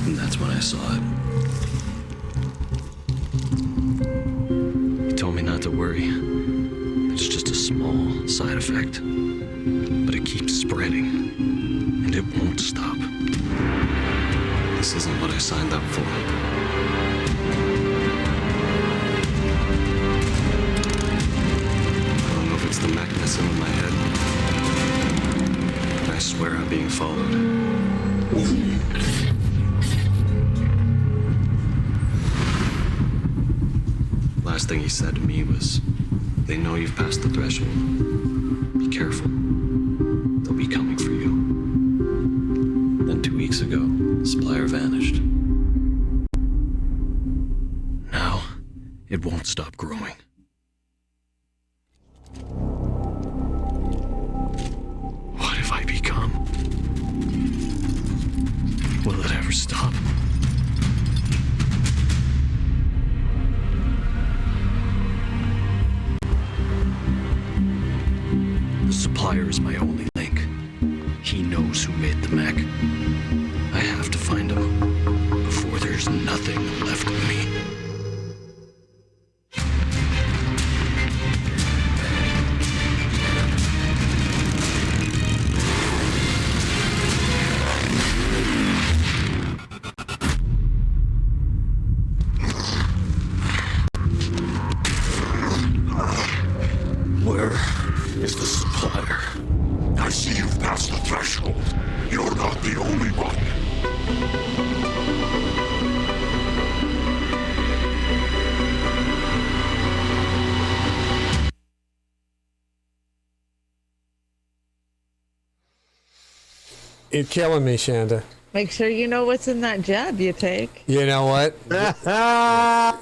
S16: And that's when I saw it. He told me not to worry. It's just a small side effect. But it keeps spreading. And it won't stop. This isn't what I signed up for. I don't know if it's the mechanism in my head. But I swear I'm being followed. Last thing he said to me was, they know you've passed the threshold. Be careful. They'll be coming for you. Then 2 weeks ago, the supplier vanished. Now, it won't stop growing. What have I become? Will it ever stop? The supplier is my only link. He knows who made the mech. I have to find him before there's nothing left of me.
S18: Where is the supplier? I see you've passed the threshold. You're not the only one.
S2: You're killing me, Shanda.
S1: Make sure you know what's in that jab you take.
S2: You know what? Yeah.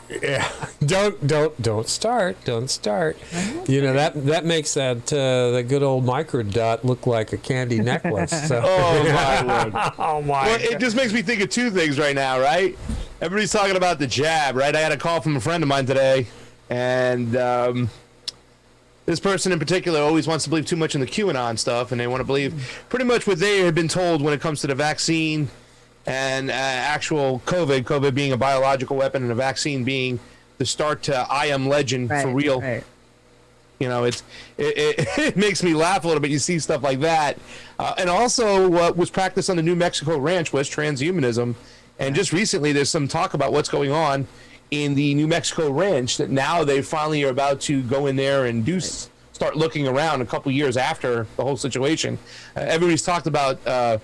S2: Don't start. Don't start. You know that makes that the good old microdot look like a candy necklace. So.
S5: Oh my lord!
S2: Oh my!
S5: Well, it just makes me think of two things right now, right? Everybody's talking about the jab, right? I had a call from a friend of mine today, and this person in particular always wants to believe too much in the QAnon stuff, and they want to believe pretty much what they have been told when it comes to the vaccine and actual COVID being a biological weapon and a vaccine being the start to I Am Legend for real. Right. You know, it makes me laugh a little bit. You see stuff like that. And also what was practiced on the New Mexico ranch was transhumanism. And just recently there's some talk about what's going on in the New Mexico ranch, that now they finally are about to go in there and start looking around a couple years after the whole situation. Everybody's talked about the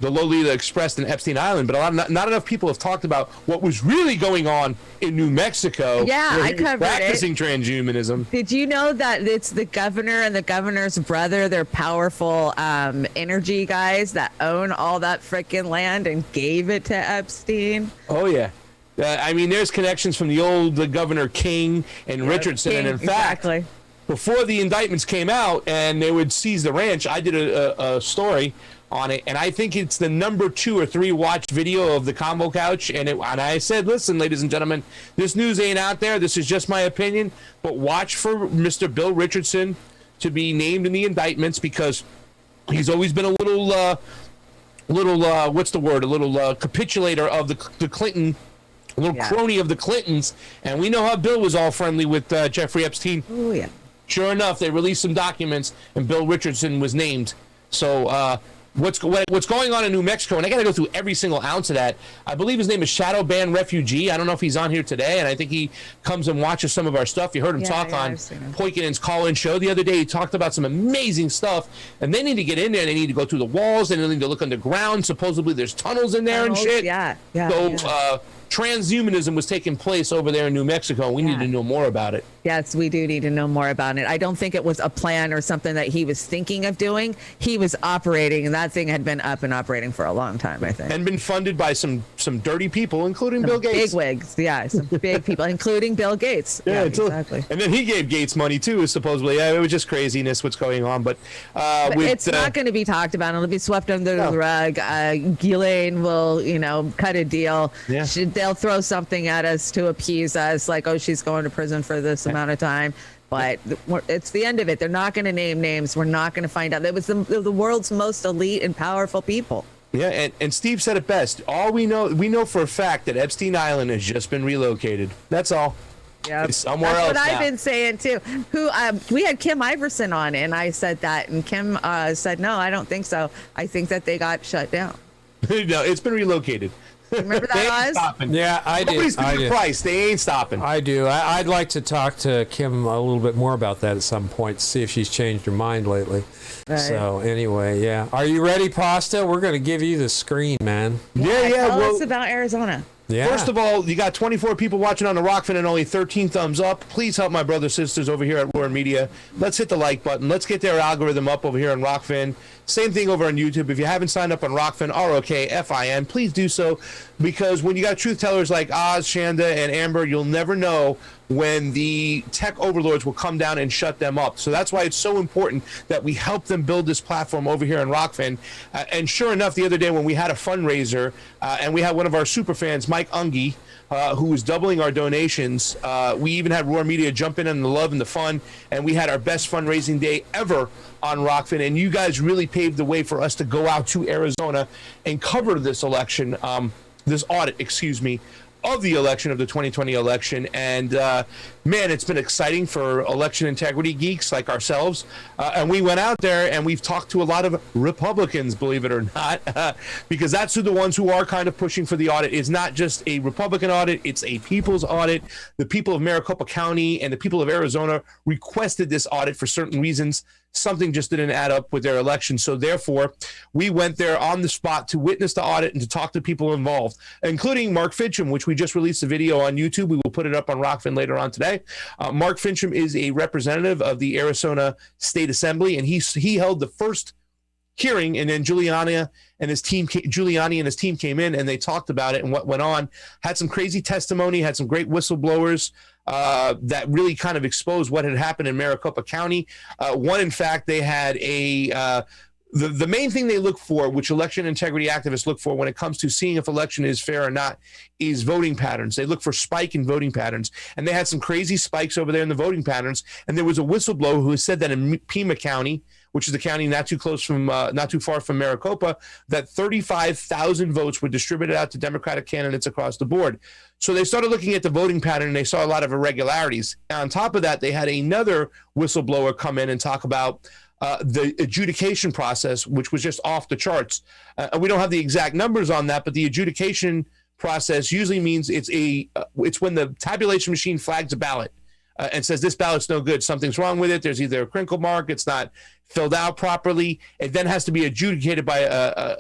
S5: Lolita Express in Epstein Island, but not enough people have talked about what was really going on in New Mexico.
S1: Yeah, I covered
S5: practicing transhumanism.
S1: Did you know that it's the governor and the governor's brother? They're powerful energy guys that own all that freaking land and gave it to Epstein.
S5: Oh yeah. I mean, there's connections from the old Governor King and Richardson, and in fact, before the indictments came out and they would seize the ranch, I did a story on it, and I think it's the number 2 or 3 watched video of the Combo Couch, and I said, listen, ladies and gentlemen, this news ain't out there. This is just my opinion, but watch for Mr. Bill Richardson to be named in the indictments, because he's always been a little what's the word? A little capitulator of the Clinton. A little crony of the Clintons, and we know how Bill was all friendly with Jeffrey Epstein.
S1: Oh, yeah.
S5: Sure enough, they released some documents, and Bill Richardson was named. So what's going on in New Mexico, and I got to go through every single ounce of that. I believe his name is Shadow Ban Refugee. I don't know if he's on here today, and I think he comes and watches some of our stuff. You heard him talk on Poikinen's call-in show the other day. He talked about some amazing stuff, and they need to get in there. They need to go through the walls. They need to look underground. Supposedly there's tunnels in there and shit. So transhumanism was taking place over there in New Mexico. We need to know more about it.
S1: Yes, we do need to know more about it. I don't think it was a plan or something that he was thinking of doing. He was operating, and that thing had been up and operating for a long time, I think.
S5: And been funded by some dirty people, including Bill Gates.
S1: Big wigs, yeah, some big people, including Bill Gates.
S5: Yeah,
S1: exactly.
S5: And then he gave Gates money too, supposedly. Yeah, it was just craziness what's going on. But
S1: it's not going to be talked about. It'll be swept under the rug. Ghislaine will, cut a deal.
S5: Yeah.
S1: They'll throw something at us to appease us, like, oh, she's going to prison for this amount of time. But it's the end of it. They're not going to name names. We're not going to find out. It was the world's most elite and powerful people.
S5: Yeah, and Steve said it best. All we know for a fact that Epstein Island has just been relocated. That's all.
S1: Yeah,
S5: it's somewhere
S1: that's
S5: else
S1: what
S5: now.
S1: I've been saying too. We had Kim Iverson on, and I said that, and Kim said, no, I don't think so. I think that they got shut down.
S5: No, it's been relocated.
S1: Remember that, Oz?
S2: Yeah, I did.
S5: Nobody's paying the price. They ain't stopping.
S2: I do. I'd like to talk to Kim a little bit more about that at some point, see if she's changed her mind lately.
S1: Right.
S2: So anyway, yeah. Are you ready, Pasta? We're going to give you the screen, man.
S5: Yeah.
S1: Tell us about Arizona.
S2: Yeah.
S5: First of all, you got 24 people watching on the Rockfin and only 13 thumbs up. Please help my brothers sisters over here at Roar Media. Let's hit the like button. Let's get their algorithm up over here on Rockfin. Same thing over on YouTube. If you haven't signed up on Rockfin, ROKFIN, please do so, because when you got truth tellers like Oz, Shanda, and Amber, you'll never know when the tech overlords will come down and shut them up. So that's why it's so important that we help them build this platform over here in Rockfin. And sure enough, the other day when we had a fundraiser and we had one of our super fans, Mike Unge, who was doubling our donations, we even had Roar Media jump in on the love and the fun, and we had our best fundraising day ever on Rockfin, and you guys really paved the way for us to go out to Arizona and cover this election, this audit, of the election, of the 2020 election. And man, it's been exciting for election integrity geeks like ourselves. And we went out there and we've talked to a lot of Republicans, believe it or not, because that's who the ones who are kind of pushing for the audit. It's not just a Republican audit, it's a people's audit. The people of Maricopa County and the people of Arizona requested this audit for certain reasons. Something just didn't add up with their election. So therefore, we went there on the spot to witness the audit and to talk to people involved, including Mark Fincham, which we just released a video on YouTube. We will put it up on Rockfin later on today. Mark Fincham is a representative of the Arizona State Assembly, and he held the first hearing, and then Giuliani and his team came in and they talked about it and what went on. Had some crazy testimony, had some great whistleblowers that really kind of exposed what had happened in Maricopa County. One, in fact, they had the main thing they look for, which election integrity activists look for when it comes to seeing if election is fair or not, is voting patterns. They look for spike in voting patterns, and they had some crazy spikes over there in the voting patterns. And there was a whistleblower who said that in Pima County, which is the county not too far from Maricopa, that 35,000 votes were distributed out to Democratic candidates across the board. So they started looking at the voting pattern and they saw a lot of irregularities. And on top of that, they had another whistleblower come in and talk about the adjudication process, which was just off the charts. We don't have the exact numbers on that, but the adjudication process usually means it's when the tabulation machine flags a ballot and says this ballot's no good, something's wrong with it, there's either a crinkle mark, it's not filled out properly. It then has to be adjudicated by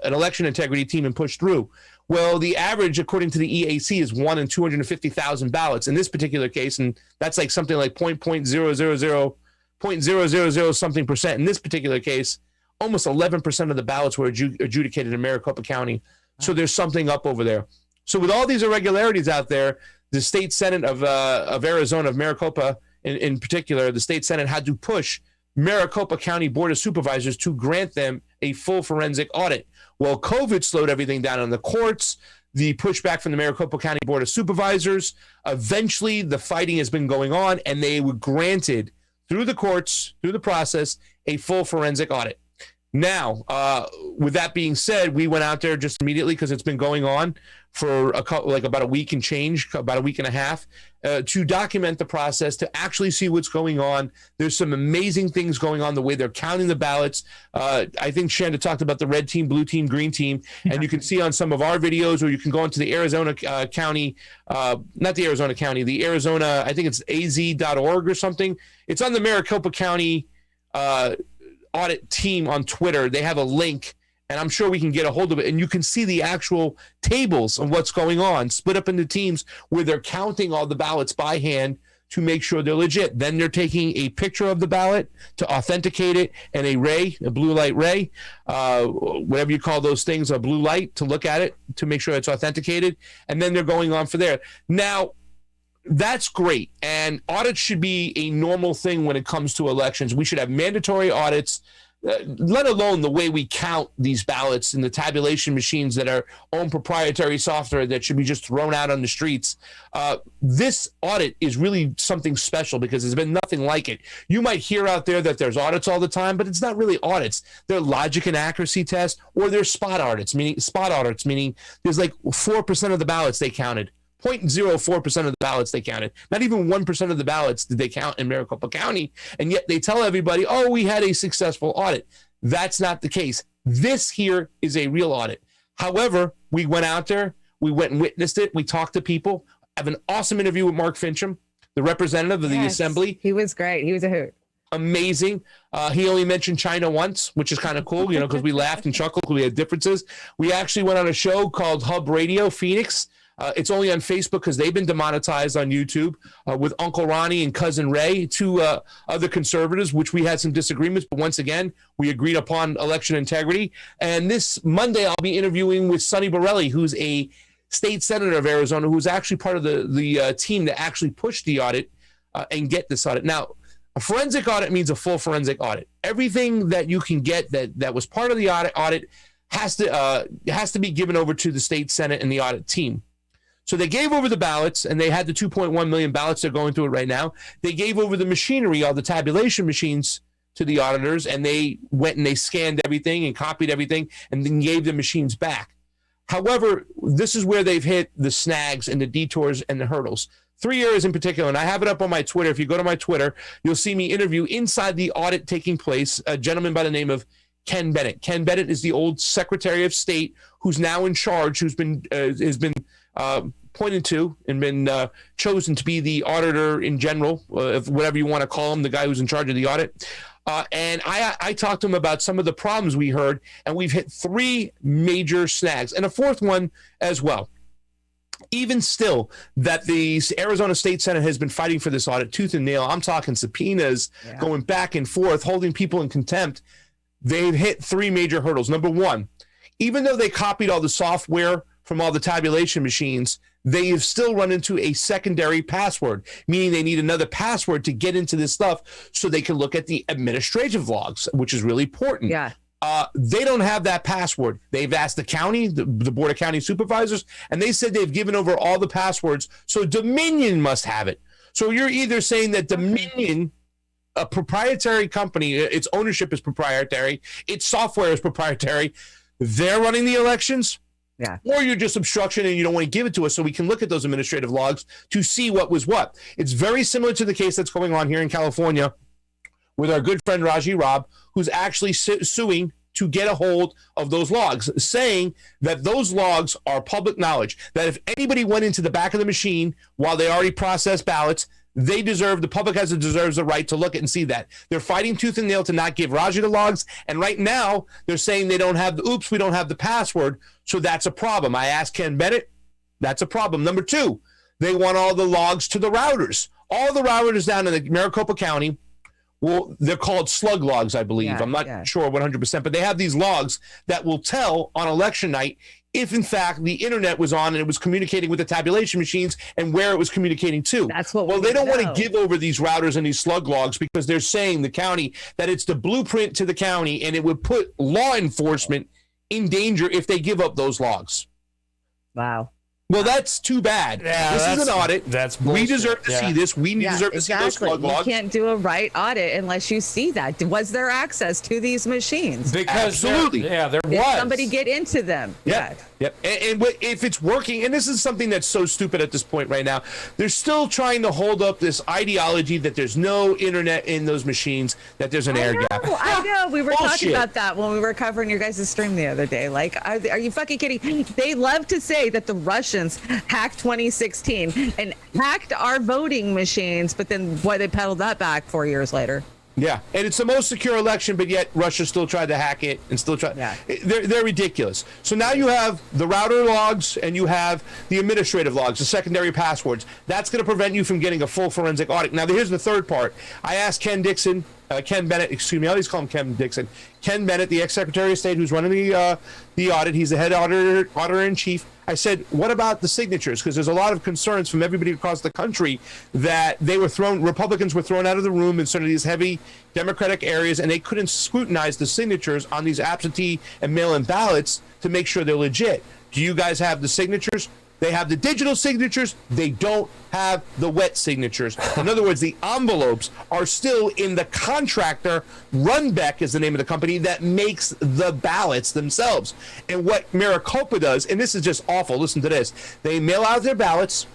S5: an election integrity team and pushed through. Well, the average, according to the EAC, is 1 in 250,000 ballots in this particular case, and that's like something like 0.000 something percent. In this particular case, almost 11% of the ballots were adjudicated in Maricopa County. So there's something up over there. So with all these irregularities out there, the state Senate of Arizona, of Maricopa in particular, the state Senate had to push Maricopa County Board of Supervisors to grant them a full forensic audit. Well, COVID slowed everything down in the courts, the pushback from the Maricopa County Board of Supervisors. Eventually, the fighting has been going on, and they were granted, through the courts, through the process, a full forensic audit. Now, with that being said, we went out there just immediately because it's been going on for about a week and change, about a week and a half, to document the process, to actually see what's going on. There's some amazing things going on, the way they're counting the ballots. I think Shanda talked about the red team, blue team, green team, and you can see on some of our videos, or you can go into the Arizona County, not the Arizona County, the Arizona, I think it's az.org or something. It's on the Maricopa County audit team on Twitter. They have a link, and I'm sure we can get a hold of it, and you can see the actual tables of what's going on, split up into teams where they're counting all the ballots by hand to make sure they're legit. Then they're taking a picture of the ballot to authenticate it, and a blue light ray, whatever you call those things, a blue light to look at it to make sure it's authenticated, and then they're going on for there. Now, that's great, and audits should be a normal thing when it comes to elections. We should have mandatory audits, let alone the way we count these ballots in the tabulation machines that are own proprietary software that should be just thrown out on the streets. This audit is really something special because there's been nothing like it. You might hear out there that there's audits all the time, but it's not really audits. They're logic and accuracy tests, or they're spot audits, meaning there's like 4% of the ballots they counted. 0.04% of the ballots they counted. Not even 1% of the ballots did they count in Maricopa County, and yet they tell everybody, oh, we had a successful audit. That's not the case. This here is a real audit. However, we went out there, we went and witnessed it, we talked to people. I have an awesome interview with Mark Fincham, the representative of the Assembly.
S1: He was great. He was a hoot.
S5: Amazing. He only mentioned China once, which is kind of cool, because we laughed and chuckled because we had differences. We actually went on a show called Hub Radio Phoenix. It's only on Facebook because they've been demonetized on YouTube, with Uncle Ronnie and Cousin Ray, two other conservatives, which we had some disagreements. But once again, we agreed upon election integrity. And this Monday, I'll be interviewing with Sonny Borelli, who's a state senator of Arizona, who's actually part of the team that actually pushed the audit and get this audit. Now, a forensic audit means a full forensic audit. Everything that you can get that was part of the audit has to be given over to the state Senate and the audit team. So they gave over the ballots, and they had the 2.1 million ballots. They're going through it right now. They gave over the machinery, all the tabulation machines, to the auditors, and they went and they scanned everything and copied everything and then gave the machines back. However, this is where they've hit the snags and the detours and the hurdles. 3 areas in particular, and I have it up on my Twitter. If you go to my Twitter, you'll see me interview inside the audit taking place a gentleman by the name of Ken Bennett. Ken Bennett is the old Secretary of State who's now in charge, who's been pointed to and been chosen to be the auditor in general, of whatever you want to call him, the guy who's in charge of the audit. And I talked to him about some of the problems we heard, and we've hit 3 major snags and a 4th one as well. Even still, that the Arizona State Senate has been fighting for this audit tooth and nail. I'm talking subpoenas, going back and forth, holding people in contempt. They've hit 3 major hurdles. Number 1, even though they copied all the software from all the tabulation machines, they have still run into a secondary password, meaning they need another password to get into this stuff so they can look at the administrative logs, which is really important.
S1: Yeah.
S5: They don't have that password. They've asked the county, the Board of County Supervisors, and they said they've given over all the passwords, so Dominion must have it. So you're either saying that Dominion, a proprietary company, its ownership is proprietary, its software is proprietary, they're running the elections, or you're just obstruction and you don't want to give it to us so we can look at those administrative logs to see what was what. It's very similar to the case that's going on here in California with our good friend Raji Robb, who's actually suing to get a hold of those logs, saying that those logs are public knowledge, that if anybody went into the back of the machine while they already processed ballots, the public deserves the right to look at and see that. They're fighting tooth and nail to not give Raji the logs, and right now they're saying they don't have we don't have the password, so that's a problem. I asked Ken Bennett, that's a problem. Number 2, they want all the logs to the routers. All the routers down in the Maricopa County, well, they're called slug logs, I believe. I'm not sure 100%, but they have these logs that will tell on election night if, in fact, the internet was on and it was communicating with the tabulation machines and where it was communicating to.
S1: That's what.
S5: Well, they don't want to give over these routers and these slug logs because they're saying, the county, that it's the blueprint to the county and it would put law enforcement in danger if they give up those logs.
S1: Wow.
S5: Well, that's too bad.
S2: Yeah,
S5: this is an audit.
S2: That's bullshit.
S5: We deserve to see this. We deserve to see those slug logs.
S1: You can't do a right audit unless you see that. Was there access to these machines?
S5: Because absolutely,
S2: there
S1: Did
S2: was.
S1: somebody get into them?
S5: Yep. And if it's working, and this is something that's so stupid at this point right now, they're still trying to hold up this ideology that there's no internet in those machines, that there's an air gap.
S1: I know. We were talking
S5: Bullshit.
S1: about that when we were covering your guys' stream the other day. Like, are you fucking kidding? They love to say that the Russians hacked 2016 and hacked our voting machines, but then they pedaled that back 4 years later.
S5: Yeah, and it's the most secure election, but yet Russia still tried to hack it and still tried. Yeah. They're ridiculous. So now you have the router logs and you have the administrative logs, the secondary passwords. That's going to prevent you from getting a full forensic audit. Now, here's the third part. I asked Ken Bennett, excuse me, I always call him Ken Dixon. Ken Bennett, the ex-Secretary of State who's running the audit. He's the head auditor-in-chief. I said, what about the signatures? Because there's a lot of concerns from everybody across the country that Republicans were thrown out of the room in sort of these heavy Democratic areas, and they couldn't scrutinize the signatures on these absentee and mail-in ballots to make sure they're legit. Do you guys have the signatures? They have the digital signatures. They don't have the wet signatures. In other words, the envelopes are still in the contractor. Runbeck is the name of the company that makes the ballots themselves. And what Maricopa does, and this is just awful, listen to this. They mail out their ballots.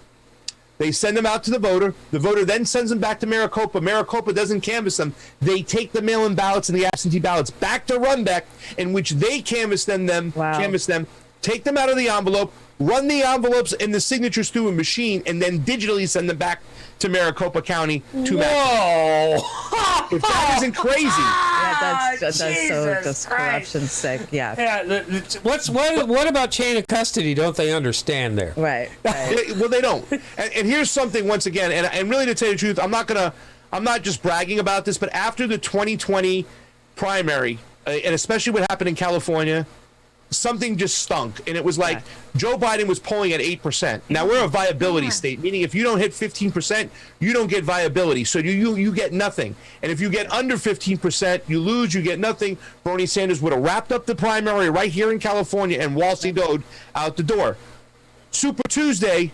S5: They send them out to the voter. The voter then sends them back to Maricopa. Maricopa doesn't canvass them. They take the mail-in ballots and the absentee ballots back to Runbeck, in which they canvass them, take them out of the envelope, run the envelopes and the signatures through a machine, and then digitally send them back to Maricopa County to If that isn't crazy.
S1: Yeah, that's corruption sick. Yeah.
S2: What about chain of custody? Don't they understand there?
S1: Right.
S5: Well, they don't. And here's something once again, and really to tell you the truth, I'm not just bragging about this, but after the 2020 primary, and especially what happened in California, something just stunk, and it was like Joe Biden was polling at 8%. Now we're a viability state, meaning if you don't hit 15%, you don't get viability, so you get nothing. And if you get under 15%, you lose, you get nothing. Bernie Sanders would have wrapped up the primary right here in California and waltzed out the door. Super Tuesday,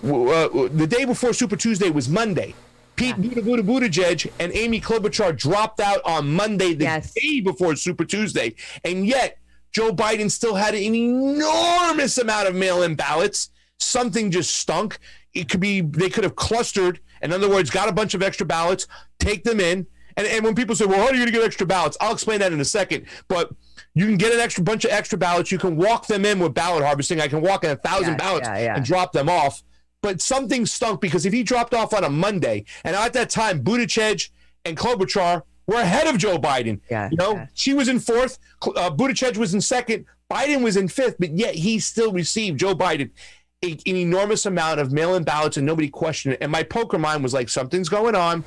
S5: the day before Super Tuesday was Monday. Pete Buttigieg and Amy Klobuchar dropped out on Monday, the day before Super Tuesday, and yet Joe Biden still had an enormous amount of mail-in ballots. Something just stunk. It could be they could have clustered. In other words, got a bunch of extra ballots, take them in. And when people say, well, how are you going to get extra ballots? I'll explain that in a second. But you can get an bunch of extra ballots. You can walk them in with ballot harvesting. I can walk in 1,000 ballots and drop them off. But something stunk because if he dropped off on a Monday, and at that time, Buttigieg and Klobuchar were ahead of Joe Biden. She was in fourth. Buttigieg was in second. Biden was in fifth, but yet he still received, Joe Biden, an enormous amount of mail-in ballots, and nobody questioned it. And my poker mind was like, something's going on.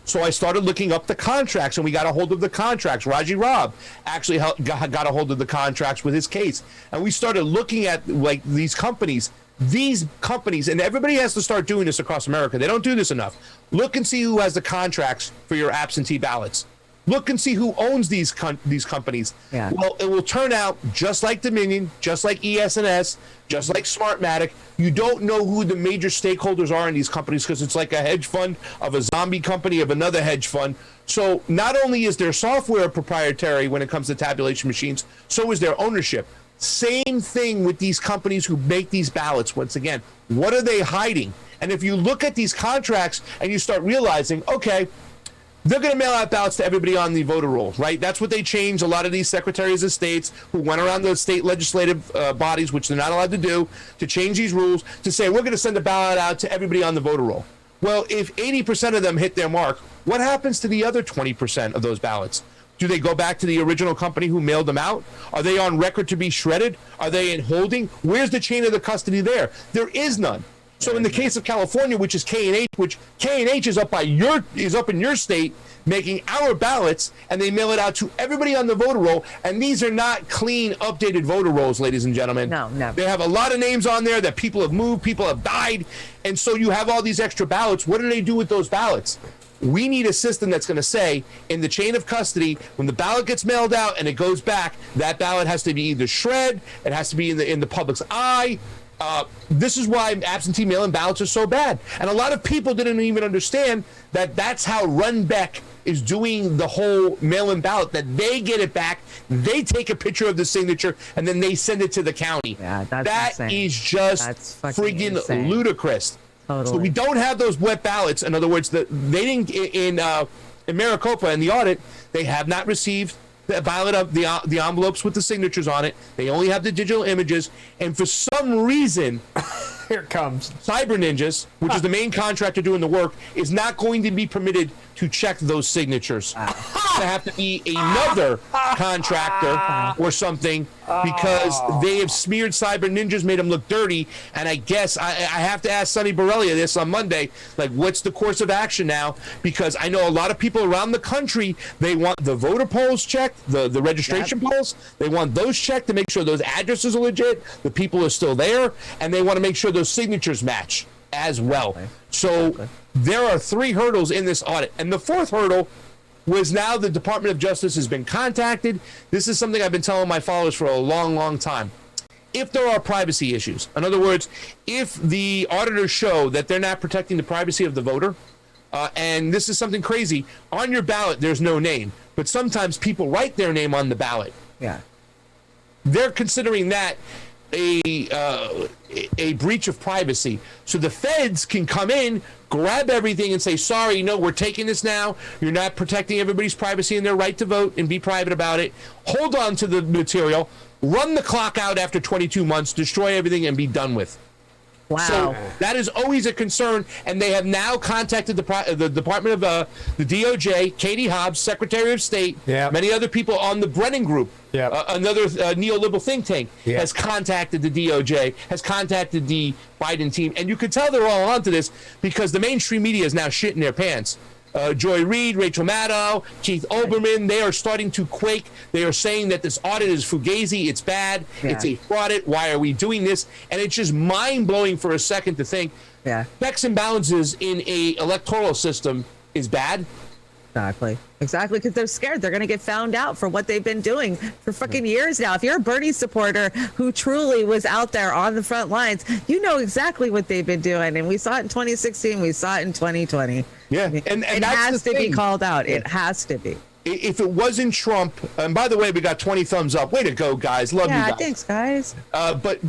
S5: So I started looking up the contracts, and we got a hold of the contracts. Raji Robb actually got a hold of the contracts with his case. And we started looking at like these companies, and everybody has to start doing this across America. They don't do this enough. Look and see who has the contracts for your absentee ballots. Look and see who owns these companies.
S1: Yeah.
S5: Well, it will turn out just like Dominion, just like ES&S, just like Smartmatic. You don't know who the major stakeholders are in these companies because it's like a hedge fund of a zombie company of another hedge fund. So not only is their software proprietary when it comes to tabulation machines, so is their ownership. Same thing with these companies who make these ballots. Once again, what are they hiding? And if you look at these contracts and you start realizing, okay, they're going to mail out ballots to everybody on the voter roll, right? That's what they changed. A lot of these secretaries of states who went around the state legislative bodies, which they're not allowed to do, to change these rules, to say, we're going to send a ballot out to everybody on the voter roll. Well, if 80% of them hit their mark, what happens to the other 20% of those ballots? Do they go back to the original company who mailed them out? Are they on record to be shredded? Are they in holding? Where's the chain of the custody there? There is none. So in the case of California, which is K&H, which K&H is up in your state, making our ballots, and they mail it out to everybody on the voter roll. And these are not clean, updated voter rolls, ladies and gentlemen.
S1: No, never.
S5: They have a lot of names on there that people have moved, people have died, and so you have all these extra ballots. What do they do with those ballots? We need a system that's going to say, in the chain of custody, when the ballot gets mailed out and it goes back, that ballot has to be either shred, it has to be in the public's eye. This is why absentee mail-in ballots are so bad. And a lot of people didn't even understand that that's how Runbeck is doing the whole mail-in ballot, that they get it back, they take a picture of the signature, and then they send it to the county.
S1: Yeah, that
S5: is just friggin' ludicrous.
S1: Totally.
S5: So we don't have those wet ballots. In other words, they didn't in Maricopa in the audit, they have not received the ballot of the envelopes with the signatures on it. They only have the digital images, and for some reason,
S2: here it comes.
S5: Cyber Ninjas, which is the main contractor doing the work, is not going to be permitted to check those signatures. It's going to have to be another contractor or something because they have smeared Cyber Ninjas, made them look dirty. And I guess I have to ask Sonny Borrelia this on Monday, like, what's the course of action now? Because I know a lot of people around the country, they want the voter polls checked, the registration polls. They want those checked to make sure those addresses are legit, the people are still there, and they want to make sure those signatures match as well. So there are 3 hurdles in this audit. And the 4th hurdle was now the Department of Justice has been contacted. This is something I've been telling my followers for a long, long time. If there are privacy issues, in other words, if the auditors show that they're not protecting the privacy of the voter, and this is something crazy, on your ballot there's no name, but sometimes people write their name on the ballot.
S1: Yeah.
S5: They're considering that a breach of privacy. So the feds can come in, grab everything and say, sorry, no, we're taking this now. You're not protecting everybody's privacy and their right to vote, and be private about it. Hold on to the material, run the clock out after 22 months, destroy everything, and be done with.
S1: Wow.
S5: So that is always a concern, and they have now contacted the Department of the DOJ, Katie Hobbs, Secretary of State, many other people on the Brennan Group, another neoliberal think tank, has contacted the DOJ, has contacted the Biden team, and you can tell they're all onto this because the mainstream media is now shitting their pants. Joy Reid, Rachel Maddow, Keith Olbermann, they are starting to quake. They are saying that this audit is fugazi, it's bad, it's a fraud, why are we doing this? And it's just mind-blowing for a second to think checks and balances in a electoral system is bad.
S1: Exactly, because they're scared they're going to get found out for what they've been doing for fucking years now. If you're a Bernie supporter who truly was out there on the front lines, you know exactly what they've been doing. And we saw it in 2016, we saw it in 2020.
S5: Yeah, and
S1: it
S5: that's
S1: has
S5: the
S1: to
S5: thing.
S1: be called out. It has to be.
S5: if it wasn't Trump, and by the way, we got 20 thumbs up. Way to go, guys. Love you
S1: Yeah,
S5: guys.
S1: thanks, guys.
S5: But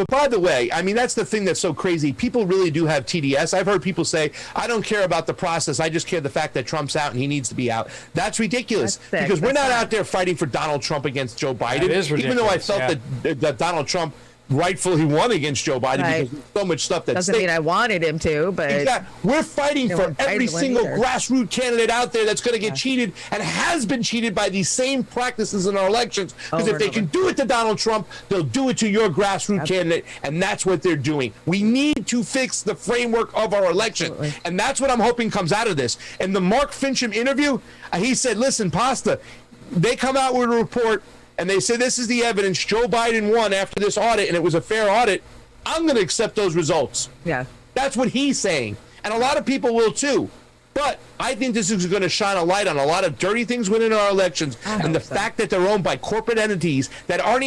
S5: by the way, I mean, that's the thing that's so crazy. People really do have TDS. I've heard people say, I don't care about the process. I just care the fact that Trump's out and he needs to be out. That's ridiculous.
S1: That's sick.
S5: Because we're
S1: That's
S5: not
S1: sad.
S5: out there fighting for Donald Trump against Joe Biden.
S2: That is
S5: Even though I
S2: ridiculous,
S5: felt that Donald Trump rightfully won against Joe Biden
S1: Right.
S5: because there's so much stuff that's
S1: Doesn't mean I wanted him to, but
S5: Exactly. We're fighting for
S1: wouldn't fight
S5: every
S1: to win
S5: single
S1: either.
S5: grassroots candidate out there that's going to get cheated and has been cheated by these same practices in our elections. Because
S1: Over
S5: if they
S1: and
S5: can do it to Donald Trump, they'll do it to your grassroots candidate, and that's what they're doing. We need to fix the framework of our election, and that's what I'm hoping comes out of this. In the Mark Fincham interview, he said, listen, Pasta, they come out with a report, and they say this is the evidence. Joe Biden won after this audit, and it was a fair audit. I'm going to accept those results.
S1: Yeah.
S5: That's what he's saying. And a lot of people will too. But I think this is going to shine a light on a lot of dirty things within our elections, and the fact that they're owned by corporate entities that don't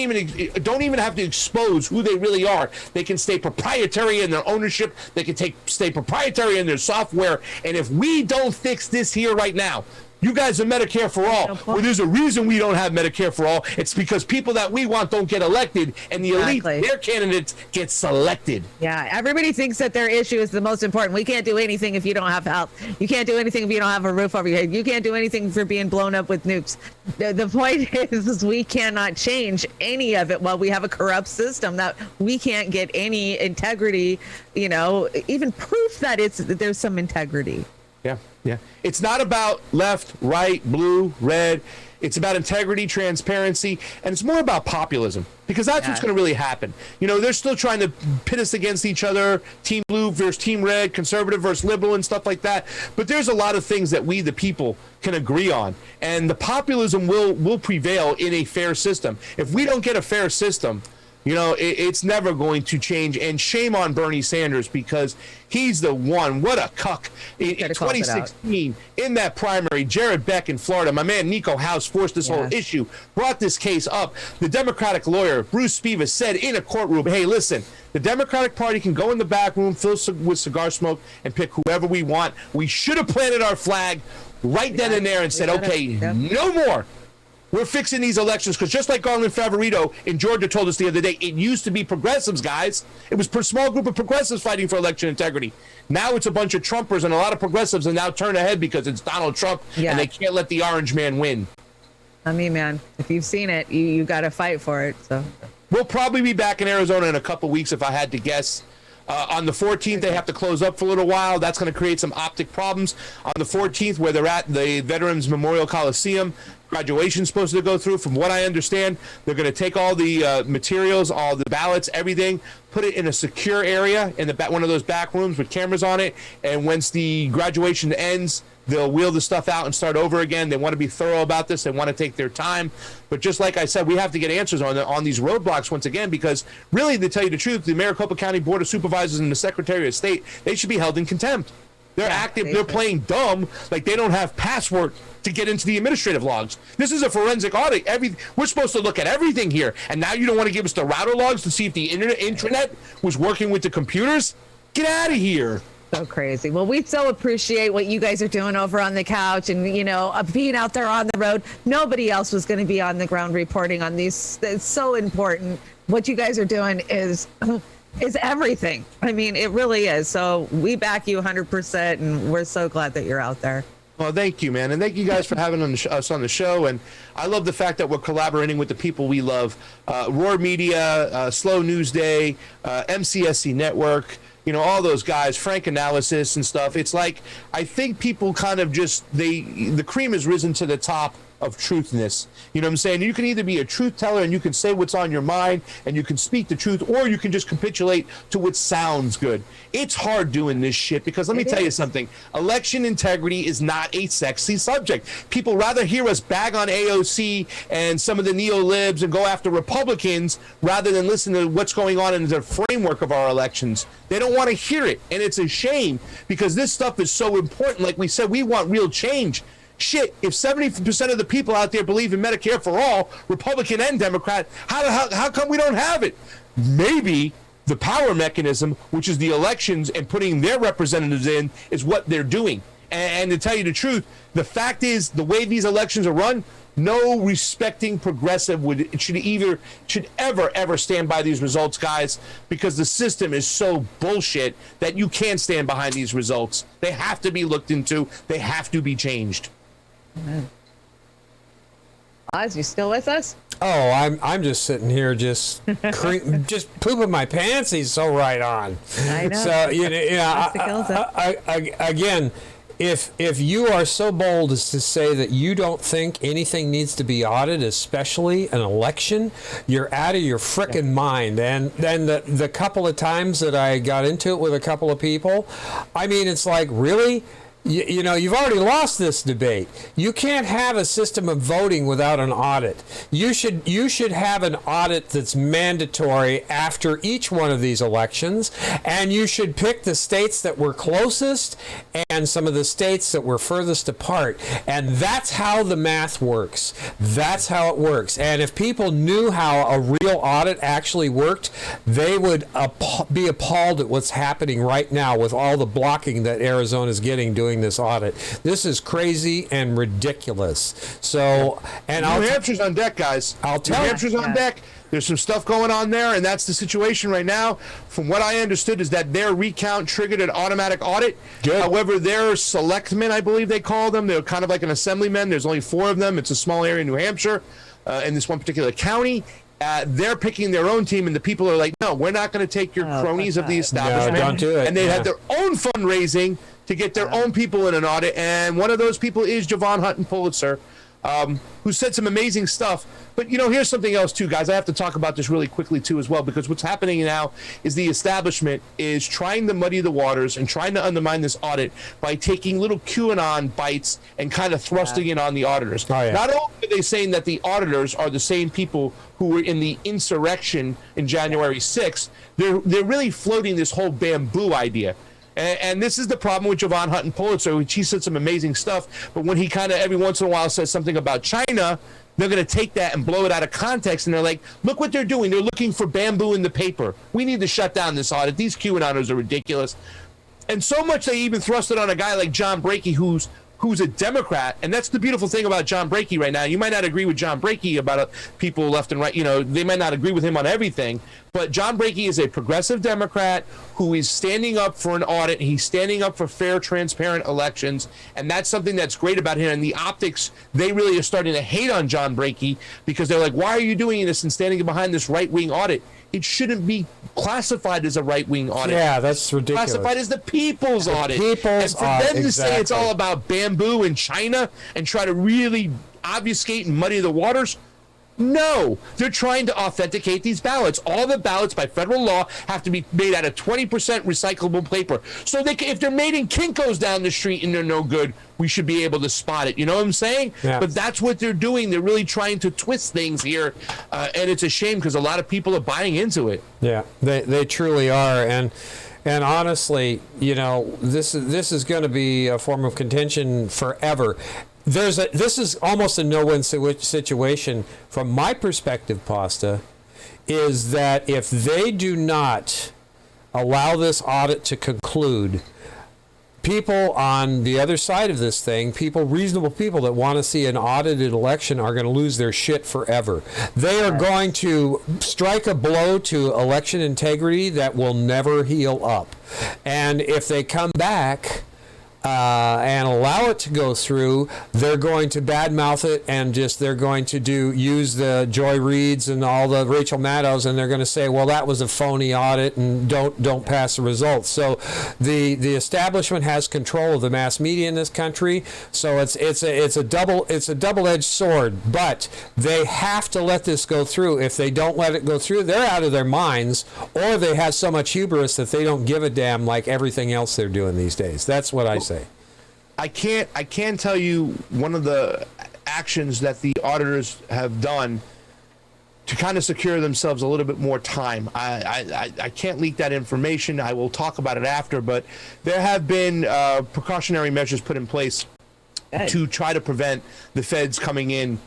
S5: even have to expose who they really are. They can stay proprietary in their ownership. They can stay proprietary in their software. And if we don't fix this here right now, you guys are Medicare for all. Well, there's a reason we don't have Medicare for all. It's because people that we want don't get elected, and the elite, their candidates, get selected.
S1: Yeah, everybody thinks that their issue is the most important. We can't do anything if you don't have health. You can't do anything if you don't have a roof over your head. You can't do anything for being blown up with nukes. The point is we cannot change any of it while we have a corrupt system that we can't get any integrity, even proof that there's some integrity.
S5: Yeah. It's not about left, right, blue, red. It's about integrity, transparency, and it's more about populism, because that's what's going to really happen. They're still trying to pit us against each other, Team Blue versus Team Red, conservative versus liberal, and stuff like that. But there's a lot of things that we, the people, can agree on, and the populism will prevail in a fair system. If we don't get a fair system, it's never going to change. And shame on Bernie Sanders, because he's the one. What a cuck. In 2016, in that primary, Jared Beck in Florida, my man Nico House forced this whole issue, brought this case up. The Democratic lawyer, Bruce Spivak, said in a courtroom, hey, listen, the Democratic Party can go in the back room, fill with cigar smoke, and pick whoever we want. We should have planted our flag right then and there and said, okay, no more. We're fixing these elections, because just like Garland Favorito in Georgia told us the other day, it used to be progressives, guys. It was a small group of progressives fighting for election integrity. Now it's a bunch of Trumpers, and a lot of progressives are now turned ahead because it's Donald Trump, and they can't let the orange man win.
S1: I mean, man, if you've seen it, you got to fight for it. So
S5: we'll probably be back in Arizona in a couple weeks, if I had to guess. On the 14th, they have to close up for a little while. That's going to create some optic problems. On the 14th, where they're at the Veterans Memorial Coliseum, graduation's supposed to go through. From what I understand, they're going to take all the materials, all the ballots, everything, put it in a secure area in the one of those back rooms with cameras on it. And once the graduation ends, they'll wheel the stuff out and start over again. They want to be thorough about this. They want to take their time. But just like I said, we have to get answers on these roadblocks once again, because really, to tell you the truth, the Maricopa County Board of Supervisors and the Secretary of State, they should be held in contempt. They're they're playing dumb, like they don't have password to get into the administrative logs. This is a forensic audit. We're supposed to look at everything here, and now you don't want to give us the router logs to see if the intranet was working with the computers? Get out of here.
S1: So crazy. Well, we so appreciate what you guys are doing over on the couch, and being out there on the road. Nobody else was going to be on the ground reporting on these. It's so important. What you guys are doing is everything. I mean, it really is. So we back you 100%, and we're so glad that you're out there.
S5: Well, thank you, man. And thank you guys for having us on the show. And I love the fact that we're collaborating with the people we love. Roar Media, Slow News Day, MCSC Network, all those guys, Frank Analysis and stuff. It's like, I think people kind of the cream has risen to the top of truthness. You know what I'm saying? You can either be a truth teller and you can say what's on your mind and you can speak the truth, or you can just capitulate to what sounds good. It's hard doing this shit, because let me tell you something. Election integrity is not a sexy subject. People rather hear us bag on AOC and some of the neo-libs and go after Republicans rather than listen to what's going on in the framework of our elections. They don't want to hear it. And it's a shame, because this stuff is so important. Like we said, we want real change. Shit, if 70% of the people out there believe in Medicare for all, Republican and Democrat, how come we don't have it? Maybe the power mechanism, which is the elections and putting their representatives in, is what they're doing. And to tell you the truth, the fact is, the way these elections are run, no respecting progressive should ever stand by these results, guys, because the system is so bullshit that you can't stand behind these results. They have to be looked into. They have to be changed.
S1: Oz, you still with us?
S2: Oh, I'm just sitting here just just pooping my pants. He's so right on.
S1: I know.
S2: So again, if you are so bold as to say that you don't think anything needs to be audited, especially an election, you're out of your frickin' mind. And then the couple of times that I got into it with a couple of people, I mean, it's like, really? You know, you've already lost this debate. You can't have a system of voting without an audit. You should have an audit that's mandatory after each one of these elections, and you should pick the states that were closest and some of the states that were furthest apart. And that's how the math works. That's how it works. And if people knew how a real audit actually worked, they would be appalled at what's happening right now with all the blocking that Arizona's getting doing this audit. This is crazy and ridiculous. So, and
S5: New Hampshire's on deck, guys. New Hampshire's on deck. There's some stuff going on there, and that's the situation right now. From what I understood is that their recount triggered an automatic audit. Good. However, their selectmen, I believe they call them, they're kind of like an assemblyman. There's only 4 of them. It's a small area in New Hampshire, in this one particular county. They're picking their own team, and the people are like, no, we're not going to take your cronies of the establishment.
S2: No, don't do it.
S5: And they had their own fundraising to get their own people in an audit, and one of those people is Javon Hutton Pulitzer, who said some amazing stuff. But, you know, here's something else, too, guys. I have to talk about this really quickly, too, as well, because what's happening now is the establishment is trying to muddy the waters and trying to undermine this audit by taking little QAnon bites and kind of thrusting it on the auditors.
S2: Oh, yeah.
S5: Not only are they saying that the auditors are the same people who were in the insurrection in January 6th, they're really floating this whole bamboo idea. And this is the problem with Javon Hutton Pulitzer, which he said some amazing stuff, but when he kind of every once in a while says something about China, they're going to take that and blow it out of context, and they're like, look what they're doing. They're looking for bamboo in the paper. We need to shut down this audit. These QAnoners are ridiculous. And so much they even thrust it on a guy like John Brakey, who's a Democrat, and that's the beautiful thing about John Brakey right now. You might not agree with John Brakey about people left and right. You know, they might not agree with him on everything, but John Brakey is a progressive Democrat who is standing up for an audit. He's standing up for fair, transparent elections, and that's something that's great about him. And the optics, they really are starting to hate on John Brakey because they're like, why are you doing this and standing behind this right-wing audit? It shouldn't be classified as a right-wing audit.
S2: Yeah, that's ridiculous.
S5: Classified as the people's audit.
S2: People's
S5: and for
S2: audit,
S5: them to say it's
S2: exactly.
S5: all about bamboo in China and try to really obfuscate and muddy the waters, no. They're trying to authenticate these ballots. All the ballots by federal law have to be made out of 20% recyclable paper. So they can, if they're made in Kinko's down the street and they're no good, we should be able to spot it. You know what I'm saying?
S2: Yeah.
S5: But that's what they're doing. They're really trying to twist things here, and it's a shame because a lot of people are buying into it.
S2: Yeah, they truly are, and honestly, you know, this is going to be a form of contention forever. This is almost a no-win situation from my perspective, Pasta, is that if they do not allow this audit to conclude, people on the other side of this thing, reasonable people that want to see an audited election are going to lose their shit forever. They are going to strike a blow to election integrity that will never heal up. And if they come back and allow it to go through, they're going to badmouth it and they're going to use the Joy Reids and all the Rachel Maddows, and they're going to say, well, that was a phony audit and don't pass the results. So the establishment has control of the mass media in this country. So it's a double-edged sword, but they have to let this go through. If they don't let it go through, they're out of their minds, or they have so much hubris that they don't give a damn like everything else they're doing these days. That's what I say.
S5: I can't tell you one of the actions that the auditors have done to kind of secure themselves a little bit more time. I can't leak that information. I will talk about it after, but there have been precautionary measures put in place to try to prevent the feds coming in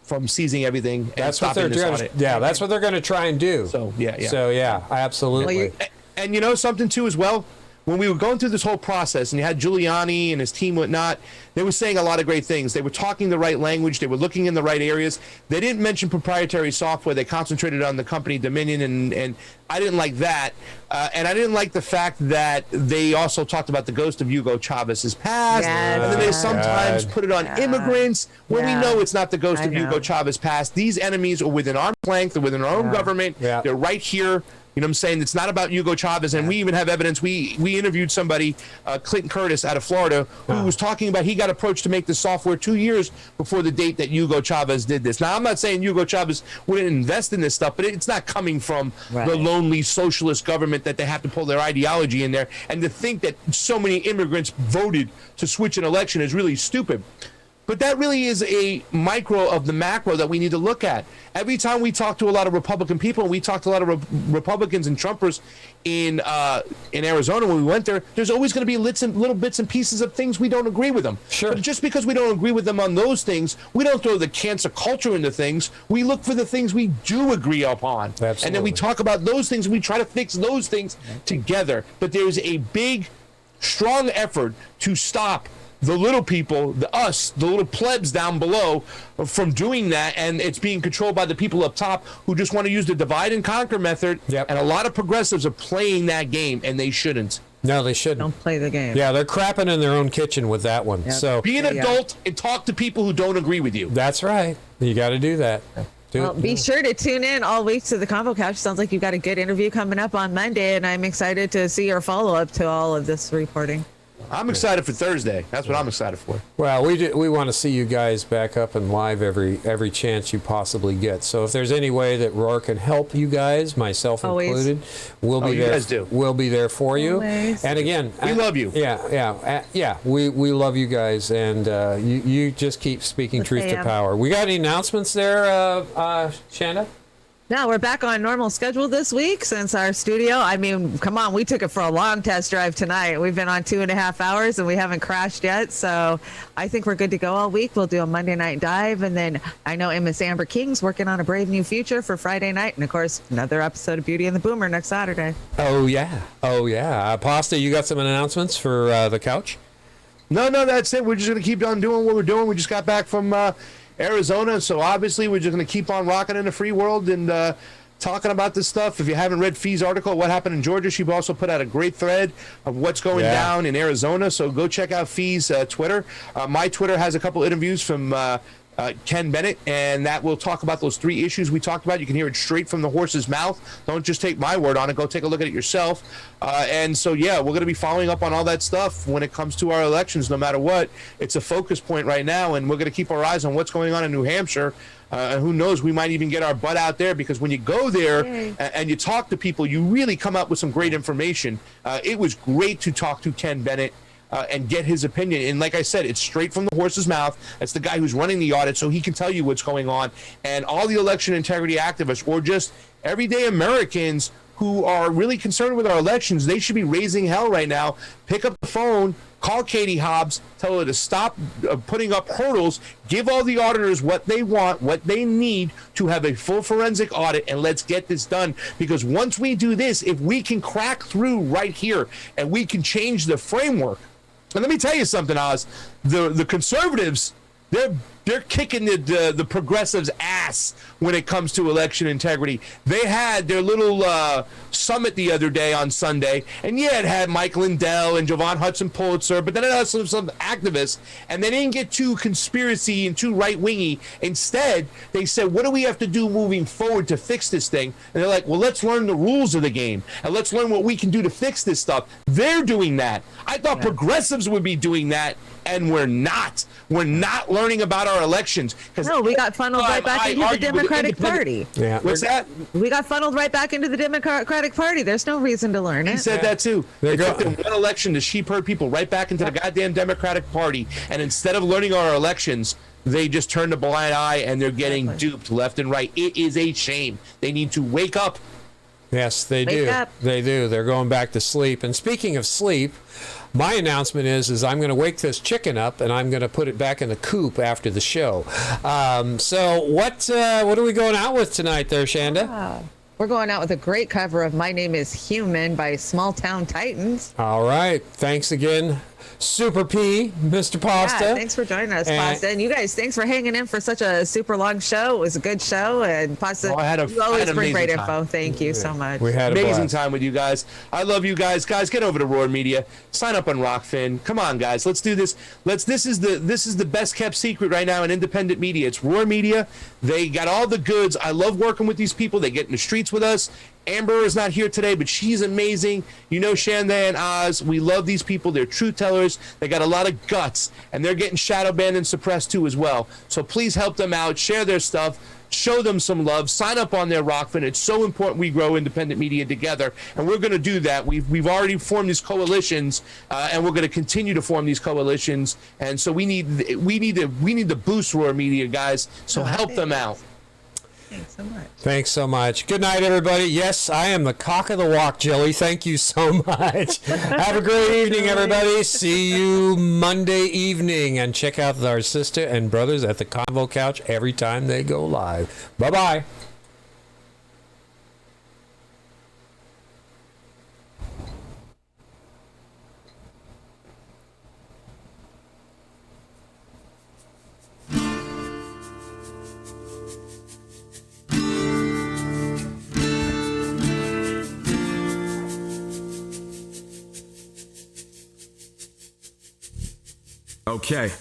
S5: from seizing everything.
S2: That's what they're doing. Yeah, that's what they're going to try and do.
S5: So yeah.
S2: So yeah, absolutely.
S5: And you know something too as well. when we were going through this whole process, and you had Giuliani and his team, whatnot, they were saying a lot of great things. They were talking the right language. They were looking in the right areas. They didn't mention proprietary software. They concentrated on the company Dominion, and I didn't like that. And I didn't like the fact that they also talked about the ghost of Hugo Chavez's past.
S1: Yes.
S5: And then they sometimes put it on immigrants when we know it's not the ghost
S1: I
S5: of
S1: know.
S5: Hugo Chavez past. These enemies are within arm's length. They're within our own government. They're right here. You know what I'm saying? It's not about Hugo Chavez, and we even have evidence. We interviewed somebody, Clinton Curtis out of Florida, who was talking about he got approached to make this software 2 years before the date that Hugo Chavez did this. Now, I'm not saying Hugo Chavez wouldn't invest in this stuff, but it's not coming from the lonely socialist government that they have to pull their ideology in there. And to think that so many immigrants voted to switch an election is really stupid. But that really is a micro of the macro that we need to look at. Every time we talk to a lot of Republican people, and we talk to a lot of Republicans and Trumpers in Arizona when we went there, there's always going to be little bits and pieces of things we don't agree with them. Sure. But just because we don't agree with them on those things, we don't throw the cancer culture into things. We look for the things we do agree upon. Absolutely. And then we talk about those things, and we try to fix those things together. But there's a big, strong effort to stop the little people, the little plebs down below, from doing that, and it's being controlled by the people up top who just want to use the divide and conquer method. And a lot of progressives are playing that game, and they shouldn't.
S2: No, they shouldn't.
S1: Don't play the game.
S2: Yeah, they're crapping in their own kitchen with that one. So
S5: be an adult and talk to people who don't agree with you.
S2: That's right. You got to do that.
S1: Well, be sure to tune in all week to the Convo Couch. Sounds like you've got a good interview coming up on Monday, and I'm excited to see your follow-up to all of this reporting.
S5: I'm excited for Thursday. That's what I'm excited for.
S2: Well, we want to see you guys back up and live every chance you possibly get. So if there's any way that Roar can help you guys, myself included, we'll be there. You guys do. We'll be there for you.
S1: Always.
S2: And again,
S5: we love you.
S2: Yeah. We love you guys, and you just keep speaking truth to power. We got any announcements there, Shanda?
S1: No, we're back on normal schedule this week since our studio. I mean, come on, we took it for a long test drive tonight. We've been on 2.5 hours and we haven't crashed yet. So I think we're good to go all week. We'll do a Monday night dive. And then I know Miss Amber King's working on a Brave New Future for Friday night. And of course, another episode of Beauty and the Boomer next Saturday.
S2: Oh, yeah. Pasta, you got some announcements for the couch?
S5: No, that's it. We're just going to keep on doing what we're doing. We just got back from Arizona, so obviously we're just going to keep on rocking in the free world and talking about this stuff. If you haven't read Fee's article, What Happened in Georgia, she also put out a great thread of what's going down in Arizona, so go check out Fee's Twitter. My Twitter has a couple interviews from Ken Bennett, and that will talk about those 3 issues we talked about. You can hear it straight from the horse's mouth. Don't just take my word on it. Go take a look at it yourself. And so, we're going to be following up on all that stuff when it comes to our elections, no matter what. It's a focus point right now, and we're going to keep our eyes on what's going on in New Hampshire. And who knows, we might even get our butt out there, because when you go there and you talk to people, you really come up with some great information. It was great to talk to Ken Bennett and get his opinion. And like I said, it's straight from the horse's mouth. That's the guy who's running the audit, so he can tell you what's going on. And all the election integrity activists, or just everyday Americans who are really concerned with our elections, they should be raising hell right now. Pick up the phone, call Katie Hobbs, tell her to stop putting up hurdles, give all the auditors what they want, what they need to have a full forensic audit, and let's get this done. Because once we do this, if we can crack through right here and we can change the framework, and let me tell you something, Oz, the conservatives, they're kicking the progressives' ass when it comes to election integrity. They had their little summit the other day on Sunday, and it had Mike Lindell and Jovan Hudson Pulitzer, but then it had some activists, and they didn't get too conspiracy and too right-wingy. Instead, they said, what do we have to do moving forward to fix this thing? And they're like, well, let's learn the rules of the game, and let's learn what we can do to fix this stuff. They're doing that. I thought progressives would be doing that, and we're not. We're not learning about our elections.
S1: No, we got funneled right back into the Democratic Party.
S2: Yeah.
S5: What's that?
S1: We got funneled right back into the Democratic Party. There's no reason to learn it.
S5: He said that too. They took in one election to sheep herd people right back into the goddamn Democratic Party. And instead of learning our elections, they just turned a blind eye, and they're getting duped left and right. It is a shame. They need to wake up.
S2: Yes, they
S1: Wake
S2: do.
S1: up.
S2: They do. They're going back to sleep. And speaking of sleep, my announcement is I'm going to wake this chicken up, and I'm going to put it back in the coop after the show. So what are we going out with tonight there, Shanda?
S1: we're going out with a great cover of My Name is Human by Small Town Titans.
S2: All right. Thanks again, Super P, Mr. Pasta.
S1: Yeah, thanks for joining us, Pasta. And you guys, thanks for hanging in for such a super long show. It was a good show. And Pasta, you always bring great info. Thank you so much.
S2: We had
S5: amazing time with you guys. I love you guys. Guys, get over to Roar Media. Sign up on Rockfin. Come on, guys. Let's do this. This is the best kept secret right now in independent media. It's Roar Media. They got all the goods. I love working with these people. They get in the streets with us. Amber is not here today, but she's amazing. You know Shanda and Oz. We love these people. They're truth tellers. They got a lot of guts, and they're getting shadow banned and suppressed too as well. So please help them out. Share their stuff. Show them some love. Sign up on their Rockfin. It's so important we grow independent media together, and we're going to do that. We've already formed these coalitions, and we're going to continue to form these coalitions. And so we need to boost Roar Media, guys. So help them out.
S1: Thanks so much.
S2: Thanks so much. Good night, everybody. Yes, I am the cock of the walk, Joey. Thank you so much. Have a great evening, everybody. See you Monday evening. And check out our sister and brothers at the Convo Couch every time they go live. Bye-bye.
S17: Okay. I'm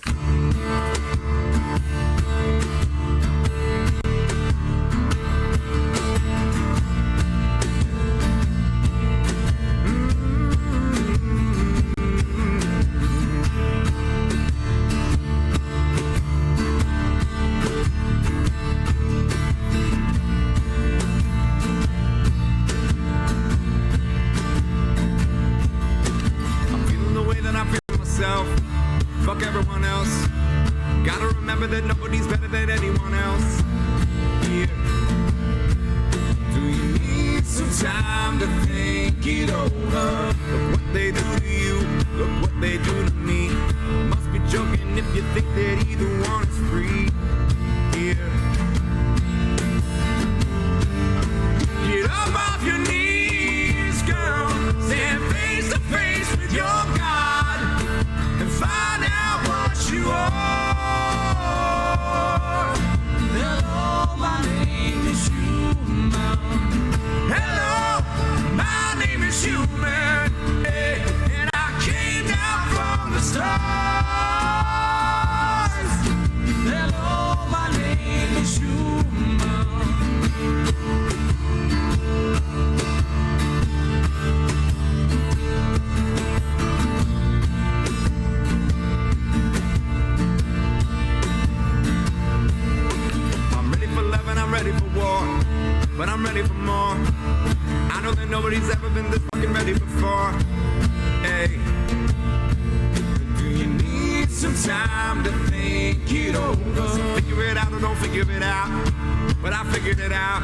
S17: feeling the way that I feel myself. Fuck everyone else. Gotta remember that nobody's better than anyone else. Yeah. Do you need some time to think it over? Look what they do to you. Look what they do to me. Must be joking if you think that either one is free. Yeah. Get up off your knees, girl. Stand face to face with your God. And find out what you are. Hello, my name is Human. Hello, my name is Human. Hey, and I came down from the stars. Hello, my name is Human. I'm ready for war, but I'm ready for more. I know that nobody's ever been this fucking ready before. Hey, do you need some time to think it over? So figure it out or don't figure it out. But I figured it out.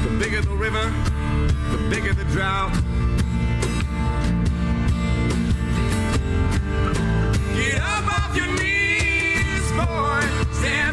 S17: The bigger the river, the bigger the drought. Get up off your knees, boy. Stand